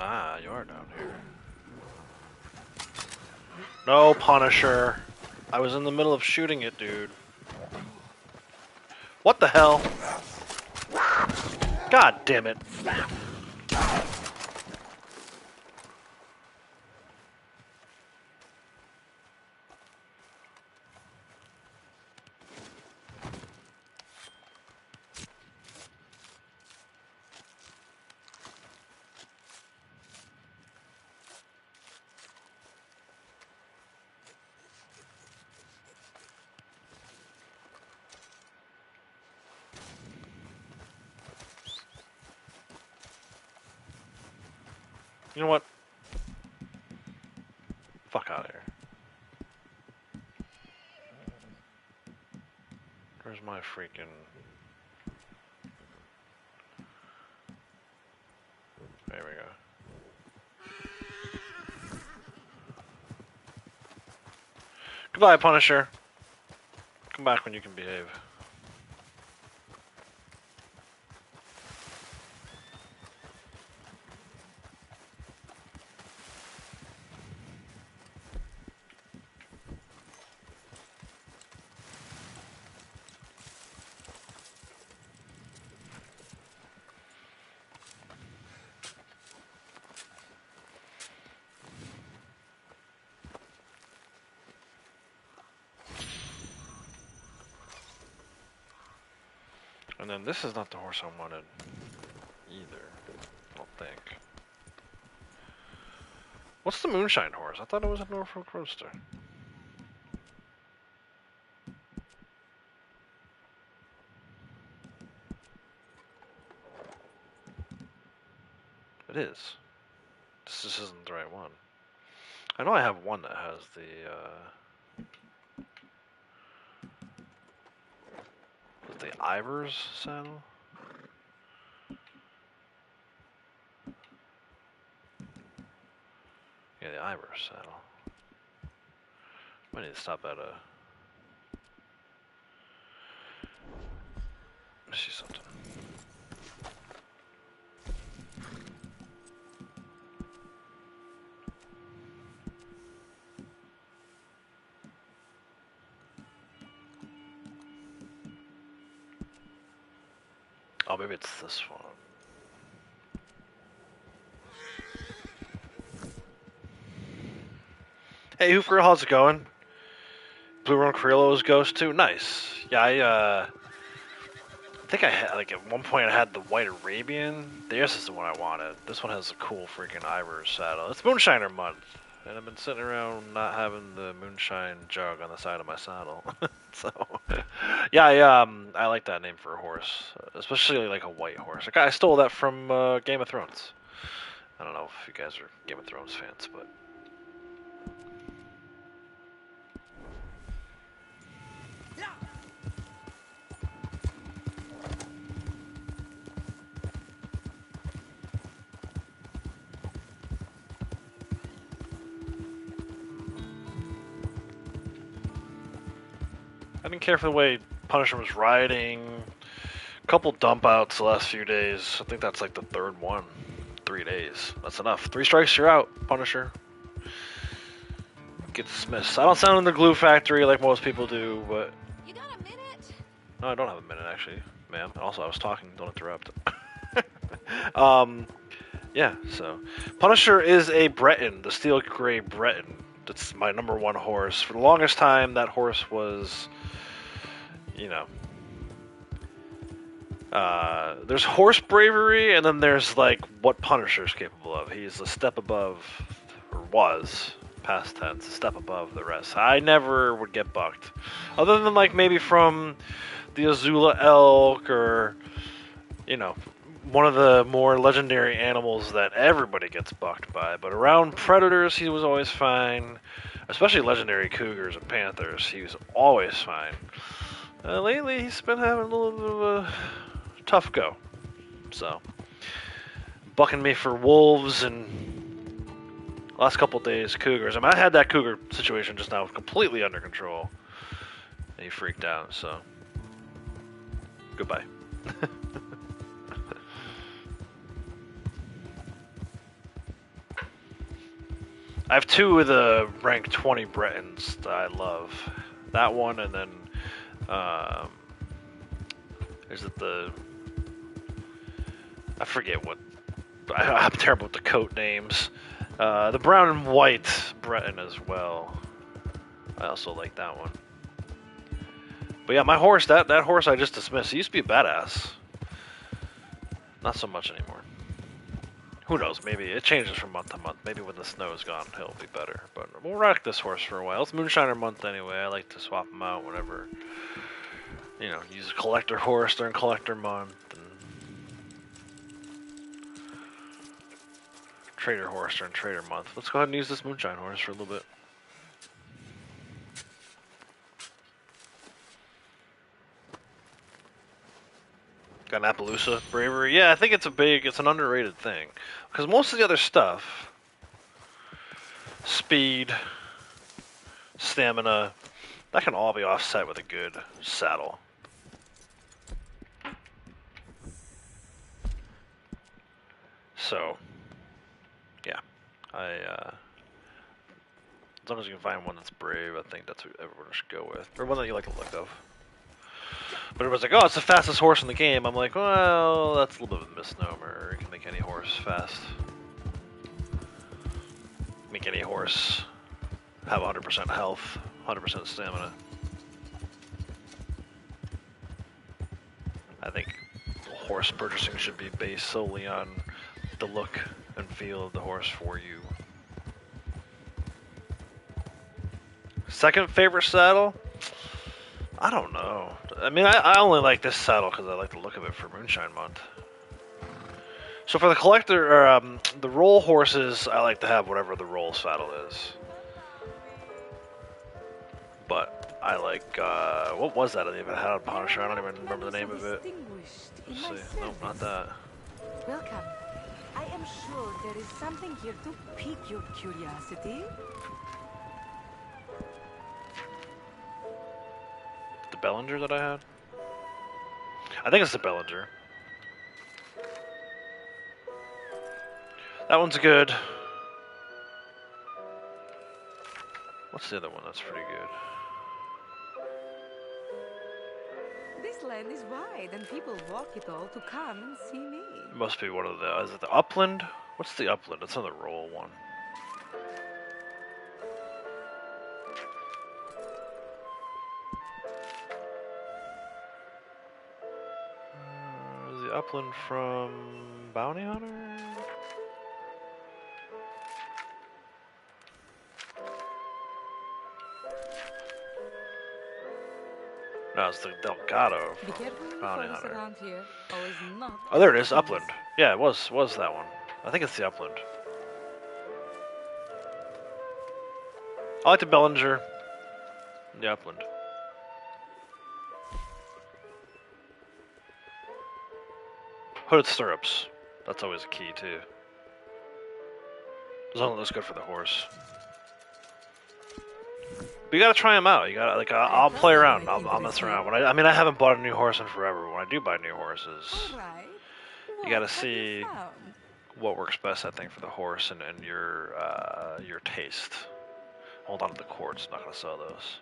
Speaker 1: Ah, you are down here. No, Punisher. I was in the middle of shooting it, dude. What the hell? God damn it. You know what? Fuck out of here. Where's my freaking... There we go. Goodbye, Punisher. Come back when you can behave. And then this is not the horse I wanted either, I don't think. What's the Moonshine horse? I thought it was a Norfolk Roadster. It is. This just isn't the right one. I know I have one that has the Ivers saddle. Yeah, the Ivers saddle. I need to stop at a... Let me see something. Oh, maybe it's this one. Hey, Hooper, how's it going? Blue Run Creolos Ghost too? Nice. Yeah, I think I had, like, at one point I had the White Arabian. This is the one I wanted. This one has a cool freaking Ivers saddle. It's Moonshiner month, and I've been sitting around not having the Moonshine jug on the side of my saddle. So, yeah, I like that name for a horse, especially like a white horse. Like, I stole that from Game of Thrones. I don't know if you guys are Game of Thrones fans, but... I didn't care for the way Punisher was riding. A couple dump outs the last few days. I think that's like the third one. 3 days. That's enough. 3 strikes, you're out, Punisher. Get dismissed. I don't sound in the glue factory like most people do, but...
Speaker 7: You got a minute?
Speaker 1: No, I don't have a minute, actually, ma'am. Also, I was talking. Don't interrupt. Yeah, so... Punisher is a Breton, the Steel Grey Breton. That's my #1 horse. For the longest time, that horse was... You know, there's horse bravery, and then there's like what Punisher's capable of. He's a step above, or was, past tense, a step above the rest. I never would get bucked, other than like maybe from the Azula elk, or you know, one of the more legendary animals that everybody gets bucked by. But around predators, he was always fine, especially legendary cougars and panthers. He was always fine. Lately, he's been having a little bit of a tough go. So, bucking me for wolves and last couple days, cougars. I mean, I had that cougar situation just now completely under control. And he freaked out, so goodbye. I have two of the rank 20 Bretons that I love. That one, and then is it the? I forget what. I'm terrible with the coat names. The brown and white Breton as well. I also like that one. But yeah, my horse, that horse I just dismissed, he used to be a badass. Not so much anymore. Who knows, maybe it changes from month to month. Maybe when the snow is gone, he'll be better. But we'll rock this horse for a while. It's Moonshiner month anyway. I like to swap him out whenever, you know, use a collector horse during collector month. And trader horse during trader month. Let's go ahead and use this Moonshine horse for a little bit. Got an Appaloosa bravery. Yeah, I think it's an underrated thing. Because most of the other stuff, speed, stamina, that can all be offset with a good saddle. So, yeah, as long as you can find one that's brave, I think that's what everyone should go with. Or one that you like the look of. But everyone's like, oh, it's the fastest horse in the game. I'm like, well, that's a little bit of a misnomer. You can make any horse fast. Make any horse have 100% health, 100% stamina. I think horse purchasing should be based solely on the look and feel of the horse for you. Second favorite saddle? I don't know. I mean, I only like this saddle because I like the look of it for Moonshine Month. So for the collector, or the roll horses, I like to have whatever the roll saddle is. But I like, what was that I even had on Punisher? I don't even remember the name of it. Let's see. Nope, not that.
Speaker 4: Welcome. I am sure there is something here to pique your curiosity.
Speaker 1: The Bellinger that I had? I think it's the Bellinger. That one's good. What's the other one that's pretty good?
Speaker 4: This land is wide and people walk it all to come and see me.
Speaker 1: It must be one of the, is it the Upland? What's the Upland? It's another roll one. Is the Upland from Bounty Hunter? No, it's the Delgado
Speaker 4: Be
Speaker 1: from
Speaker 4: careful with
Speaker 1: Bounty
Speaker 4: folks
Speaker 1: Hunter.
Speaker 4: around here. Always not.
Speaker 1: Oh, there it is, Upland. Yeah, it was that one. I think it's the Upland. I like the Bellinger. The Upland. Hooded stirrups. That's always a key too. As long as it looks good for the horse. But you gotta try them out. You gotta I'll play around. I'll mess around. I mean, I haven't bought a new horse in forever. But when I do buy new horses,
Speaker 4: All right.
Speaker 1: you gotta
Speaker 4: What have you
Speaker 1: see
Speaker 4: found?
Speaker 1: what works best, I think, for the horse and your taste. Hold on to the quartz. Not gonna sell those.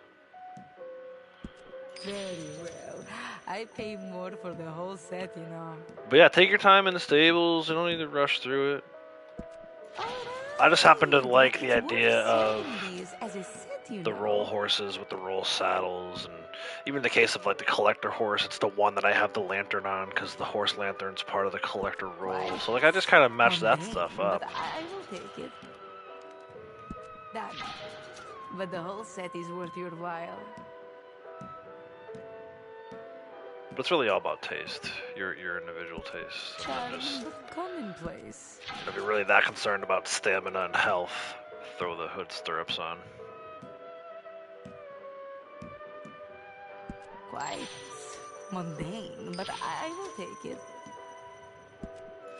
Speaker 4: Very well. I pay more for the whole set, you know.
Speaker 1: But yeah, take your time in the stables. You don't need to rush through it. I just happen to like the idea of the roll horses with the roll saddles, and even in the case of like the collector horse, it's the one that I have the lantern on because the horse lantern's part of the collector roll. So like I just kind of match that stuff up.
Speaker 4: But I will take it. Done. But the whole set is worth your while.
Speaker 1: But it's really all about taste, your individual taste. And
Speaker 4: Charming
Speaker 1: just,
Speaker 4: but commonplace.
Speaker 1: if you're really that concerned about stamina and health, throw the hood stirrups on.
Speaker 4: Quite mundane, but I will take it.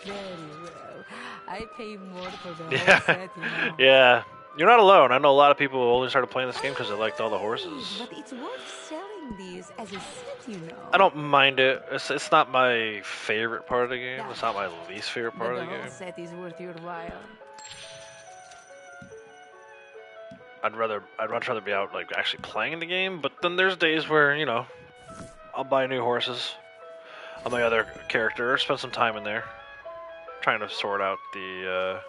Speaker 4: Very well. I pay more for the whole
Speaker 1: Yeah,
Speaker 4: set, you know.
Speaker 1: yeah. You're not alone. I know a lot of people only started playing this game because they liked all the horses.
Speaker 4: But it's worth selling these as a set, you know.
Speaker 1: I don't mind it. It's not my favorite part of the game. It's not my least favorite part
Speaker 4: But
Speaker 1: of
Speaker 4: the
Speaker 1: the
Speaker 4: whole
Speaker 1: game.
Speaker 4: set is worth your while.
Speaker 1: I'd much rather be out like actually playing the game. But then there's days where I'll buy new horses on my other character, or spend some time in there trying to sort out the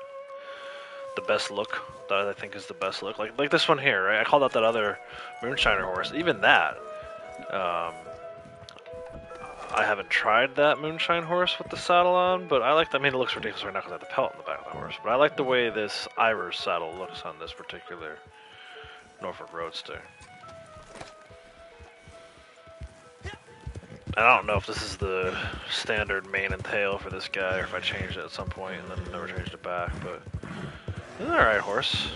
Speaker 1: best look that I think is the best look. Like this one here, right? I called out that other Moonshiner horse. Even that, I haven't tried that Moonshine horse with the saddle on, but I like. I mean, it looks ridiculous right now because I have the pelt in the back of the horse. But I like the way this Irish saddle looks on this particular Norfolk Roadster. And I don't know if this is the standard mane and tail for this guy, or if I changed it at some point and then never changed it back. But it's an alright horse.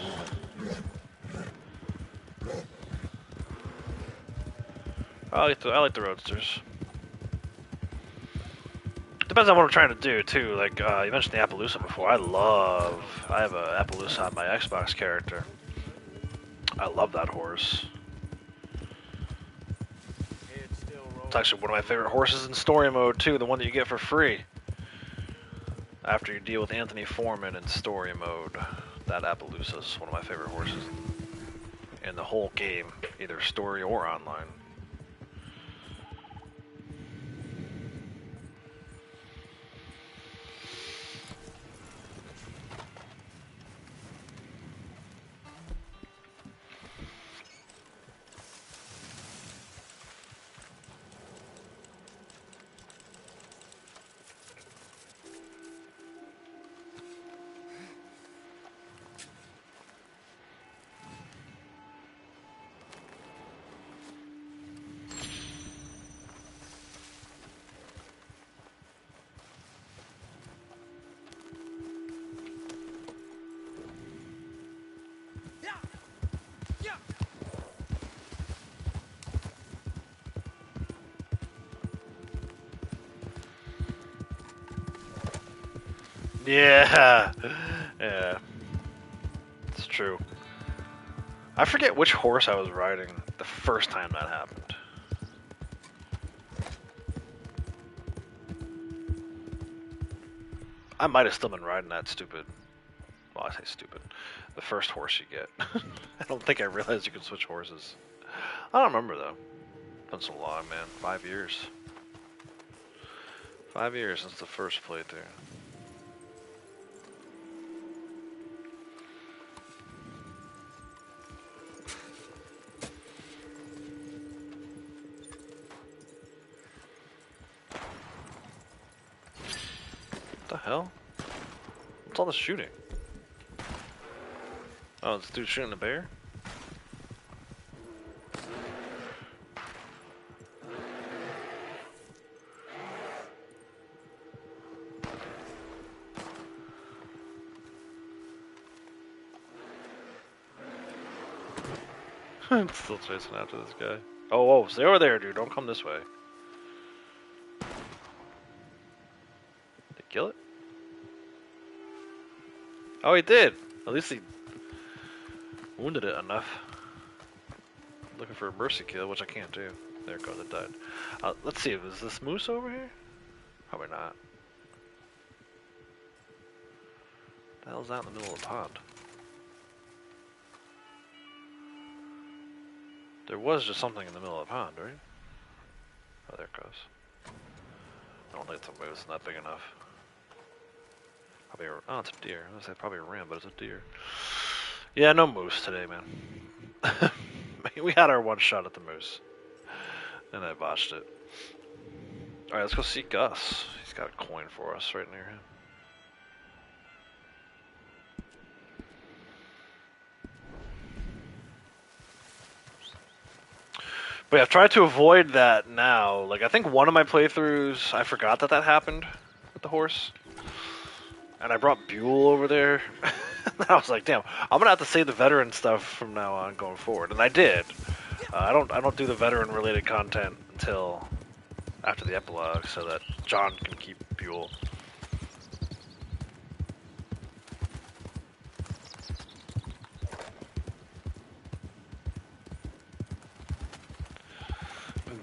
Speaker 1: I like the Roadsters. Depends on what I'm trying to do too. Like you mentioned the Appaloosa before. I have a Appaloosa on my Xbox character. I love that horse. It's actually one of my favorite horses in story mode too. The one that you get for free after you deal with Anthony Foreman in story mode. That Appaloosa is one of my favorite horses in the whole game, either story or online. Yeah, yeah, it's true. I forget which horse I was riding the first time that happened. I might have still been riding that stupid. Well, I say stupid. The first horse you get. I don't think I realized you could switch horses. I don't remember though. Been so long, man. 5 years. 5 years since the first playthrough. What the hell? What's all this shooting? Oh, this dude shooting a bear? I'm still chasing after this guy. Oh, stay over there, dude. Don't come this way. Did he kill it? Oh, he did. At least he wounded it enough. Looking for a mercy kill, which I can't do. There it goes, it died. Let's see, is this moose over here? Probably not. The hell's out in the middle of the pond? There was just something in the middle of the pond, right? Oh, there it goes. I don't think it's a moose, it's not big enough. Probably oh, it's a deer. I was gonna say probably a ram, but it's a deer. Yeah, no moose today, man. We had our one shot at the moose, and I botched it. All right, let's go see Gus. He's got a coin for us right near him. But yeah, I've tried to avoid that now. Like, I think one of my playthroughs, I forgot that happened with the horse. And I brought Buell over there. And I was like, damn, I'm gonna have to save the veteran stuff from now on going forward. And I did. I don't do the veteran related content until after the epilogue so that John can keep Buell.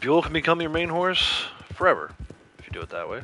Speaker 1: Buell can become your main horse forever if you do it that way.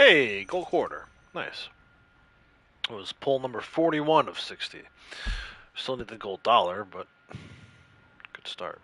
Speaker 1: Hey, gold quarter. Nice. It was pull number 41 of 60. Still need the gold dollar, but good start.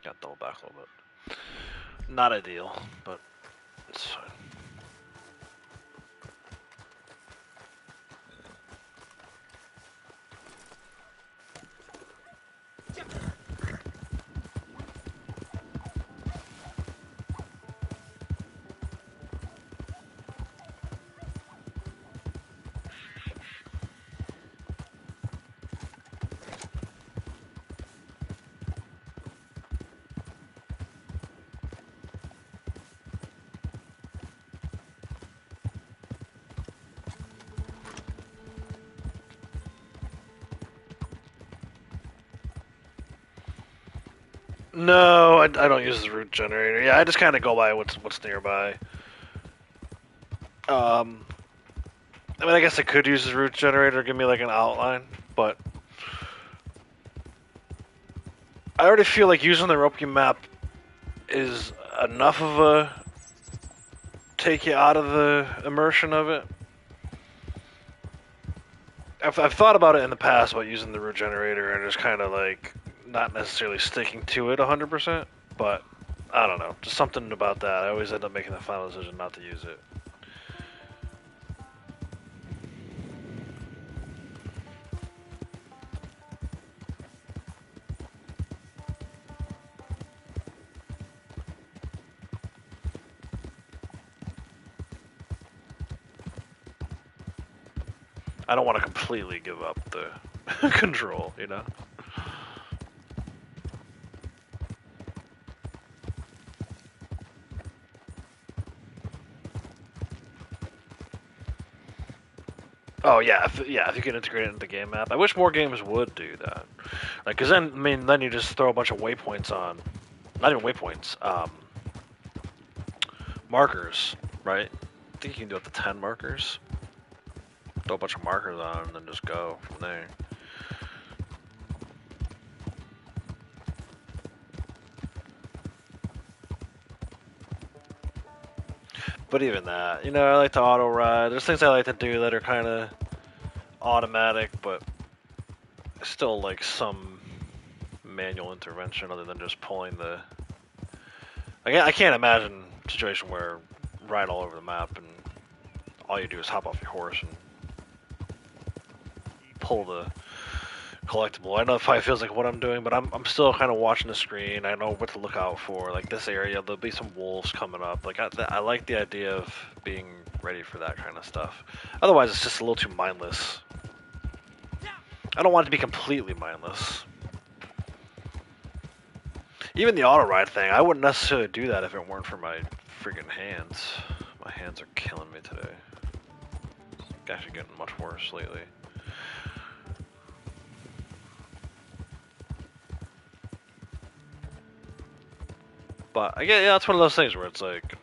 Speaker 1: Got double back a little bit. Not ideal, but it's fine. No, I don't use the route generator. Yeah, I just kind of go by what's nearby. Um, I mean, I guess I could use the route generator, give me like an outline, but I already feel like using the Ropke map is enough of a take you out of the immersion of it. I've thought about it in the past about using the route generator and just kind of like not necessarily sticking to it 100%, but I don't know, just something about that. I always end up making the final decision not to use it. I don't want to completely give up the control, you know? Oh yeah, if you can integrate it into the game map. I wish more games would do that. Like, cause then, I mean, then you just throw a bunch of waypoints on. Not even waypoints, markers, right? I think you can do up to 10 markers. Throw a bunch of markers on and then just go from there. But even that, you know, I like to auto ride. There's things I like to do that are kind of automatic, but still like some manual intervention other than just pulling the. I can't imagine a situation where ride all over the map and all you do is hop off your horse and pull the collectible. I know it probably feels like what I'm doing, but I'm still kind of watching the screen. I know what to look out for. Like this area, there'll be some wolves coming up. Like I like the idea of being ready for that kind of stuff. Otherwise, it's just a little too mindless. I don't want it to be completely mindless. Even the auto ride thing, I wouldn't necessarily do that if it weren't for my freaking hands, My hands are killing me today. It's actually getting much worse lately. But I get, yeah, it's one of those things where it's like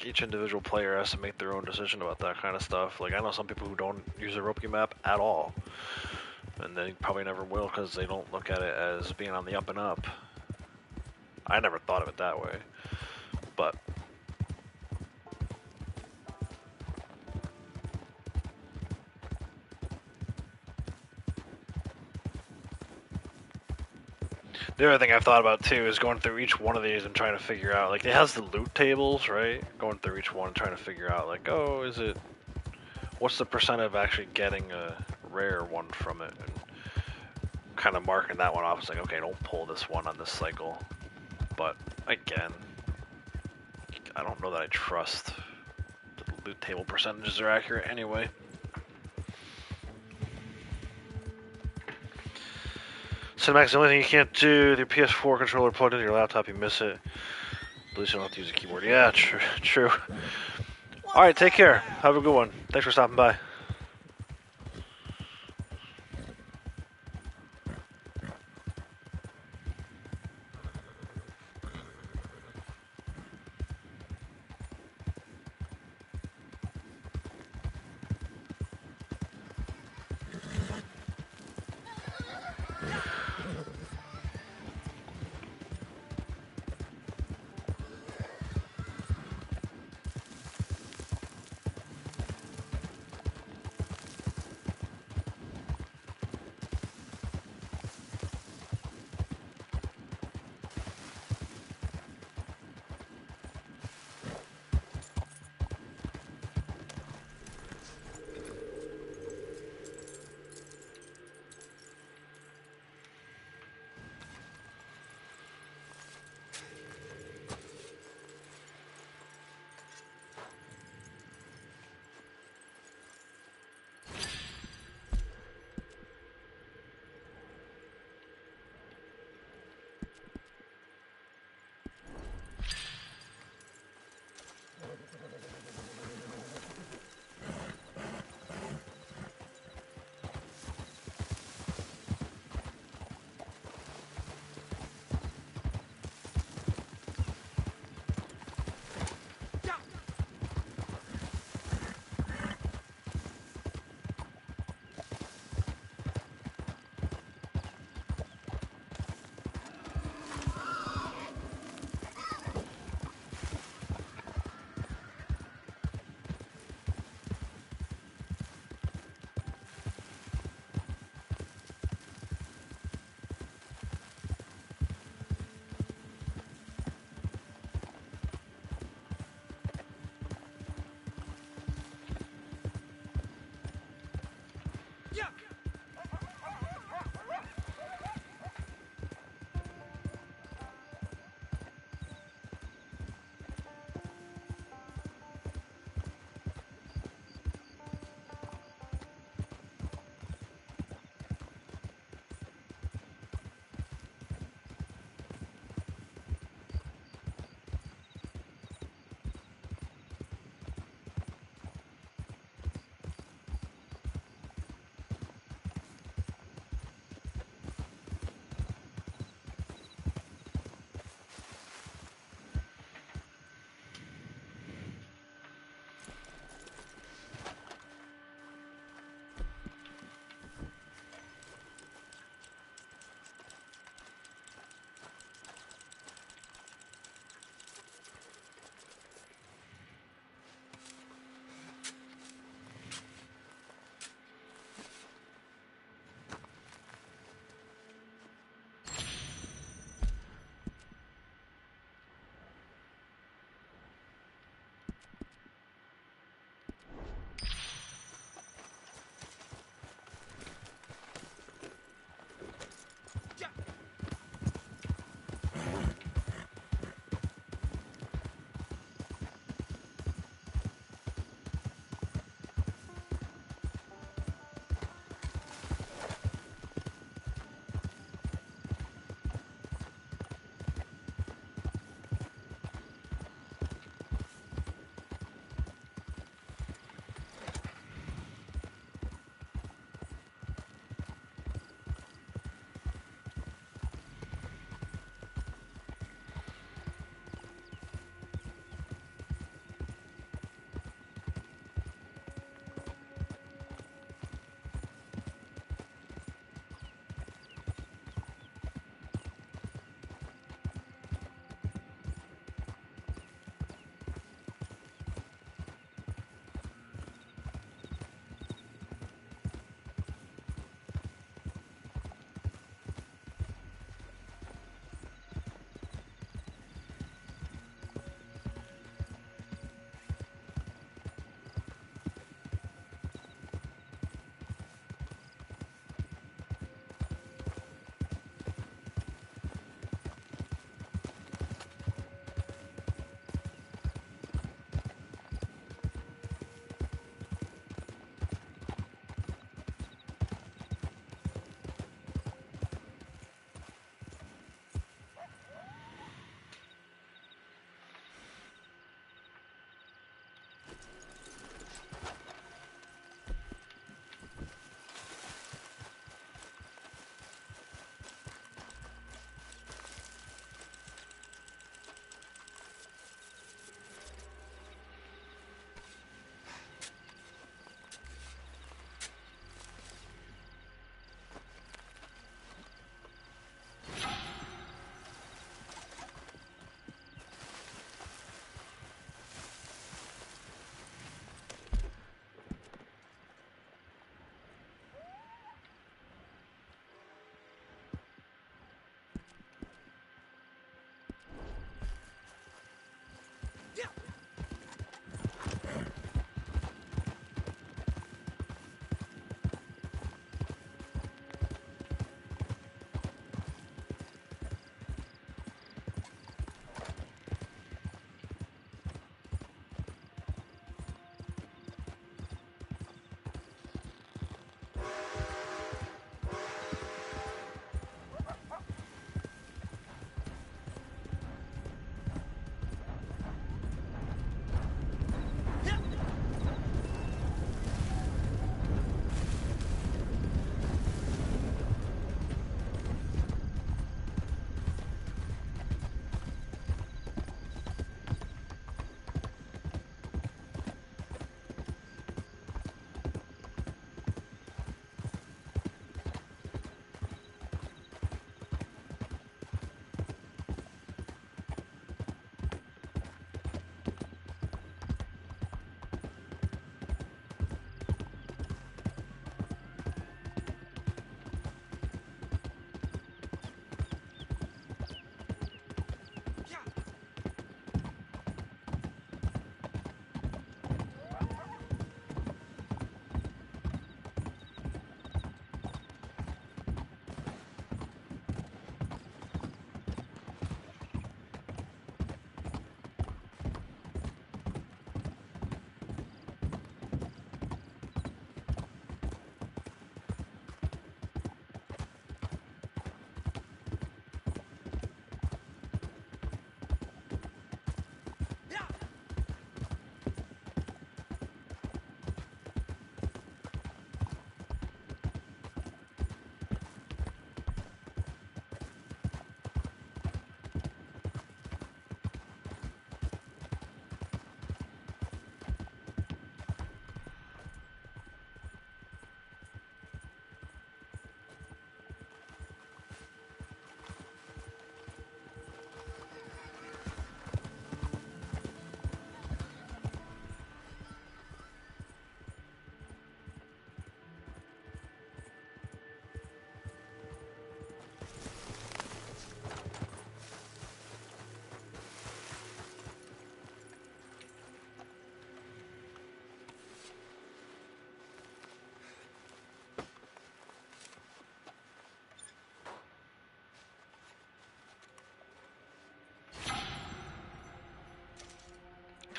Speaker 1: each individual player has to make their own decision about that kind of stuff. Like I know some people who don't use a rope map at all, and they probably never will because they don't look at it as being on the up and up. I never thought of it that way, but the other thing I've thought about too is going through each one of these and trying to figure out, like, it has the loot tables, right? Going through each one and trying to figure out, like, oh, is it, what's the percent of actually getting a rare one from it? And kind of marking that one off. It's like, okay, don't pull this one on this cycle. But again, I don't know that I trust that the loot table percentages are accurate anyway. Cinemax, the only thing you can't do with your PS4 controller plugged into your laptop, you miss it. At least you don't have to use a keyboard. Yeah, true. Alright, take care. Have a good one. Thanks for stopping by.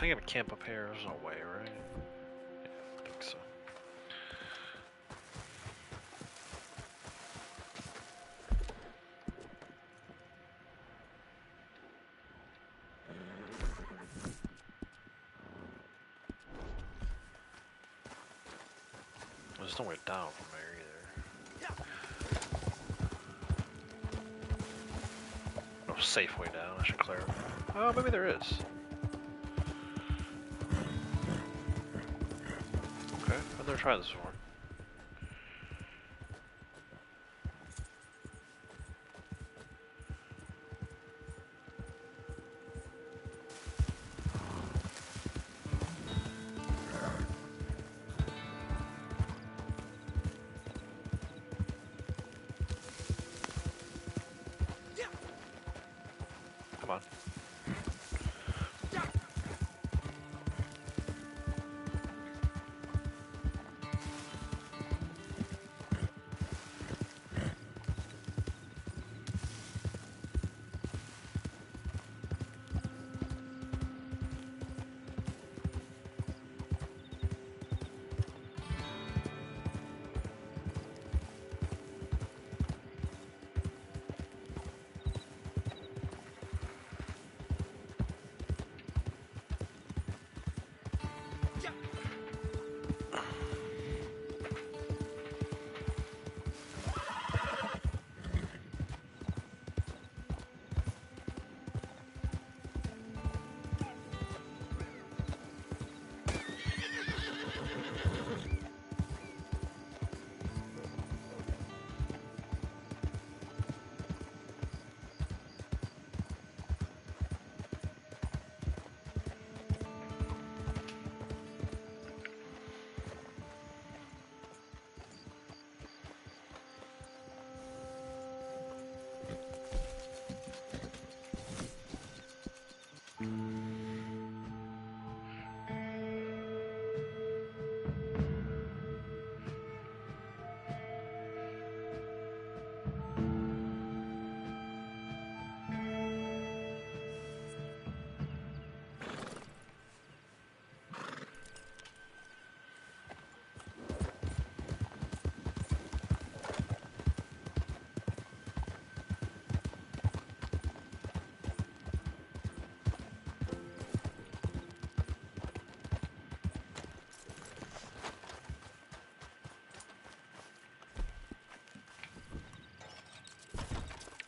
Speaker 1: Can I get a camp up here? There's no way, right? Yeah, I think so. There's no way down from there either. No safe way down, I should clarify. Oh, maybe there is. Okay, I've never tried this before. Come on.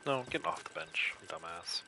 Speaker 1: No, get off the bench, dumbass.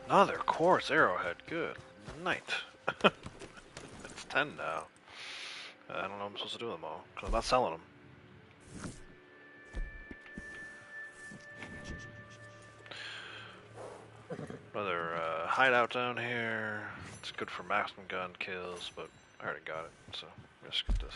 Speaker 1: Another quartz arrowhead. Good night. It's 10 now. I don't know what I'm supposed to do with them all, because I'm not selling them. Another hideout down here. It's good for maximum gun kills, but I already got it, so I'm gonna skip this.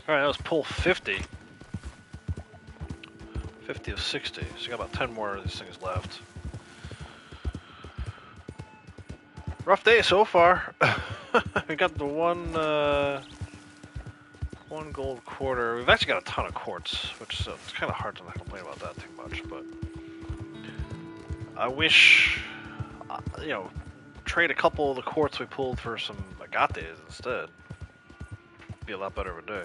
Speaker 1: Alright, that was pull 50. 50 of 60, so you got about 10 more of these things left. Rough day so far. We got the one gold quarter. We've actually got a ton of quartz, which it's kind of hard to not complain about that too much. But I wish, you know, trade a couple of the quartz we pulled for some agates instead. Be a lot better of a day.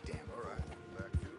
Speaker 3: Damn, all right. Back to it.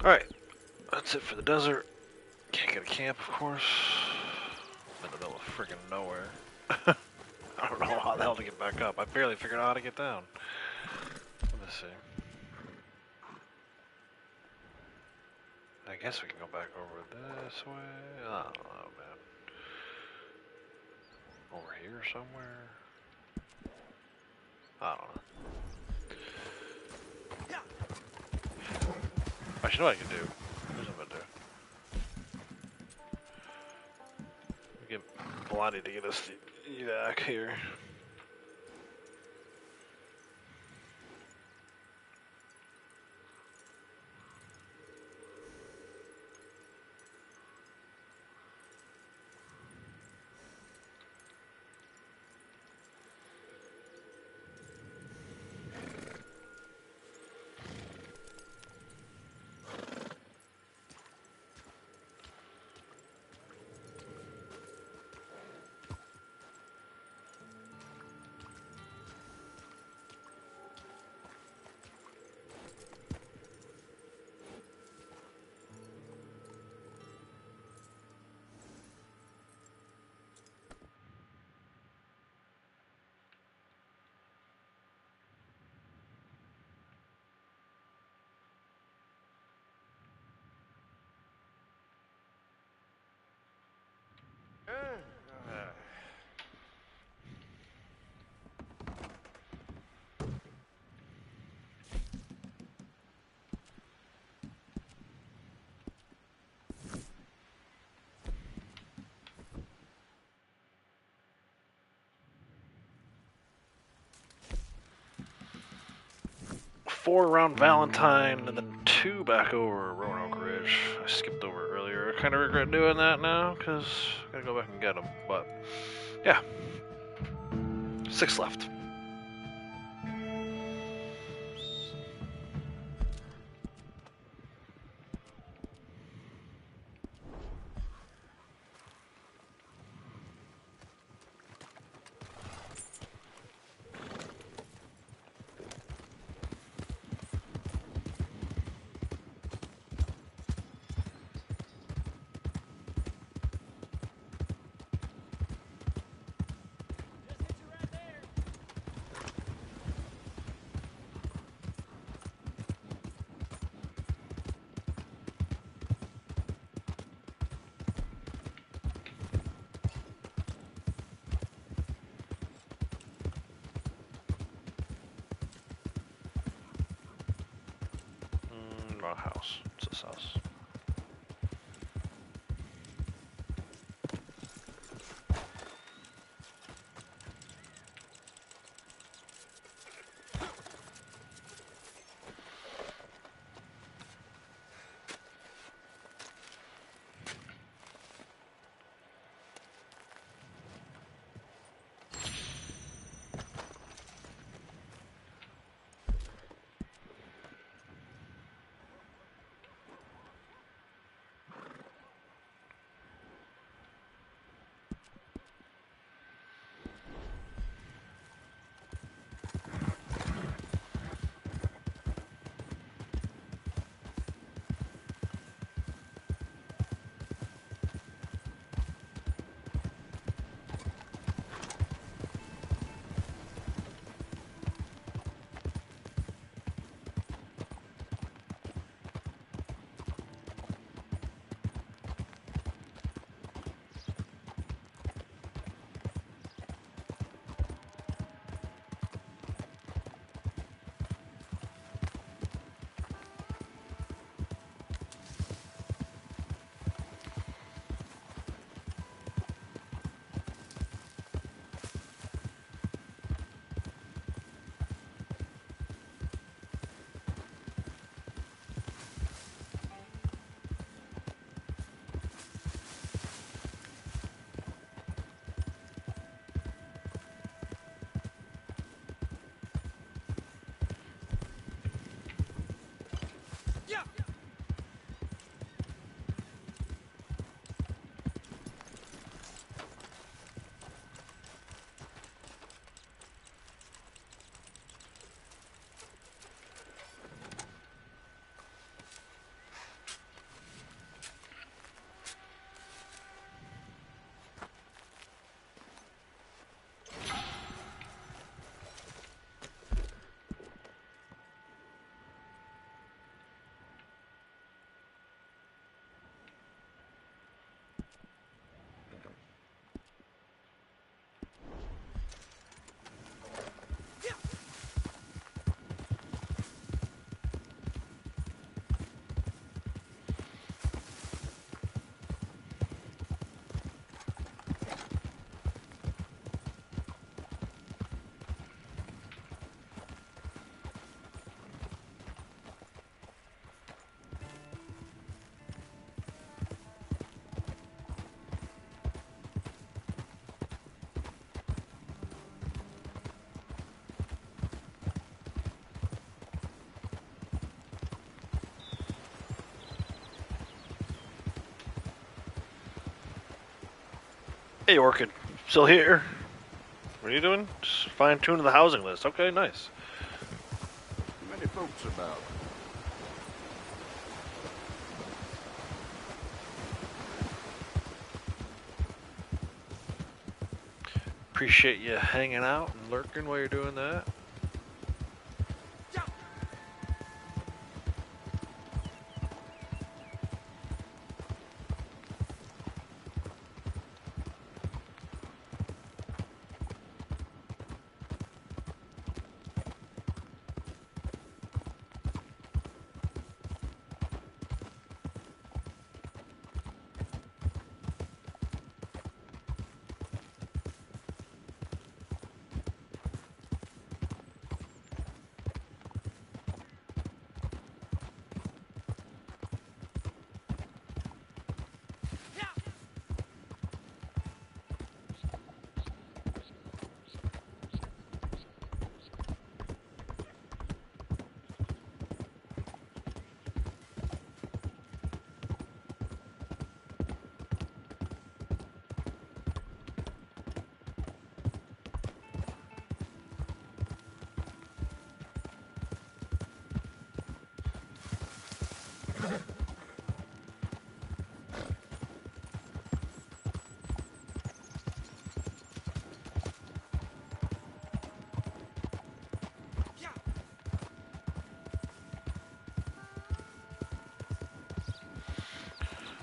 Speaker 1: Alright, that's it for the desert. Can't get a camp, of course. I'm in the middle of freaking nowhere. I don't know how the hell to get back up. I barely figured out how to get down. Let me see. I guess we can go back over this way. I don't know, man. Over here somewhere? I don't know. Actually, you know what I can do? Here's what I'm gonna do. Get Blondie to get us the evac here. Four around Valentine, and then two back over Roanoke Ridge. I skipped over it earlier. I kind of regret doing that now, because I gotta go back and get them. But, yeah. 6 left. Wrong house. It's this house. Hey, Orchid. Still here? What are you doing? Just fine-tuning the housing list. Okay, nice.
Speaker 3: Many folks about.
Speaker 1: Appreciate you hanging out and lurking while you're doing that.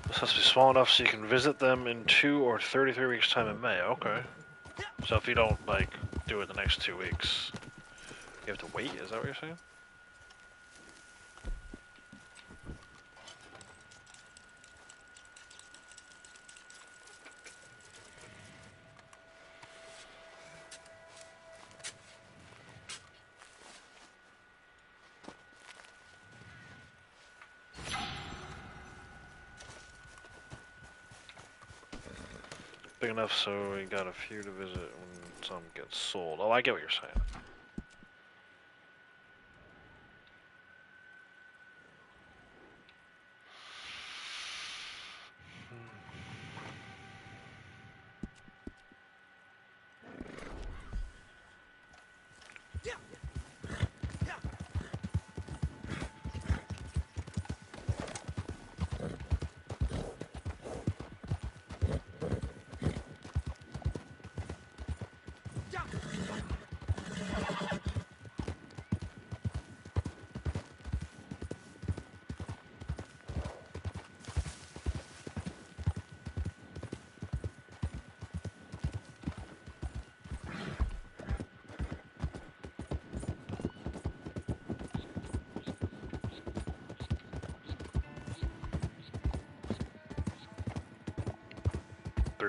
Speaker 1: This has to be small enough so you can visit them in 2 or 33 weeks' time in May. Okay. So if you don't, like, do it the next 2 weeks, you have to wait? Is that what you're saying? Big enough so we got a few to visit when some gets sold. Oh, I get what you're saying.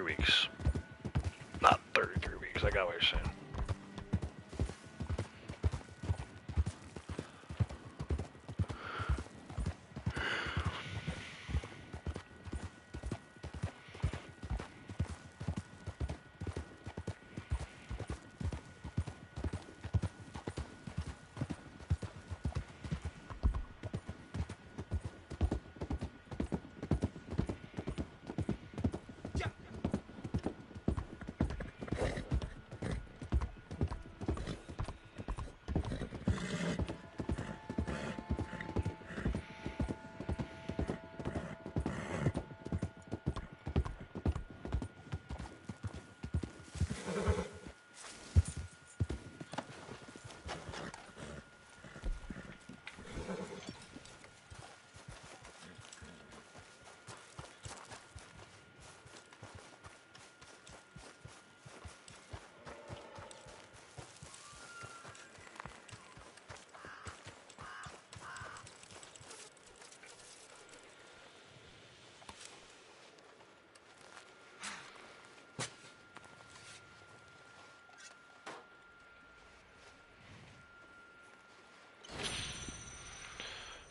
Speaker 1: Weeks. Not 33 weeks. I got what you're saying.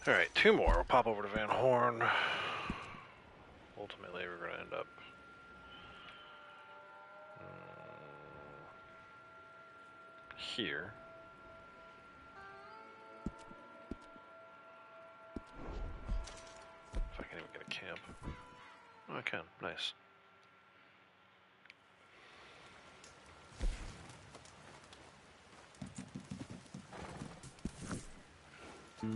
Speaker 1: Alright, 2 more. We'll pop over to Van Horn. Ultimately, we're going to end up here. If I can even get a camp. Oh, I can. Nice. One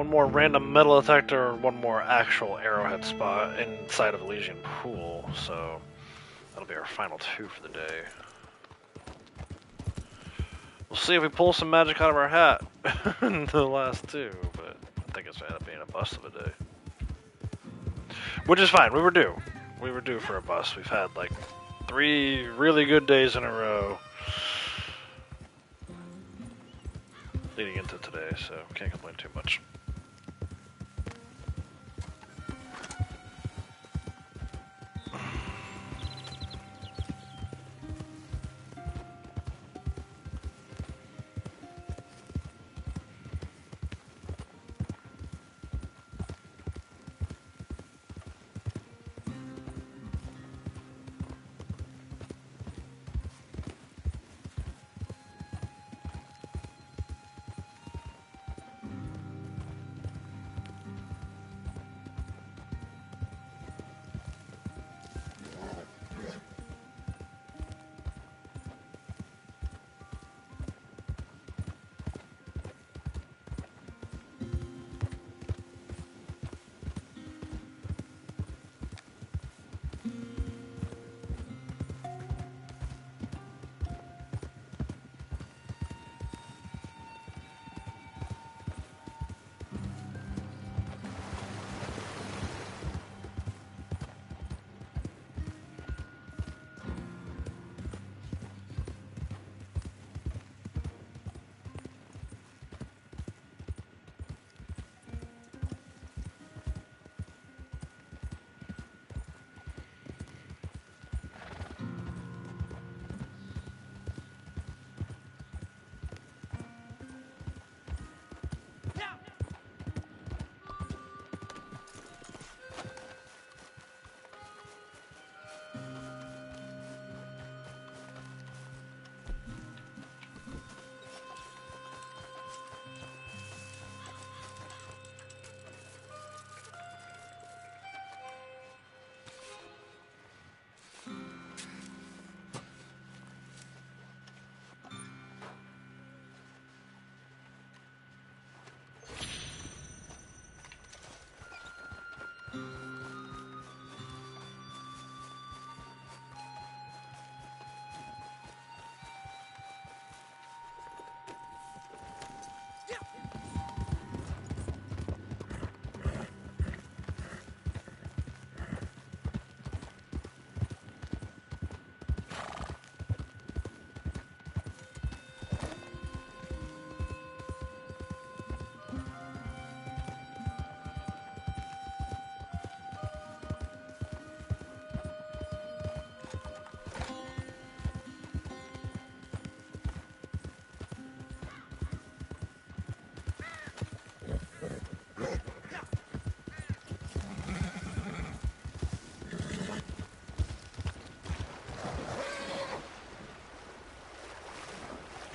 Speaker 1: more random metal detector, one more actual arrowhead spot inside of Elysian Pool, so that'll be our final 2 for the day. We'll see if we pull some magic out of our hat in the last 2, but I think it's gonna end up being a bust of a day. Which is fine, we were due. We were due for a bust. We've had like 3 really good days in a row leading into today, so can't complain too much.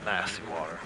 Speaker 1: Nasty water.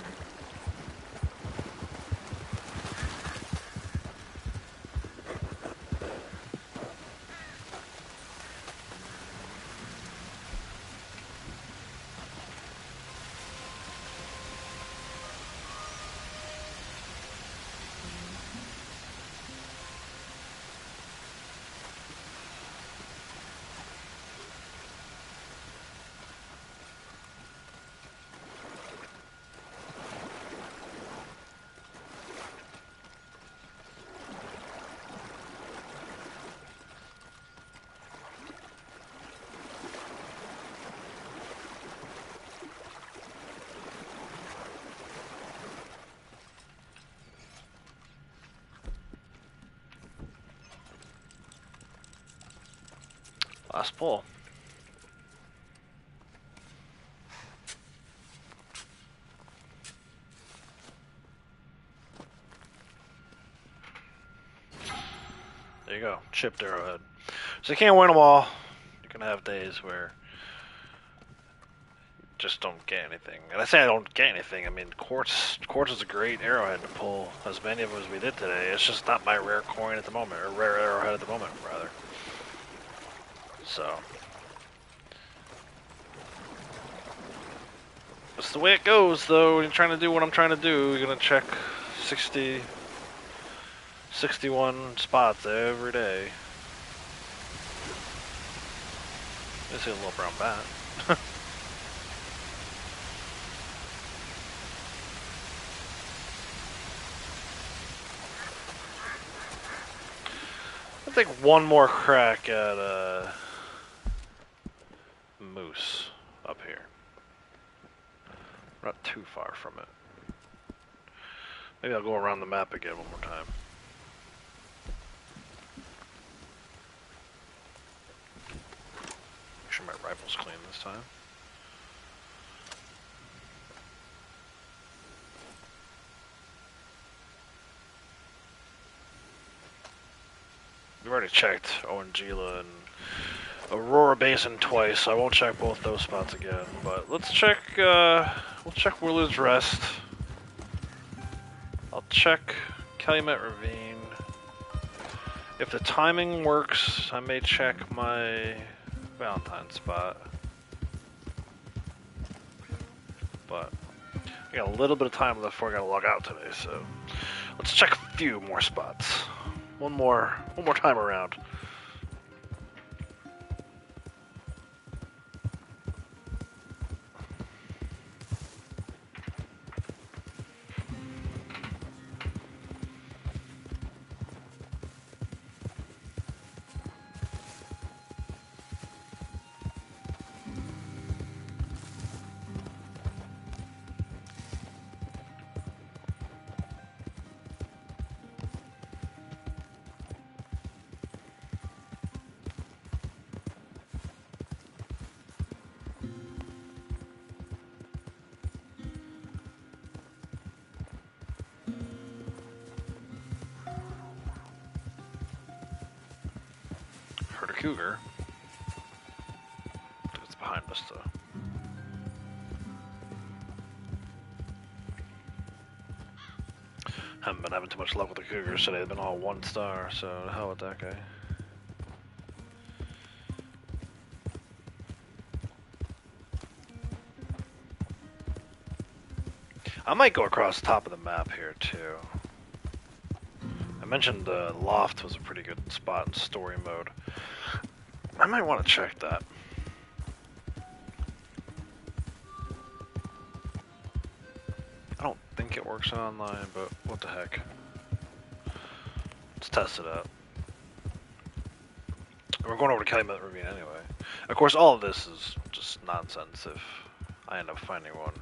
Speaker 1: Last pull. There you go, chipped arrowhead. So you can't win them all. You're gonna have days where you just don't get anything. And I say I don't get anything. I mean, quartz is a great arrowhead to pull as many of them as we did today. It's just not my rare coin at the moment, or rare arrowhead at the moment, rather. So that's the way it goes, though. When you're trying to do what I'm trying to do, you're gonna check 60, 61 spots every day. I see a little brown bat. I think one more crack at moose up here. We're not too far from it. Maybe I'll go around the map again one more time. Make sure my rifle's clean this time. We've already checked Owangila and Aurora Basin twice, so I won't check both those spots again. But let's check, we'll check Willard's Rest. I'll check Calumet Ravine. If the timing works, I may check my Valentine spot. But I got a little bit of time left before I gotta log out today, so let's check a few more spots. One more time around. Heard a cougar. It's behind us though. Haven't been having too much luck with the cougars today. They've been all 1 star, so the hell with that guy. I might go across the top of the map here too. I mentioned the loft was a pretty good spot in story mode. I might want to check that. I don't think it works online, but what the heck. Let's test it out. We're going over to Calumet Ravine anyway. Of course, all of this is just nonsense if I end up finding one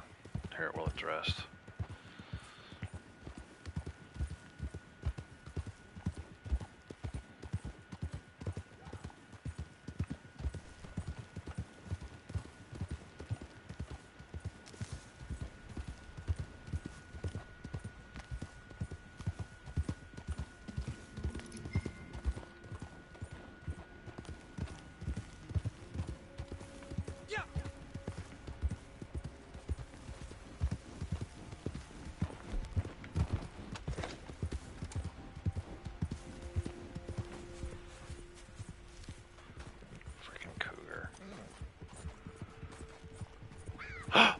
Speaker 1: here at Willard's Rest.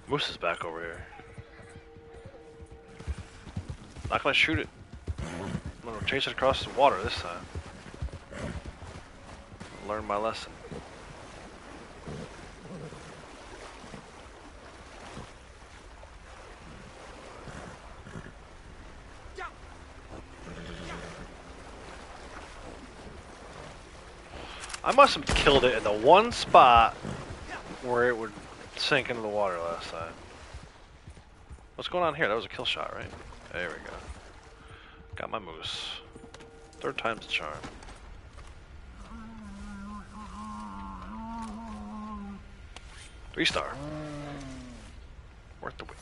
Speaker 1: Moose is back over here. Not gonna shoot it. I'm gonna chase it across the water this time. Learn my lesson. I must have killed it in the one spot where it would sink into the water last time. What's going on here? That was a kill shot, right? There we go. Got my moose. 3rd time's the charm. Three star. Worth the wait.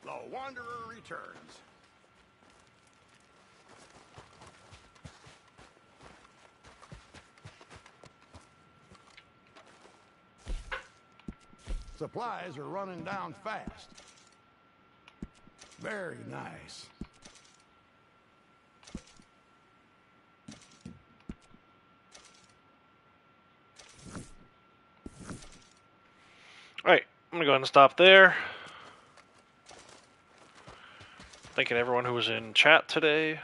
Speaker 3: The Wanderer returns. Supplies are running down fast. Very nice.
Speaker 1: Alright, I'm going to go ahead and stop there. Thanking everyone who was in chat today.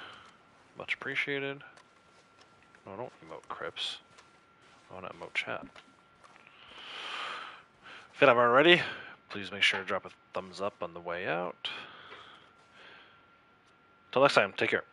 Speaker 1: Much appreciated. No, don't emote Crips. I want to emote chat. If you haven't already, please make sure to drop a thumbs up on the way out. Till next time, take care.